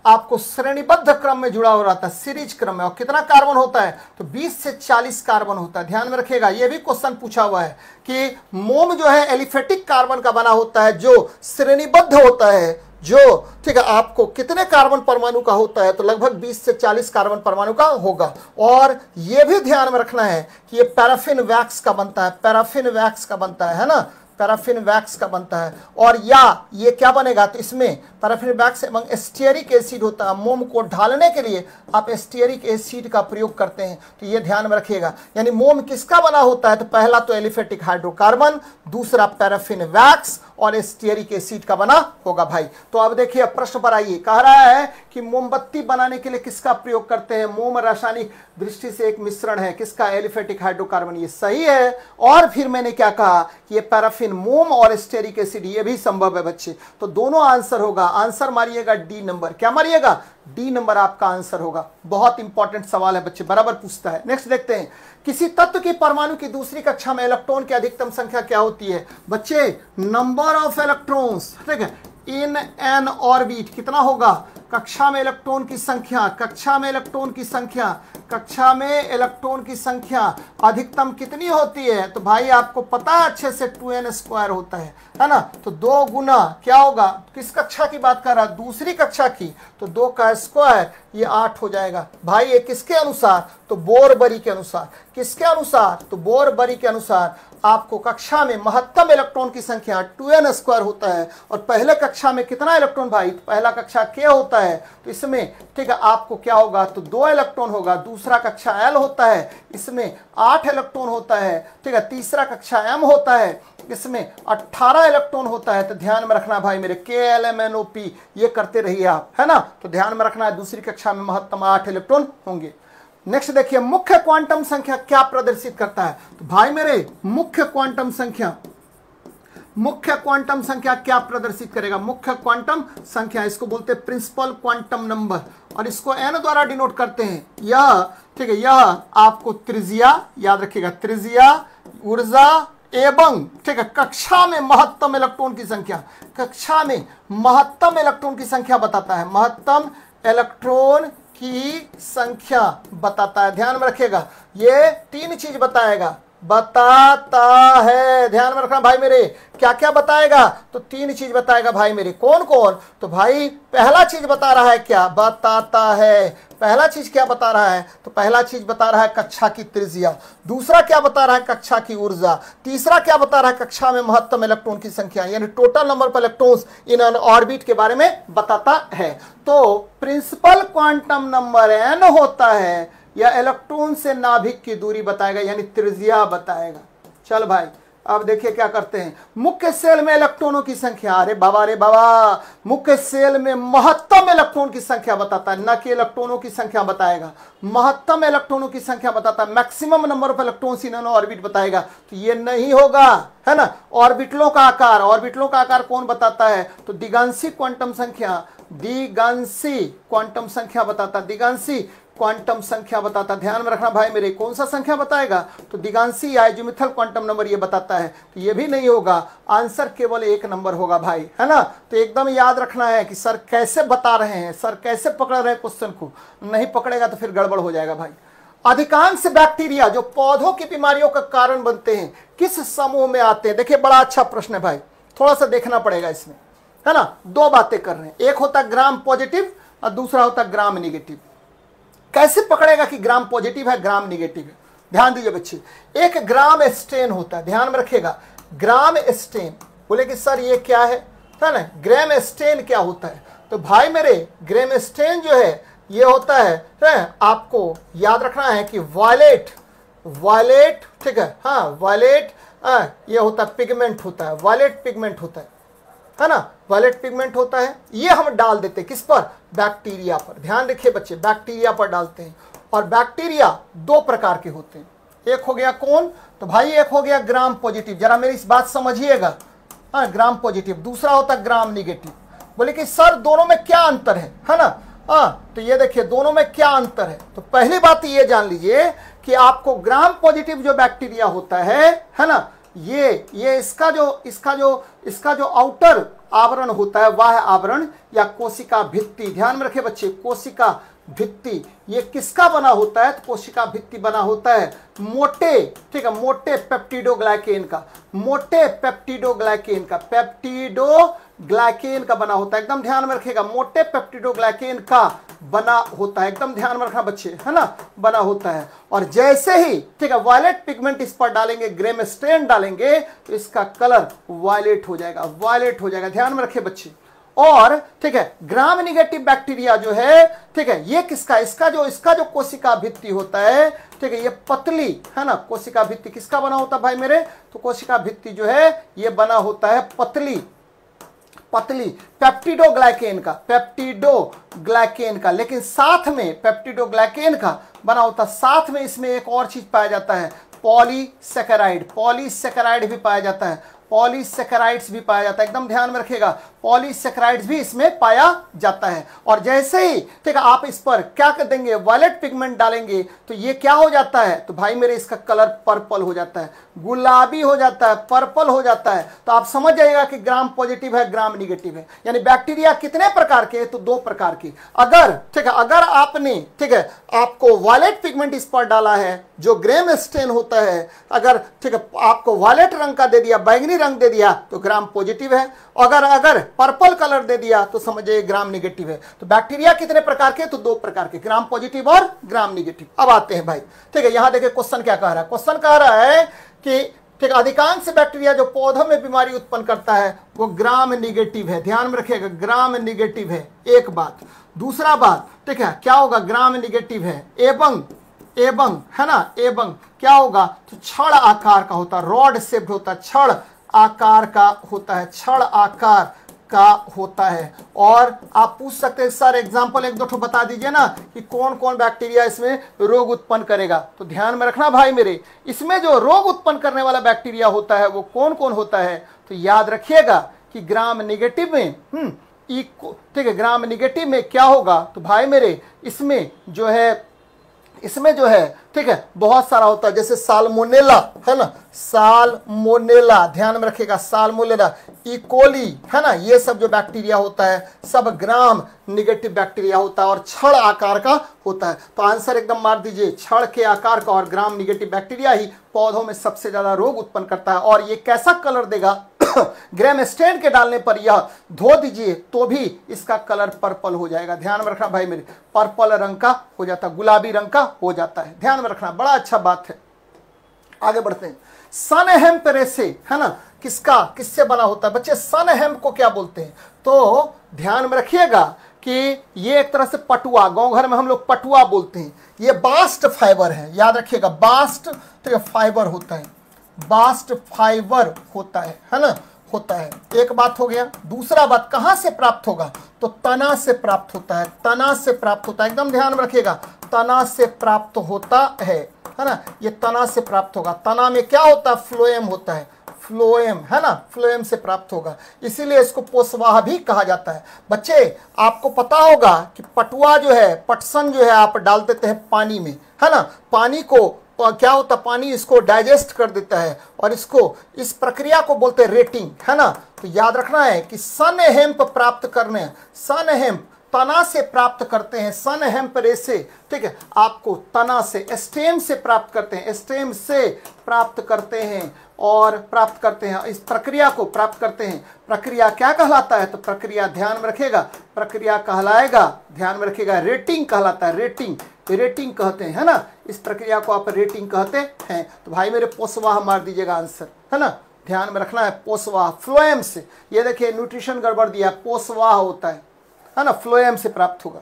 आपको श्रेणीबद्ध क्रम में जुड़ा हो रहता है, सीरीज क्रम में। और कितना कार्बन होता है? तो 20 से 40 कार्बन होता है, ध्यान में रखिएगा। ये भी क्वेश्चन पूछा हुआ है कि मोम जो है एलिफेटिक कार्बन का बना होता है, जो श्रेणीबद्ध होता है, जो, ठीक है, आपको कितने कार्बन परमाणु का होता है? तो लगभग 20 से 40 कार्बन परमाणु का होगा। और ये भी ध्यान में रखना है कि ये पैराफिन वैक्स का बनता है, पैराफिन वैक्स का बनता है ना, पैराफिन वैक्स का बनता है। और या ये क्या बनेगा? तो इसमें पैराफिन वैक्स एवं एस्टियरिक एसिड होता है। मोम को ढालने के लिए आप एस्टियरिक एसिड का प्रयोग करते हैं, तो ये ध्यान में रखिएगा। यानी मोम किसका बना होता है? तो पहला तो एलिफेटिक हाइड्रोकार्बन, दूसरा पैराफिन वैक्स, और एस्टियरिक एसिड का बना होगा भाई। तो अब देखिए प्रश्न पर आइए, कह रहा है कि मोमबत्ती बनाने के लिए किसका प्रयोग करते हैं? मोम रासायनिक दृष्टि से एक मिश्रण है, किसका? एलिफेटिक हाइड्रोकार्बन, ये सही है। और फिर मैंने क्या कहा कि ये पैराफिन, मोम और एस्टियरिक एसिड, ये भी संभव है बच्चे। तो दोनों आंसर होगा। आंसर मारिएगा डी नंबर। क्या मारिएगा? डी नंबर आपका आंसर होगा। बहुत इंपॉर्टेंट सवाल है बच्चे, बराबर पूछता है। नेक्स्ट देखते हैं, किसी तत्व की परमाणु की दूसरी कक्षा में इलेक्ट्रॉन की अधिकतम संख्या क्या होती है? बच्चे नंबर ऑफ इलेक्ट्रॉन्स, ठीक है, इन एन ऑर्बिट कितना होगा? कक्षा में इलेक्ट्रॉन की संख्या, कक्षा में इलेक्ट्रॉन की संख्या, कक्षा में इलेक्ट्रॉन की संख्या अधिकतम कितनी होती है? तो भाई आपको पता है अच्छे से 2n² होता है ना। तो 2 गुना क्या होगा, किस कक्षा की बात कर रहा है? दूसरी कक्षा की। तो 2 का स्क्वायर ये 8 हो जाएगा। भाई ये किसके अनुसार? तो बोरबरी के अनुसार। किसके अनुसार? तो बोरबरी के अनुसार आपको कक्षा में महत्तम इलेक्ट्रॉन की संख्या 2n² होता है। और पहले कक्षा में कितना इलेक्ट्रॉन भाई? तो पहला कक्षा K होता है, तो इसमें ठीक है आपको क्या होगा? तो 2 इलेक्ट्रॉन होगा। दूसरा कक्षा L होता है, इसमें 8 इलेक्ट्रॉन होता है। ठीक है, तीसरा कक्षा M होता है, इसमें 18 इलेक्ट्रॉन होता है। तो ध्यान में रखना भाई मेरे, KLMNOP ये करते रहिए आप, है ना। तो ध्यान में रखना है दूसरी कक्षा में महत्तम 8 इलेक्ट्रॉन होंगे। नेक्स्ट देखिए, मुख्य क्वांटम संख्या क्या प्रदर्शित करता है? तो भाई मेरे मुख्य क्वांटम संख्या, मुख्य क्वांटम संख्या क्या प्रदर्शित करेगा? मुख्य क्वांटम संख्या, इसको बोलते हैं प्रिंसिपल क्वांटम नंबर, और इसको n द्वारा डिनोट करते हैं। यह ठीक है, यह आपको त्रिज्या याद रखिएगा, त्रिज्या, ऊर्जा एवं ठीक है कक्षा में महत्तम इलेक्ट्रॉन की संख्या, कक्षा में महत्तम इलेक्ट्रॉन की संख्या बताता है। महत्तम इलेक्ट्रॉन की संख्या बताता है। ध्यान में रखिएगा, ये 3 चीज बताएगा, बताता है। ध्यान में रखना भाई मेरे, क्या क्या बताएगा? तो 3 चीज बताएगा भाई मेरे। कौन कौन? तो भाई पहला चीज बता रहा है क्या? बताता है। पहला चीज क्या बता रहा है? तो पहला चीज बता रहा है कक्षा की त्रिज्या। दूसरा क्या बता रहा है? कक्षा की ऊर्जा। तीसरा क्या बता रहा है? कक्षा में महत्तम इलेक्ट्रॉन की संख्या, यानी total number of electrons in an orbit के बारे में बताता है। तो प्रिंसिपल क्वांटम नंबर n होता है, या इलेक्ट्रॉन से नाभिक की दूरी बताएगा, यानी त्रिज्या बताएगा। चल भाई अब देखिए क्या करते हैं। मुख्य सेल में इलेक्ट्रॉनों की संख्या, अरे बाबा रे बाबा, मुख्य सेल में महत्तम इलेक्ट्रॉन की संख्या बताता है, न कि इलेक्ट्रॉनों की संख्या बताएगा। महत्तम इलेक्ट्रॉनों की संख्या बताता है, maximum number of electrons in orbit बताएगा। तो ये नहीं होगा, है ना। ऑर्बिटलों का आकार, ऑर्बिटलों का आकार कौन बताता है? तो दिगांशी क्वांटम संख्या, दिगांशी क्वांटम संख्या बताता, दिगांशी क्वांटम संख्या बताता। ध्यान में रखना भाई मेरे, कौन सा संख्या बताएगा? तो दिगांशी या एजीमुथल क्वांटम नंबर ये बताता है। तो ये भी नहीं होगा, आंसर केवल 1 नंबर होगा भाई, है ना। तो एकदम याद रखना है कि सर कैसे बता रहे हैं, सर कैसे पकड़ रहे हैं क्वेश्चन को। नहीं पकड़ेगा तो फिर गड़बड़ हो जाएगा भाई। अधिकांश बैक्टीरिया जो पौधों की बीमारियों का कारण बनते हैं किस समूह में आते हैं? देखिए बड़ा अच्छा प्रश्न है भाई, थोड़ा सा देखना पड़ेगा इसमें, है ना। 2 बातें कर रहे हैं, एक होता है ग्राम पॉजिटिव और दूसरा होता है ग्राम निगेटिव। कैसे पकड़ेगा कि ग्राम पॉजिटिव है ग्राम निगेटिव है? ध्यान दीजिए बच्चे, एक ग्राम स्टेन होता है, ध्यान में रखिएगा। ग्राम स्टेन, बोले कि सर ये क्या है ना। ग्राम स्टेन क्या होता है? तो भाई मेरे ग्राम स्टेन जो है ये होता है आपको याद रखना है कि वायलेट, वायलेट ठीक है, हाँ वायलेट ये होता है पिगमेंट होता है, वायलेट पिगमेंट होता है ना, वायलेट पिगमेंट होता है। ये हम डाल देते हैं किस पर? बैक्टीरिया पर। ध्यान रखिए बच्चे, बैक्टीरिया पर डालते हैं। और बैक्टीरिया 2 प्रकार के होते हैं, एक हो गया कौन? तो भाई एक हो गया ग्राम पॉजिटिव, जरा मेरी इस बात समझिएगा, हाँ ग्राम पॉजिटिव। दूसरा होता है ग्राम निगेटिव। बोले कि सर दोनों में क्या अंतर है ना। हाँ तो ये देखिए दोनों में क्या अंतर है। तो पहली बात ये जान लीजिए कि आपको ग्राम पॉजिटिव जो बैक्टीरिया होता है ना, ये इसका जो आउटर आवरण होता है वह आवरण या कोशिका भित्ति। ध्यान में रखे बच्चे, कोशिका भित्ति ये किसका बना होता है? तो कोशिका भित्ति बना होता है मोटे, ठीक है, मोटे पेप्टिडोग्लाइकेन का, मोटे पेप्टिडोग्लाइकेन का, पेप्टिडोग्लाइकेन का बना होता है। एकदम ध्यान में रखेगा, मोटे पेप्टिडोग्लाइकेन का बना होता है, एकदम ध्यान में रखना बच्चे, है ना, बना होता है। और जैसे ही ठीक है वायलेट पिगमेंट इस पर डालेंगे, ग्रेम स्ट्रेन डालेंगे, तो इसका कलर वायलेट हो जाएगा, वायलेट हो जाएगा। ध्यान में रखे बच्चे। और ठीक है ग्राम निगेटिव बैक्टीरिया जो है, ठीक है, ये किसका? इसका जो कोशिका भित्ति होता है, ठीक है, ये पतली है ना। कोशिका भित्ति किसका बना होता है भाई मेरे? तो कोशिका भित्ति जो है ये बना होता है पतली पेप्टिडोग्लाइकेन का, पेप्टिडोग्लाइकेन का। लेकिन साथ में पेप्टिडोग्लाइकेन का बना होता, साथ में इसमें एक और चीज पाया जाता है, पॉलीसैकेराइड, पॉलीसैकेराइड भी पाया जाता है। पॉलीसेकेराइड्स भी पाया जाता है, एकदम ध्यान में रखिएगा, पॉलीसेकेराइड्स भी इसमें पाया जाता है। और जैसे ही ठीक है आप इस पर क्या कर देंगे, वायलेट पिगमेंट डालेंगे तो ये क्या हो जाता है, तो भाई मेरे इसका कलर पर्पल हो जाता है, गुलाबी हो जाता है, पर्पल हो जाता है। तो आप समझ जाइएगा कि ग्राम पॉजिटिव है, ग्राम निगेटिव है। यानी बैक्टीरिया कितने प्रकार के, तो 2 प्रकार के। अगर ठीक है, अगर आपने ठीक है आपको वायलेट पिगमेंट इस पर डाला है जो ग्रेम स्टेन होता है, अगर ठीक है आपको वायलेट रंग का दे दिया, बैंगनी रंग दे दिया तो ग्राम पॉजिटिव है, अगर पर्पल कलर दे दिया तो समझिए ग्राम निगेटिव है। तो बैक्टीरिया कितने प्रकार के, तो 2 प्रकार के, ग्राम पॉजिटिव और ग्राम निगेटिव। अब आते हैं भाई, ठीक है यहां देखिए क्वेश्चन क्या कह रहा है, क्वेश्चन कह रहा है कि ठीक अधिकांश बैक्टीरिया जो पौधों में बीमारी उत्पन्न करता है वो ग्राम निगेटिव है। ध्यान में रखिएगा, ग्राम निगेटिव है, एक बात। दूसरा बात ठीक है क्या होगा, ग्राम निगेटिव है एवं है ना, एवं क्या होगा, तो छड़ आकार का होता है, रॉड शेप्ड होता है, छड़ आकार का होता है, छड़ आकार का होता है। और आप पूछ सकते हैं सर एग्जांपल 1-2 ठो बता दीजिए ना कि कौन कौन बैक्टीरिया इसमें रोग उत्पन्न करेगा। तो ध्यान में रखना भाई मेरे, इसमें जो रोग उत्पन्न करने वाला बैक्टीरिया होता है वो कौन कौन होता है, तो याद रखिएगा कि ग्राम निगेटिव में ठीक है, ग्राम निगेटिव में क्या होगा, तो भाई मेरे इसमें जो है ठीक है बहुत सारा होता है, जैसे साल्मोनेला है ना, साल्मोनेला ध्यान में रखिएगा, साल्मोनेला, इकोली है ना, ये सब जो बैक्टीरिया होता है सब ग्राम निगेटिव बैक्टीरिया होता है और छड़ आकार का होता है। तो आंसर एकदम मार दीजिए, छड़ के आकार का और ग्राम निगेटिव बैक्टीरिया ही पौधों में सबसे ज्यादा रोग उत्पन्न करता है। और ये कैसा कलर देगा, ग्रेम स्टेन के डालने पर यह धो दीजिए तो भी इसका कलर पर्पल हो जाएगा। ध्यान में रखना भाई मेरे, पर्पल रंग का हो जाता है, गुलाबी रंग का हो जाता है, ध्यान में रखना, बड़ा अच्छा बात है। आगे बढ़ते हैं, सन हेम्प रेसे है ना, किससे बना होता है बच्चे, सन हेम्प को क्या बोलते हैं, तो ध्यान में रखिएगा कि ये एक तरह से पटुआ, गांव घर में हम लोग पटुआ बोलते हैं, ये बास्ट फाइबर है, याद रखिएगा बास्ट तो फाइबर होता है, बास्ट फाइबर होता है ना, होता है। एक बात हो गया। दूसरा बात कहां से प्राप्त होगा, तो तना से प्राप्त होता है, तना से प्राप्त होता है, एकदम ध्यान में रखिएगा, तना से प्राप्त होता है ना, ये तना से प्राप्त होगा। तना में क्या होता है, फ्लोएम होता है, फ्लोएम है ना, फ्लोएम से प्राप्त होगा, इसीलिए इसको पोषवाह भी कहा जाता है। बच्चे आपको पता होगा कि पटुआ जो है, पटसन जो है आप डाल देते हैं पानी में है ना, पानी को क्या होता है, पानी इसको डाइजेस्ट कर देता है और इस प्रक्रिया को बोलते हैं रेटिंग है ना। तो याद रखना है कि सन हेम्प प्राप्त करने, सन हेम्प तना से प्राप्त करते हैं, सन हेम्प रेसे ठीक है आपको तना से, स्टेम से प्राप्त करते हैं, स्टेम से प्राप्त करते हैं और प्राप्त करते हैं, इस प्रक्रिया को प्राप्त करते हैं। प्रक्रिया क्या कहलाता है, तो प्रक्रिया ध्यान में रखेगा, प्रक्रिया कहलाएगा, ध्यान में रखिएगा, रेटिंग कहलाता है, रेटिंग कहते हैं है ना, इस प्रक्रिया को आप रेटिंग कहते हैं। तो भाई मेरे पोषवाह मार दीजिएगा आंसर है ना, ध्यान में रखना है, पोषवाह फ्लोएम से, ये देखिए न्यूट्रिशन गड़बड़ दिया, पोषवाह होता है ना, फ्लोएम से प्राप्त होगा।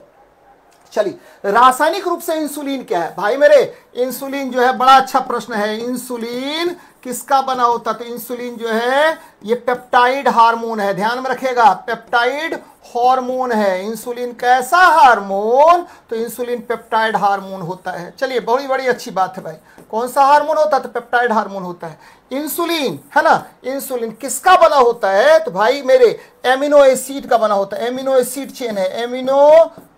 चलिए रासायनिक रूप से इंसुलिन क्या है, भाई मेरे इंसुलिन जो है बड़ा अच्छा प्रश्न है, इंसुलिन किसका बना होता, तो इंसुलिन जो है ये पेप्टाइड हार्मोन है, ध्यान में रखिएगा, पेप्टाइड हार्मोन है। इंसुलिन कैसा हार्मोन, तो इंसुलिन पेप्टाइड हार्मोन होता है। चलिए बड़ी अच्छी बात है भाई, कौन सा हार्मोन होता है, तो पेप्टाइड हार्मोन होता है। इंसुलिन है ना, इंसुलिन किसका बना होता है, तो भाई मेरे एमिनो एसिड का बना होता है, एमिनो एसिड चेन है, एमिनो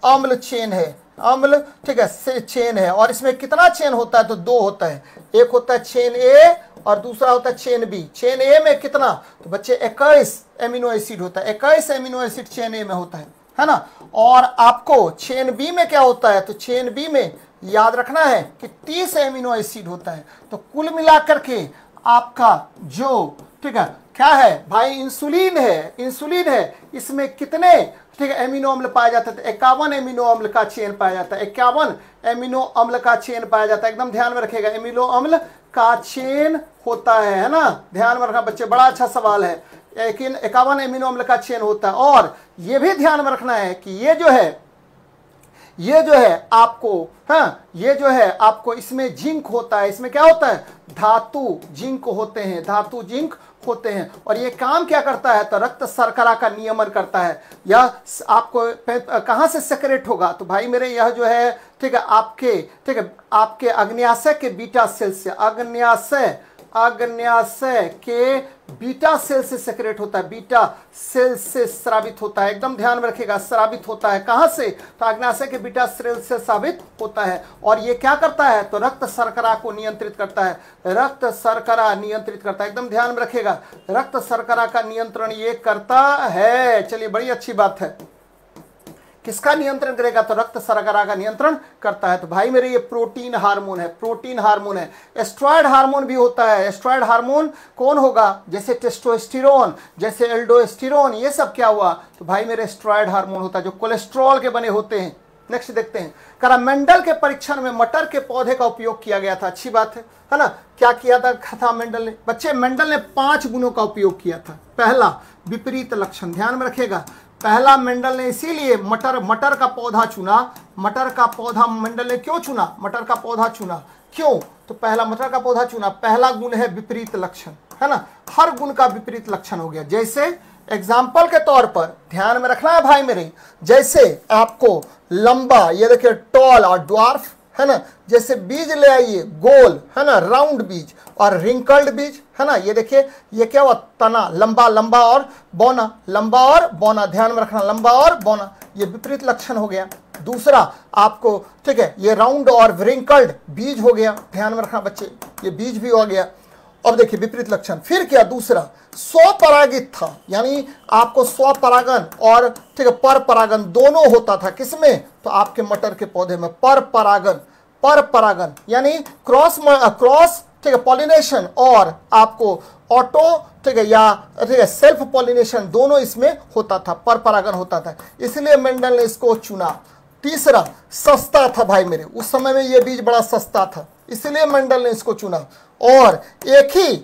अम्ल चेन है, अम्ल ठीक है चेन है। और इसमें कितना चेन होता है, तो 2 होता है, एक होता है चेन ए और दूसरा होता है चेन बी। चेन ए में कितना, तो बच्चे 21 एमिनो एसिड होता है, 21 एमिनो एसिड चेन ए में होता है ना। और आपको चेन बी में क्या होता है, तो चेन बी में याद रखना है कि 30 एमिनो एसिड होता है। तो कुल मिलाकर के आपका जो ठीक है क्या है भाई, इंसुलिन है, इसमें कितने ठीक है एमिनो अम्ल पाया जाता है, 51 एमिनो अम्ल का चेन पाया जाता है, 51 एमिनो अम्ल का चेन पाया जाता है, एकदम ध्यान में रखिएगा, एमिनो अम्ल का चेन होता है ना, ध्यान में रखना बच्चे, बड़ा अच्छा सवाल है, लेकिन 51 एमिनो अम्ल का चेन होता है। और ये भी ध्यान में रखना है कि ये जो है आपको, हाँ ये जो है आपको इसमें जिंक होता है, इसमें क्या होता है, धातु जिंक होते हैं, धातु जिंक होते हैं। और ये काम क्या करता है, तो रक्त शर्करा का नियमन करता है। यह आपको कहां से सेक्रेट होगा, तो भाई मेरे यह जो है ठीक है आपके अग्न्याशय के बीटा सेल से, अग्न्याशय के बीटा सेल से सेक्रेट होता है, बीटा सेल से स्रावित होता है। एकदम ध्यान में रखिएगा, स्रावित होता है कहां से? तो अग्नाशय के बीटा सेल से स्रावित होता है। और ये क्या करता है? तो रक्त शर्करा को नियंत्रित करता है, रक्त शर्करा नियंत्रित करता है। एकदम ध्यान में रखिएगा, रक्त शर्करा का नियंत्रण ये करता है। चलिए, बड़ी अच्छी बात है। किसका नियंत्रण करेगा? तो रक्त शर्करा का नियंत्रण करता है। तो भाई मेरे, ये प्रोटीन हार्मोन है, प्रोटीन हार्मोन है। एस्ट्रॉयड हार्मोन भी होता है। एस्ट्रॉयड हार्मोन कौन होगा? जैसे टेस्टोस्टेरोन, जैसे एल्डोस्टेरोन, ये सब क्या हुआ? तो भाई मेरे, एस्ट्रॉयड हार्मोन होता है जो कोलेस्ट्रॉल के बने होते हैं। नेक्स्ट देखते हैं, करा मेंडल के परीक्षण में मटर के पौधे का उपयोग किया गया था। अच्छी बात है ना? क्या किया था मेंडल ने? बच्चे, मेंडल ने 5 गुणों का उपयोग किया था। पहला, विपरीत लक्षण, ध्यान में रखिएगा। पहला, मेंडल ने इसीलिए मटर का पौधा चुना। मटर का पौधा मेंडल ने क्यों चुना? मटर का पौधा चुना क्यों? तो पहला मटर का पौधा चुना, पहला गुण है विपरीत लक्षण, है ना? हर गुण का विपरीत लक्षण हो गया। जैसे एग्जाम्पल के तौर पर ध्यान में रखना है भाई मेरे, जैसे आपको लंबा, ये देखिए टॉल और ड्वार्फ, है ना? जैसे बीज ले आइए गोल, है ना, राउंड बीज और रिंकल्ड बीज, है ना? ये देखिए, ये क्या हुआ? तना, लंबा लंबा और बौना, लंबा और बौना, ध्यान में रखना, लंबा और बौना, ये विपरीत लक्षण हो गया। दूसरा आपको, ठीक है, ये राउंड और रिंकल्ड बीज हो गया, ध्यान में रखना बच्चे, ये बीज भी हो गया। अब देखिए विपरीत लक्षण। फिर क्या? दूसरा, स्वपरागित था, यानी आपको स्वपरागन और, ठीक है, पर परागन दोनों होता था। किसमें? तो आपके मटर के पौधे में पर परागन यानी क्रॉस, ठीक है, पॉलिनेशन, और आपको ऑटो, ठीक है, या ठीक है, सेल्फ पॉलिनेशन, दोनों इसमें होता था, पर परागन होता था, इसलिए मेंडल ने इसको चुना। तीसरा, सस्ता था भाई मेरे, उस समय में ये बीज बड़ा सस्ता था, इसलिए मेंडल ने इसको चुना। और एक ही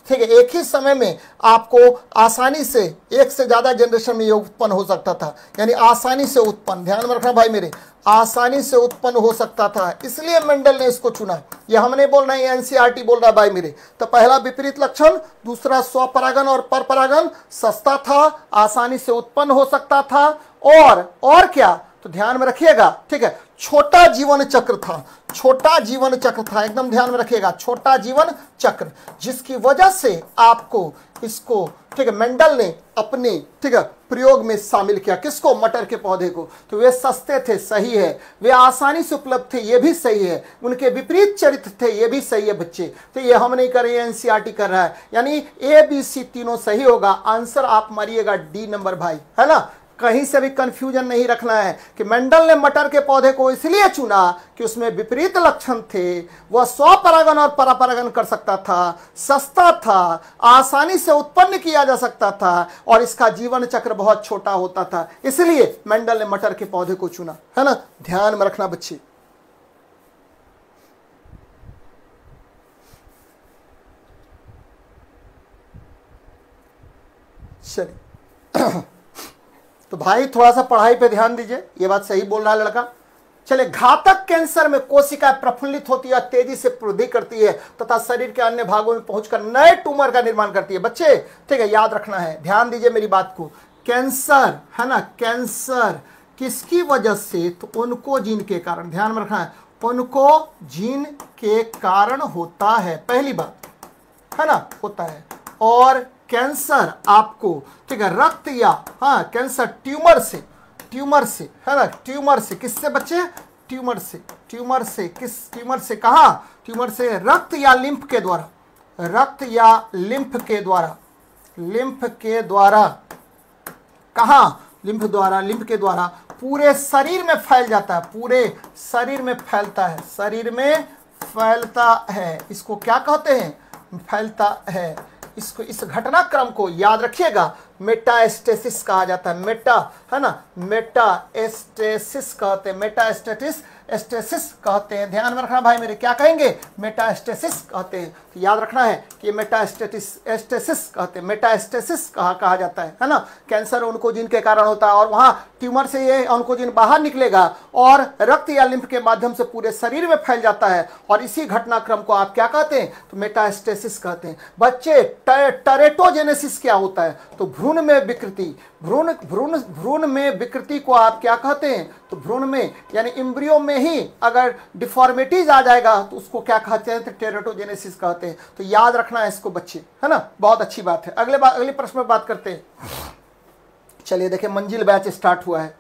ठीक है, एक ही समय में आपको आसानी से, एक से ज्यादा जनरेशन में ये उत्पन्न हो सकता था, यानी आसानी से उत्पन्न, ध्यान में रखना भाई मेरे, आसानी से उत्पन्न हो सकता था, इसलिए मेंडल ने इसको चुना। ये हम नहीं बोल रहे हैं, एनसीईआरटी बोल रहा है भाई मेरे। तो पहला विपरीत लक्षण, दूसरा स्वपरागन और परपरागन, सस्ता था, आसानी से उत्पन्न हो सकता था, और क्या? तो ध्यान में रखिएगा, ठीक है, छोटा जीवन चक्र था, छोटा जीवन चक्र था, एकदम ध्यान में रखिएगा, छोटा जीवन चक्र, जिसकी वजह से आपको इसको, ठीक है, मेंडल ने अपने, ठीक है, प्रयोग में शामिल किया। किसको? मटर के पौधे को। तो वे सस्ते थे, सही है, वे आसानी से उपलब्ध थे, ये भी सही है, उनके विपरीत चरित्र थे, ये भी सही है बच्चे। तो ये हम नहीं कर रहे हैं, एनसीईआरटी कर रहा है, यानी ABC तीनों सही होगा। आंसर आप मारिएगा डी नंबर भाई, है ना? कहीं से भी कंफ्यूजन नहीं रखना है कि मेंडल ने मटर के पौधे को इसलिए चुना कि उसमें विपरीत लक्षण थे, वह स्वपरागन और परपरागन कर सकता था, सस्ता था, आसानी से उत्पन्न किया जा सकता था, और इसका जीवन चक्र बहुत छोटा होता था, इसलिए मेंडल ने मटर के पौधे को चुना, है ना? ध्यान में रखना बच्चे। चलिए तो भाई थोड़ा सा पढ़ाई पे ध्यान दीजिए, ये बात सही बोल रहा है लड़का। चले, घातक कैंसर में कोशिका प्रफुल्लित होती है, तेजी से वृद्धि करती है तथा शरीर के अन्य भागों में पहुंचकर नए ट्यूमर का निर्माण करती है। बच्चे, ठीक है, याद रखना है, ध्यान दीजिए मेरी बात को। कैंसर, है ना, कैंसर किसकी वजह से? तो ओन्कोजीन के कारण, ध्यान में रखना है, ओन्कोजीन के कारण होता है, पहली बात, है ना, होता है। और कैंसर आपको, ठीक है, रक्त या, हाँ, कैंसर ट्यूमर से, है ना, ट्यूमर से, किससे बच्चे? ट्यूमर से, किस ट्यूमर से? कहा? ट्यूमर से रक्त या लिम्फ के द्वारा, रक्त या लिम्फ के द्वारा, कहा? लिम्फ के द्वारा पूरे शरीर में फैल जाता है, पूरे शरीर में फैलता है, शरीर में फैलता है। इसको क्या कहते हैं? फैलता है। इसको, इस घटनाक्रम को याद रखिएगा, मेटास्टेसिस कहा जाता है। मेटा, है ना, मेटास्टेसिस कहते हैं, मेटास्टेसिस कहते हैं। ध्यान में रखना भाई मेरे, क्या कहेंगे? मेटास्टेसिस कहते हैं। तो याद रखना है कि मेटास्टेसिस कहते हैं, मेटास्टेसिस कहा जाता है ना? कैंसर ओन्कोजीन के कारण होता है, और वहां ट्यूमर से ये ओन्कोजीन बाहर निकलेगा और रक्त या लिम्फ के माध्यम से पूरे शरीर में फैल जाता है, और इसी घटनाक्रम को आप क्या कहते हैं? तो मेटास्टेसिस कहते हैं। बच्चे, टेरेटोजेनेसिस क्या होता है? तो भ्रूण में विकृति, भ्रूण भ्रूण भ्रूण में विकृति को आप क्या कहते हैं? तो भ्रूण में यानी एम्ब्रियो में ही अगर डिफॉर्मिटीज आ जाएगा तो उसको क्या कहते हैं? तो टेरेटोजेनेसिस कहते हैं। तो याद रखना है इसको बच्चे, है ना, बहुत अच्छी बात है। अगले प्रश्न में बात करते हैं। चलिए देखिए, मंजिल बैच स्टार्ट हुआ है।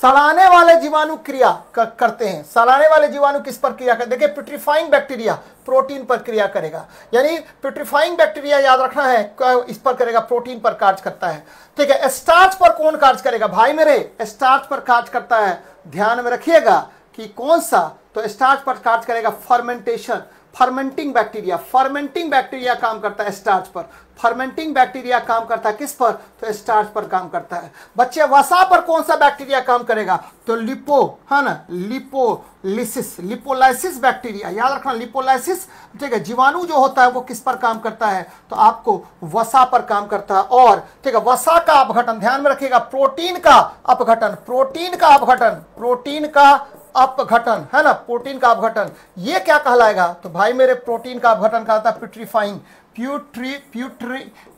सड़ाने वाले जीवाणु क्रिया करते हैं। सड़ाने वाले जीवाणु किस पर क्रिया करते? देखिए, प्यूट्रीफाइंग बैक्टीरिया प्रोटीन पर क्रिया करेगा, यानी प्यूट्रीफाइंग बैक्टीरिया याद रखना है इस पर करेगा, प्रोटीन पर कार्य करता है। ठीक है, स्टार्च पर कौन कार्य करेगा? भाई मेरे, स्टार्च पर कार्य करता है, ध्यान में रखिएगा कि कौन सा? तो स्टार्च पर कार्य करेगा fermentation, fermenting bacteria. Fermenting bacteria काम करता है स्टार्च पर। फर्मेंटिंग बैक्टीरिया काम करता है किस पर? तो स्टार्च पर काम करता है। बच्चे, वसा पर कौन सा बैक्टीरिया काम करेगा? तो लिपो, है ना, लिपोलिसिस, लिपोलाइसिस बैक्टीरिया। याद रखना, लिपोलाइसिस, ठीक है, जीवाणु जो होता है वो किस पर काम करता है? तो आपको वसा पर काम करता है। और ठीक है, वसा का अपघटन, ध्यान में रखिएगा, प्रोटीन का अपघटन, प्रोटीन का अपघटन, प्रोटीन का अपघटन, है ना, प्रोटीन का अपघटन, ये क्या कहलाएगा? तो भाई मेरे, प्रोटीन का अपघटन कहलाता है प्यूट्रीफाइंग,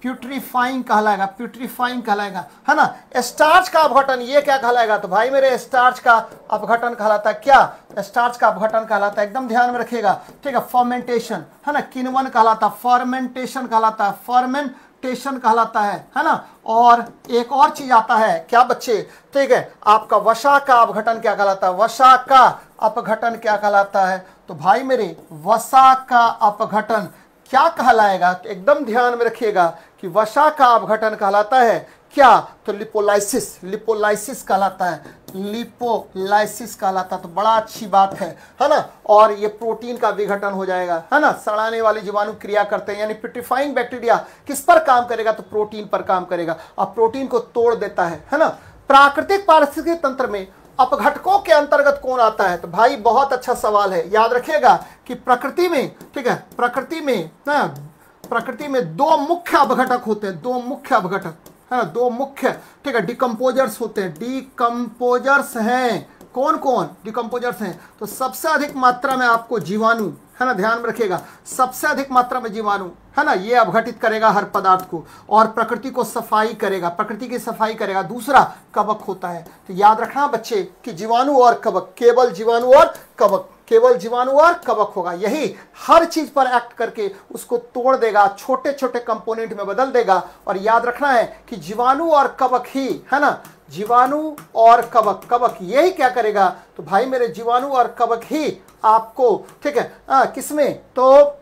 प्यूट्रीफाइंग कहलाएगा, प्यूट्रीफाइंग कहलाएगा, है ना। स्टार्च का अपघटन ये क्या कहलाएगा? तो भाई मेरे, स्टार्च का अपघटन कहलाता है क्या? स्टार्च का अपघटन कहलाता है, एकदम ध्यान में रखिएगा, ठीक है, फर्मेंटेशन, है ना, किण्वन कहलाता, फर्मेंटेशन कहलाता है, फर्मेंटेशन कहलाता है ना। और एक और चीज आता है क्या बच्चे? ठीक है, आपका वसा का अपघटन क्या कहलाता है? वसा का अपघटन क्या कहलाता है? तो भाई मेरे, वसा का अपघटन क्या कहलाएगा? तो एकदम ध्यान में रखिएगा कि वसा का अपघटन कहलाता है क्या? तो लिपोलाइसिस, लिपोलाइसिस कहलाता है, लिपोलाइसिस कहलाता है। तो बड़ा अच्छी बात है ना। और ये प्रोटीन का विघटन हो जाएगा, है ना। सड़ाने वाले जीवाणु क्रिया करते हैं, यानी प्यूट्रीफाइंग बैक्टीरिया किस पर काम करेगा? तो प्रोटीन पर काम करेगा और प्रोटीन को तोड़ देता है ना। प्राकृतिक पारिस्थितिकी तंत्र में अपघटकों के अंतर्गत कौन आता है? तो भाई बहुत अच्छा सवाल है, याद रखिएगा कि प्रकृति में, ठीक है, प्रकृति में दो मुख्य अपघटक होते हैं, दो मुख्य अपघटक, है ना, दो मुख्य, ठीक है, डिकम्पोजर्स होते हैं, डिकम्पोजर्स हैं। कौन कौन डिकम्पोजर्स हैं? तो सबसे अधिक मात्रा में आपको जीवाणु, है ना, ध्यान में रखिएगा, सबसे अधिक मात्रा में जीवाणु, है ना, ये अपघटित करेगा हर पदार्थ को और प्रकृति को सफाई करेगा, प्रकृति की सफाई करेगा। दूसरा कवक होता है। तो याद रखना बच्चे कि जीवाणु और कवक, केवल जीवाणु और कवक, केवल जीवाणु और कवक होगा, यही हर चीज पर एक्ट करके उसको तोड़ देगा, छोटे छोटे कंपोनेंट में बदल देगा। और याद रखना है कि जीवाणु और कवक ही, है ना, जीवाणु और कवक, कवक यही क्या करेगा? तो भाई मेरे, जीवाणु और कवक ही आपको, ठीक है, किसमें? तो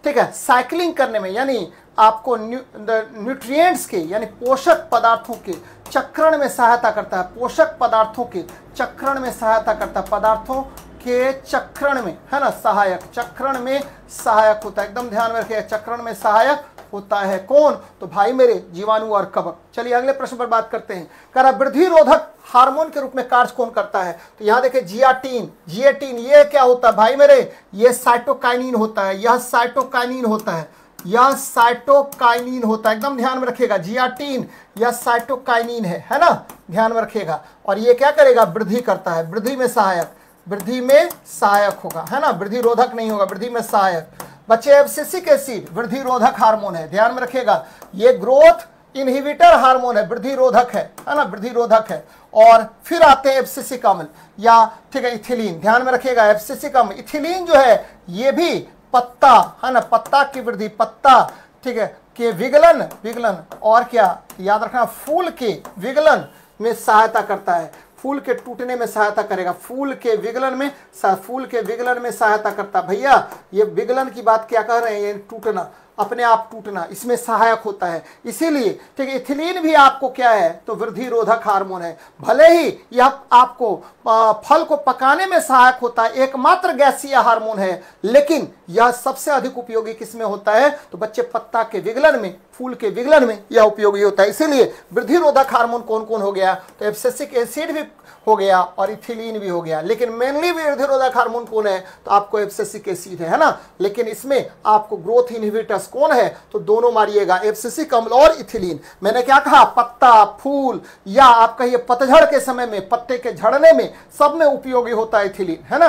ठीक है, साइक्लिंग करने में, यानी आपको न्यूट्रिएंट्स के, यानी पोषक पदार्थों के चक्रण में सहायता करता है, पोषक पदार्थों के चक्रण में सहायता करता है, पदार्थों के चक्रण में, है ना, सहायक, चक्रण में सहायक होता है। एकदम ध्यान में रखिए, चक्रण में सहायक होता है कौन? तो भाई मेरे, जीवाणु और कवक। चलिए अगले प्रश्न पर बात करते हैं। करा वृद्धि रोधक हार्मोन के रूप में कार्य कौन करता है? तो यहां देखिए, जियाटिन, जियाटिन ये क्या होता है भाई मेरे? ये साइटोकाइनिन होता है, यह साइटोकाइनिन होता है, यह साइटोकाइनिन होता है, एकदम ध्यान में रखिएगा, जियाटिन यह साइटोकाइनिन है ना, ध्यान में रखिएगा। और ये क्या करेगा? वृद्धि करता है, वृद्धि में सहायक, वृद्धि में सहायक होगा, है ना, वृद्धि रोधक नहीं होगा, वृद्धि में सहायक। बच्चे, एब्सिसिक एसिड वृद्धि रोधक हार्मोन है, ध्यान में रखिएगा, ये ग्रोथ इनहिबिटर हार्मोन है, वृद्धि रोधक है ना, वृद्धि रोधक है। और फिर आते हैं एब्सिसिक अम्ल, या ठीक है, इथिलीन, ध्यान में रखिएगा, एब्सिसिक अम्ल, इथिलीन जो है ये भी पत्ता, है ना, पत्ता की वृद्धि, पत्ता, ठीक है, के विगलन, विगलन और क्या याद रखना, फूल के विगलन में सहायता करता है, फूल के टूटने में सहायता करेगा, फूल के विगलन में, फूल के विगलन में सहायता करता। भैया ये विगलन की बात क्या कह रहे हैं? ये टूटना, अपने आप टूटना, इसमें सहायक होता है। इसीलिए ठीक है, इथिलीन भी आपको क्या है? तो वृद्धि रोधक हार्मोन है। भले ही यह आपको फल को पकाने में सहायक होता है, एकमात्र गैसीय हार्मोन है, लेकिन यह सबसे अधिक उपयोगी किसमें होता है? तो बच्चे, पत्ता के विगलन में, फूल के विगलन में यह उपयोगी होता है। इसीलिए वृद्धि रोधक हार्मोन कौन कौन हो गया? तो एब्सिसिक एसिड भी हो गया और इथिलीन भी हो गया, लेकिन मेनली वृद्धि रोधक हार्मोन कौन है? तो आपको एब्सिसिक एसिड है ना, लेकिन इसमें आपको ग्रोथ इनहिबिटर्स कौन है? तो दोनों मारिएगा, एब्सिसिक अम्ल और इथिलीन। मैंने क्या कहा? पत्ता, फूल, या आप कहिए पतझड़ के समय में, पत्ते के झड़ने में, सब में उपयोगी होता है इथिलीन, है ना।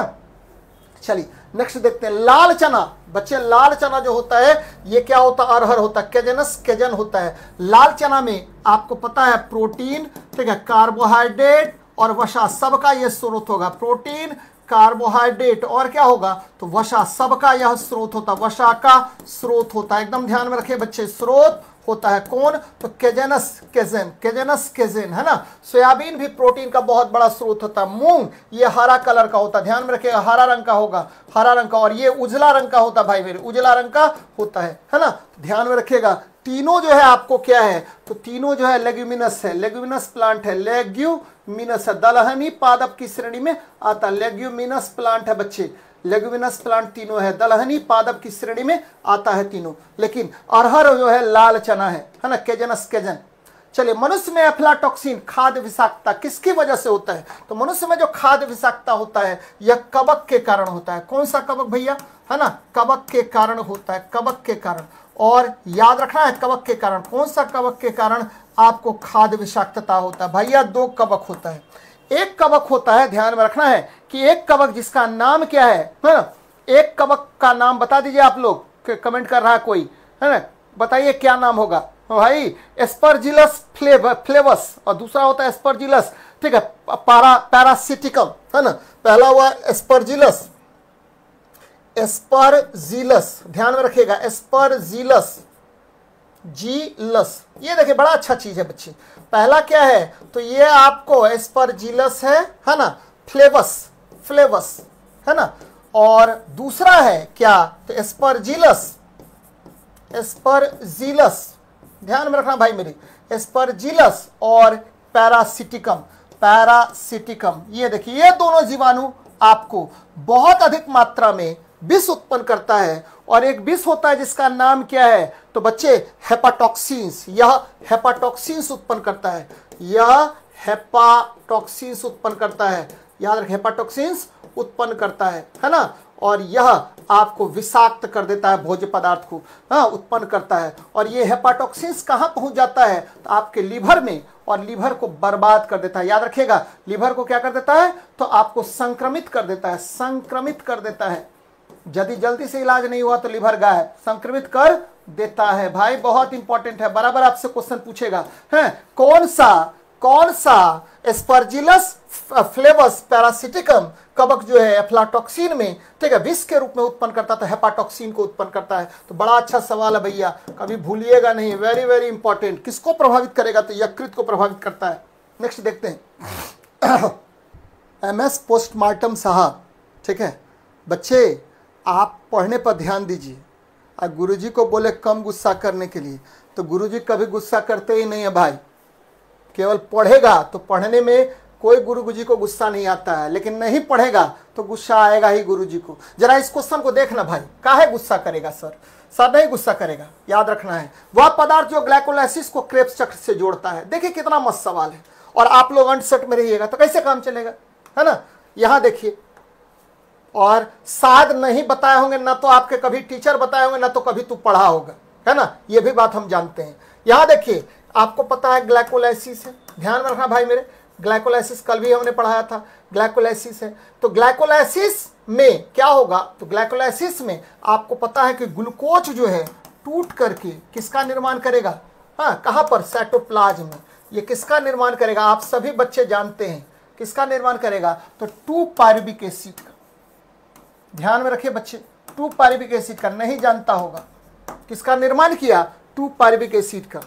चलिए नेक्स्ट देखते हैं, लाल चना। बच्चे लाल चना जो होता है ये क्या होता है, अरहर होता है, केजेनस केजन होता है। लाल चना में आपको पता है प्रोटीन, ठीक है, कार्बोहाइड्रेट और वसा सबका ये स्रोत होगा। प्रोटीन, कार्बोहाइड्रेट और क्या होगा, तो वसा सबका यह स्रोत होता है, वसा का स्रोत होता है। एकदम ध्यान में रखिए बच्चे, स्रोत होता है कौन, तो केजेनस केजेन, केजेनस केजेन, है ना। सोयाबीन भी प्रोटीन का बहुत बड़ा स्रोत होता है। मूंग ये हरा कलर का होता है, ध्यान में रखिएगा, हरा रंग का होगा, हरा रंग का। और ये उजला रंग का होता है भाई मेरे, उजला रंग का होता है ना। ध्यान में रखिएगा तीनों जो है आपको क्या है, तो तीनों जो है लेग्यूमिनस है, लेग्यूमिनस प्लांट है, लेग्यूमिनस है, दलहनी पादप की श्रेणी में आता है। लेग्यूमिनस प्लांट है बच्चे, लेग्यूमिनस प्लांट तीनों है, दलहनी पादप की श्रेणी में आता है तीनों। लेकिन अरहर जो है लाल चना है ना, केजनस केजन। चलिए, मनुष्य में एफ्लाटॉक्सिन खाद्य विषाक्तता किसकी वजह से होता है, तो मनुष्य में जो खाद्य विषाक्तता होता है यह कवक के कारण होता है। कौन सा कवक भैया, है ना, कवक के कारण होता है, कवक के कारण। और याद रखना है कवक के कारण, कौन सा कवक के कारण आपको खाद्य विषाक्तता होता है भैया, दो कवक होता है। एक कवक होता है, ध्यान में रखना है कि एक कवक जिसका नाम क्या है ना, एक कवक का नाम बता दीजिए आप लोग, कमेंट कर रहा है कोई, है ना, बताइए क्या नाम होगा भाई। एस्परजिलस फ्लेवस और दूसरा होता है एस्परजिलस, ठीक है, पैरासिटिकम, है ना। पहला हुआ एस्परजिलस, एस्परजिलस, ध्यान में रखिएगा, एस्परजिलस जीलस। ये देखिए बड़ा अच्छा चीज है बच्चे। पहला क्या है, तो ये आपको एस्परजिलस है ना, फ्लेवस, फ्लेवस, है ना। और दूसरा है क्या, तो एस्परजिलस, एस्परजिलस, ध्यान में रखना भाई मेरी, एस्परजिलस और पैरासिटिकम, पैरासिटिकम। ये देखिए ये दोनों जीवाणु आपको बहुत अधिक मात्रा में विष उत्पन्न करता है। और एक विष होता है जिसका नाम क्या है, तो बच्चे हेपाटॉक्सिन्स, यह हेपाटॉक्सिन्स उत्पन्न करता है, यह हेपाटॉक्सिन्स उत्पन्न करता है, याद रखें, हेपाटॉक्सिन्स उत्पन्न करता है ना। और यह आपको विषाक्त कर देता है, भोज्य पदार्थ को उत्पन्न करता है। और ये हेपाटॉक्सिन्स कहाँ पहुंच जाता है, तो आपके लीवर में, और लीवर को बर्बाद कर देता है। याद रखिएगा, लीवर को क्या कर देता है, तो आपको संक्रमित कर देता है, संक्रमित कर देता है। यदि जल्दी से इलाज नहीं हुआ तो लीवर गायब, संक्रमित कर देता है भाई, बहुत इंपॉर्टेंट है, बराबर आपसे क्वेश्चन पूछेगा है। कौन सा एस्परजिलस फ्लेवस पैरासिटिकम कवक जो है एफ्लाटॉक्सिन में, ठीक है, विष के रूप में उत्पन्न करता था, हेपाटॉक्सिन को उत्पन्न करता है। तो बड़ा अच्छा सवाल है भैया, कभी भूलिएगा नहीं, वेरी वेरी इंपॉर्टेंट। किसको प्रभावित करेगा, तो यकृत को प्रभावित करता है। नेक्स्ट देखते हैं, एमएस पोस्टमार्टम साहब, ठीक है बच्चे, आप पढ़ने पर ध्यान दीजिए। अब गुरुजी को बोले कम गुस्सा करने के लिए, तो गुरुजी कभी गुस्सा करते ही नहीं है भाई, केवल पढ़ेगा तो पढ़ने में कोई गुरुजी को गुस्सा नहीं आता है, लेकिन नहीं पढ़ेगा तो गुस्सा आएगा ही गुरुजी को। जरा इस क्वेश्चन को देखना भाई, काहे गुस्सा करेगा सर, सर नहीं गुस्सा करेगा। याद रखना है, वह पदार्थ जो ग्लाइकोलाइसिस को क्रेब्स चक्र से जोड़ता है। देखिए कितना मस्त सवाल है, और आप लोग अनसेट में रहिएगा तो कैसे काम चलेगा, है ना। यहां देखिए, और शायद नहीं बताए होंगे, ना तो आपके कभी टीचर बताए होंगे, ना तो कभी तू पढ़ा होगा, है ना, ये भी बात हम जानते हैं। यहां देखिए, आपको पता है ग्लाइकोलाइसिस है, ध्यान में रखना भाई मेरे, ग्लाइकोलाइसिस कल भी हमने पढ़ाया था, ग्लाइकोलाइसिस है। तो ग्लाइकोलाइसिस में क्या होगा, तो ग्लाइकोलाइसिस में आपको पता है कि ग्लूकोज जो है टूट करके किसका निर्माण करेगा, हाँ कहां पर, साइटोप्लाज्म में। ये किसका निर्माण करेगा, आप सभी बच्चे जानते हैं किसका निर्माण करेगा, तो 2 पायरुविक एसिड का। ध्यान में रखिए बच्चे, 2 पायरुविक एसिड का, नहीं जानता होगा किसका निर्माण किया, 2 पायरुविक एसिड का।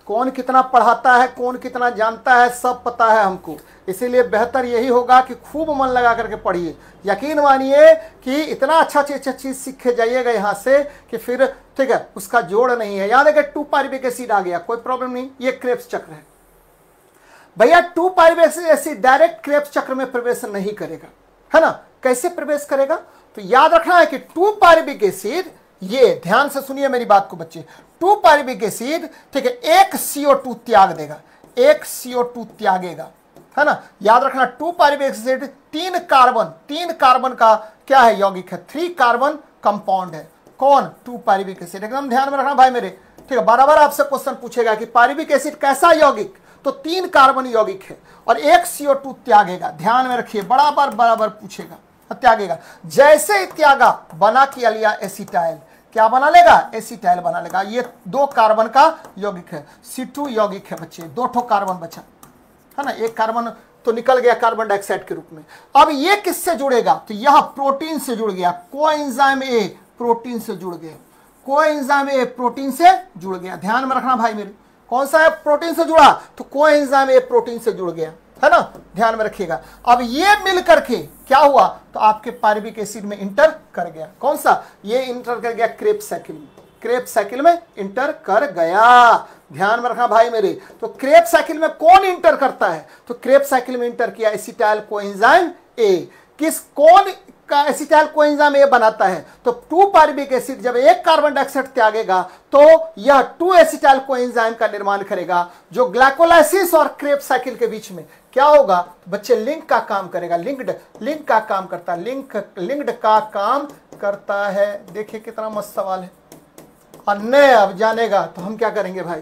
कौन कितना पढ़ाता है, कौन कितना जानता है, सब पता है हमको। इसीलिए बेहतर यही होगा कि खूब मन लगा करके पढ़िए। यकीन मानिए कि इतना अच्छा चीज सीख जाइएगा यहाँ से कि फिर ठीक है उसका जोड़ नहीं है। याद है कि 2 पायरुविक एसिड आ गया, कोई प्रॉब्लम नहीं, ये क्रेब्स चक्र है भैया। 2 पायरुविक एसिड डायरेक्ट क्रेब्स चक्र में प्रवेश नहीं करेगा, है ना। कैसे प्रवेश करेगा, तो याद रखना है कि 2 पायरुविक एसिड, ये ध्यान से सुनिए मेरी बात को बच्चे, 2 पायरुविक एसिड, ठीक है, एक CO2 त्याग देगा, एक CO2 त्यागेगा, है ना। याद रखना 2 पायरुविक एसिड 3 कार्बन का क्या है, यौगिक है, 3 कार्बन कंपाउंड है। कौन, 2 पायरुविक एसिड, एकदम ध्यान में रखना भाई मेरे, ठीक है। बराबर आपसे क्वेश्चन पूछेगा कि पायरुविक एसिड कैसा यौगिक, तो 3 कार्बन यौगिक है और एक CO2 त्यागेगा। ध्यान में रखिए, बराबर पूछेगा, त्यागेगा। जैसे ही त्यागा, बना किया लिया एसिटाइल, क्या बना लेगा? एसिटाइल बना लेगा। ये 2 कार्बन का यौगिक है, C2 यौगिक है बच्चे, 2 ठो कार्बन बचा है ना, एक कार्बन तो निकल गया कार्बन डाइऑक्साइड के रूप में। अब ये किससे जुड़ेगा? तो यह प्रोटीन से जुड़ गया, कोएंजाइम ए प्रोटीन से जुड़ गया, कोएंजाइम ए प्रोटीन से जुड़ गया। ध्यान में रखना भाई मेरे, कौन सा है प्रोटीन से जुड़ा? तो कोएंजाइम ए प्रोटीन से जुड़ गया, है ना, ध्यान में रखिएगा। अब ये मिल करके क्या हुआ? तो आपके पायरुविक एसिड में इंटर कर गया। कौन सा? ये इंटर कर गया क्रेब्स साइकिल में, क्रेब्स साइकिल में इंटर कर गया। ध्यान में रखना भाई मेरे। तो क्रेब्स साइकिल में कौन इंटर करता है? तो क्रेब्स साइकिल में इंटर किया एसिटाइल कोएंजाइम ए। कौन का एसिटाइल कोएंजाइम ए बनाता है? तो 2 पायरुविक एसिड जब एक कार्बन डाइऑक्साइड त्यागेगा तो यह 2 एसिटाइल कोएंजाइम का निर्माण करेगा, जो ग्लाइकोलाइसिस और क्रेब्स साइकिल के बीच में क्या होगा? तो बच्चे लिंक का काम करेगा, लिंक का काम करता है, लिंक्ड का काम करता है। देखिए कितना मस्त सवाल है, और नहीं अब जानेगा तो हम क्या करेंगे भाई,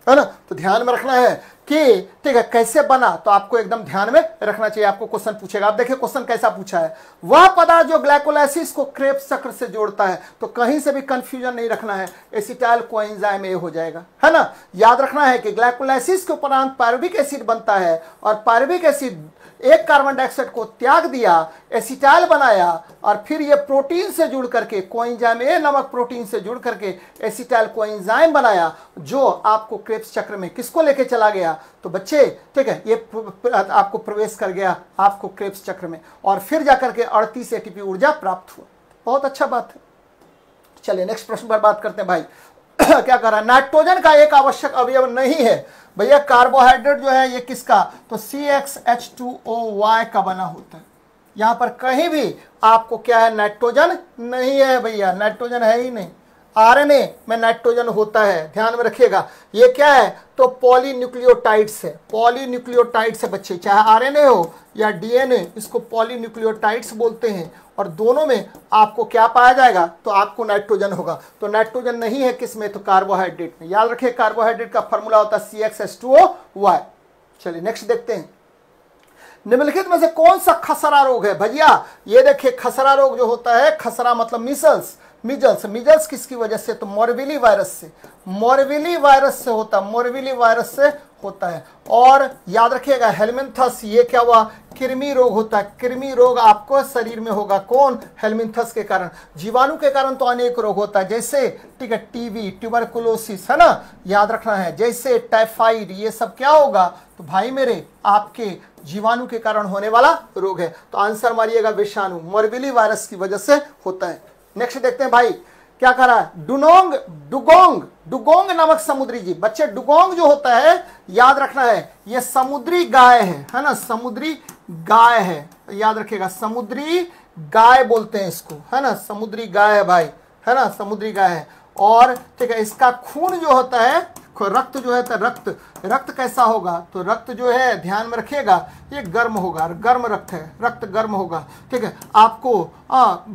है ना। तो ध्यान में रखना है कि ठीक है कैसे बना, तो आपको एकदम ध्यान में रखना चाहिए। आपको क्वेश्चन पूछेगा, आप देखिए क्वेश्चन कैसा पूछा है। वह पदार्थ जो ग्लाइकोलाइसिस को क्रेब्स चक्र से जोड़ता है, तो कहीं से भी कंफ्यूजन नहीं रखना है, एसिटाइल कोएंजाइम ए हो जाएगा, है ना। याद रखना है कि ग्लाइकोलाइसिस के उपरांत पायरुविक एसिड बनता है, और पायरुविक एसिड एक कार्बन डाइऑक्साइड को त्याग दिया, एसिटाइल बनाया, और फिर ये प्रोटीन से जुड़ करके कोएंजाइम ए नामक प्रोटीन से जुड़ करके एसिटाइल कोएंजाइम बनाया, जो आपको क्रेब्स चक्र में किसको लेके चला गया? तो बच्चे ठीक है, ये आपको प्रवेश कर गया आपको क्रेब्स चक्र में, और फिर जाकर के 38 एटीपी ऊर्जा प्राप्त हुआ। बहुत अच्छा बात है। चलिए नेक्स्ट प्रश्न पर बात करते हैं भाई। क्या कर रहा है? नाइट्रोजन का एक आवश्यक अवयव नहीं है भैया कार्बोहाइड्रेट जो है ये किसका? तो CxH2OY का बना होता है। यहां पर कहीं भी आपको क्या है? नाइट्रोजन नहीं है भैया, नाइट्रोजन है ही नहीं। आरएनए में नाइट्रोजन होता है, ध्यान में रखिएगा। ये क्या है? तो पॉलीन्यूक्लियोटाइड्स है, पॉलीन्यूक्लियोटाइड्स है बच्चे, चाहे आरएनए हो या डीएनए, इसको पॉलीन्यूक्लियोटाइड्स बोलते हैं, और दोनों में आपको क्या पाया जाएगा? तो आपको नाइट्रोजन होगा। तो नाइट्रोजन नहीं है किसमें? तो कार्बोहाइड्रेट में। याद रखिए कार्बोहाइड्रेट का फॉर्मूला होता है CxH2OY। चलिए नेक्स्ट देखते हैं, निम्नलिखित में से कौन सा खसरा रोग है? भैया ये देखिए खसरा रोग जो होता है, खसरा मतलब मिजल्स किसकी वजह से? तो मोरविली वायरस से, मोरविली वायरस से होता है, मोरविली वायरस से होता है। और याद रखिएगा हेलमिंथस, ये क्या हुआ? कृमि रोग होता है। कृमि रोग आपको शरीर में होगा, कौन? हेलमिंथस के कारण। जीवाणु के कारण तो अनेक रोग होता है, जैसे ठीक है टीबी, ट्यूबरकुलोसिस, है ना, याद रखना है, जैसे टाइफाइड, ये सब क्या होगा? तो भाई मेरे आपके जीवाणु के कारण होने वाला रोग है। तो आंसर मारिएगा विषाणु, मोरविली वायरस की वजह से होता है। नेक्स्ट देखते हैं भाई क्या कर रहा है? डुगोंग नामक समुद्री जीव। बच्चे डुगोंग जो होता है याद रखना है, ये समुद्री गाय है ना, समुद्री गाय है, याद रखिएगा, समुद्री गाय बोलते हैं इसको, है ना, समुद्री गाय है भाई, है ना, समुद्री गाय है। और ठीक है, इसका खून जो होता है, रक्त जो है, तो रक्त कैसा होगा? तो रक्त जो है ध्यान में रखिएगा ये गर्म होगा, गर्म रक्त है, रक्त गर्म होगा। ठीक है, आपको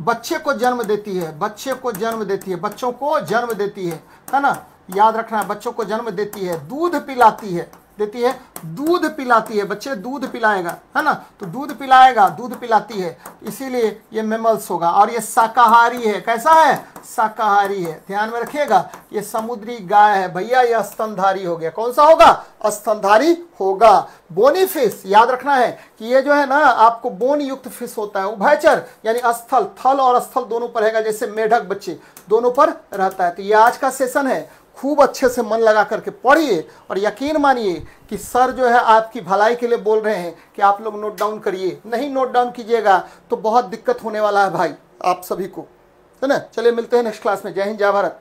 बच्चे को जन्म देती है, बच्चों को जन्म देती है ना, याद रखना, बच्चों को जन्म देती है, दूध पिलाती है, दूध पिलाती है, बच्चे दूध पिलाएगा, है ना, तो दूध पिलाएगा, दूध पिलाती है, इसीलिए ये मैमल्स होगा। और ये शाकाहारी है, कैसा है? शाकाहारी है, ध्यान में रखिएगा। ये समुद्री गाय है भैया, ये स्तनधारी हो गया। कौन सा होगा? स्तनधारी होगा। बोनी फिश, याद रखना है कि ये जो है ना आपको बोन युक्त फिश होता है, उभयचर यानी स्थल, थल और स्थल दोनों पर रहेगा, जैसे मेढक बच्चे दोनों पर रहता है। तो ये आज का सेशन है, खूब अच्छे से मन लगा करके पढ़िए, और यकीन मानिए कि सर जो है आपकी भलाई के लिए बोल रहे हैं कि आप लोग नोट डाउन करिए। नहीं नोट डाउन कीजिएगा तो बहुत दिक्कत होने वाला है भाई आप सभी को, है ना। चलिए मिलते हैं नेक्स्ट क्लास में। जय हिंद, जय भारत।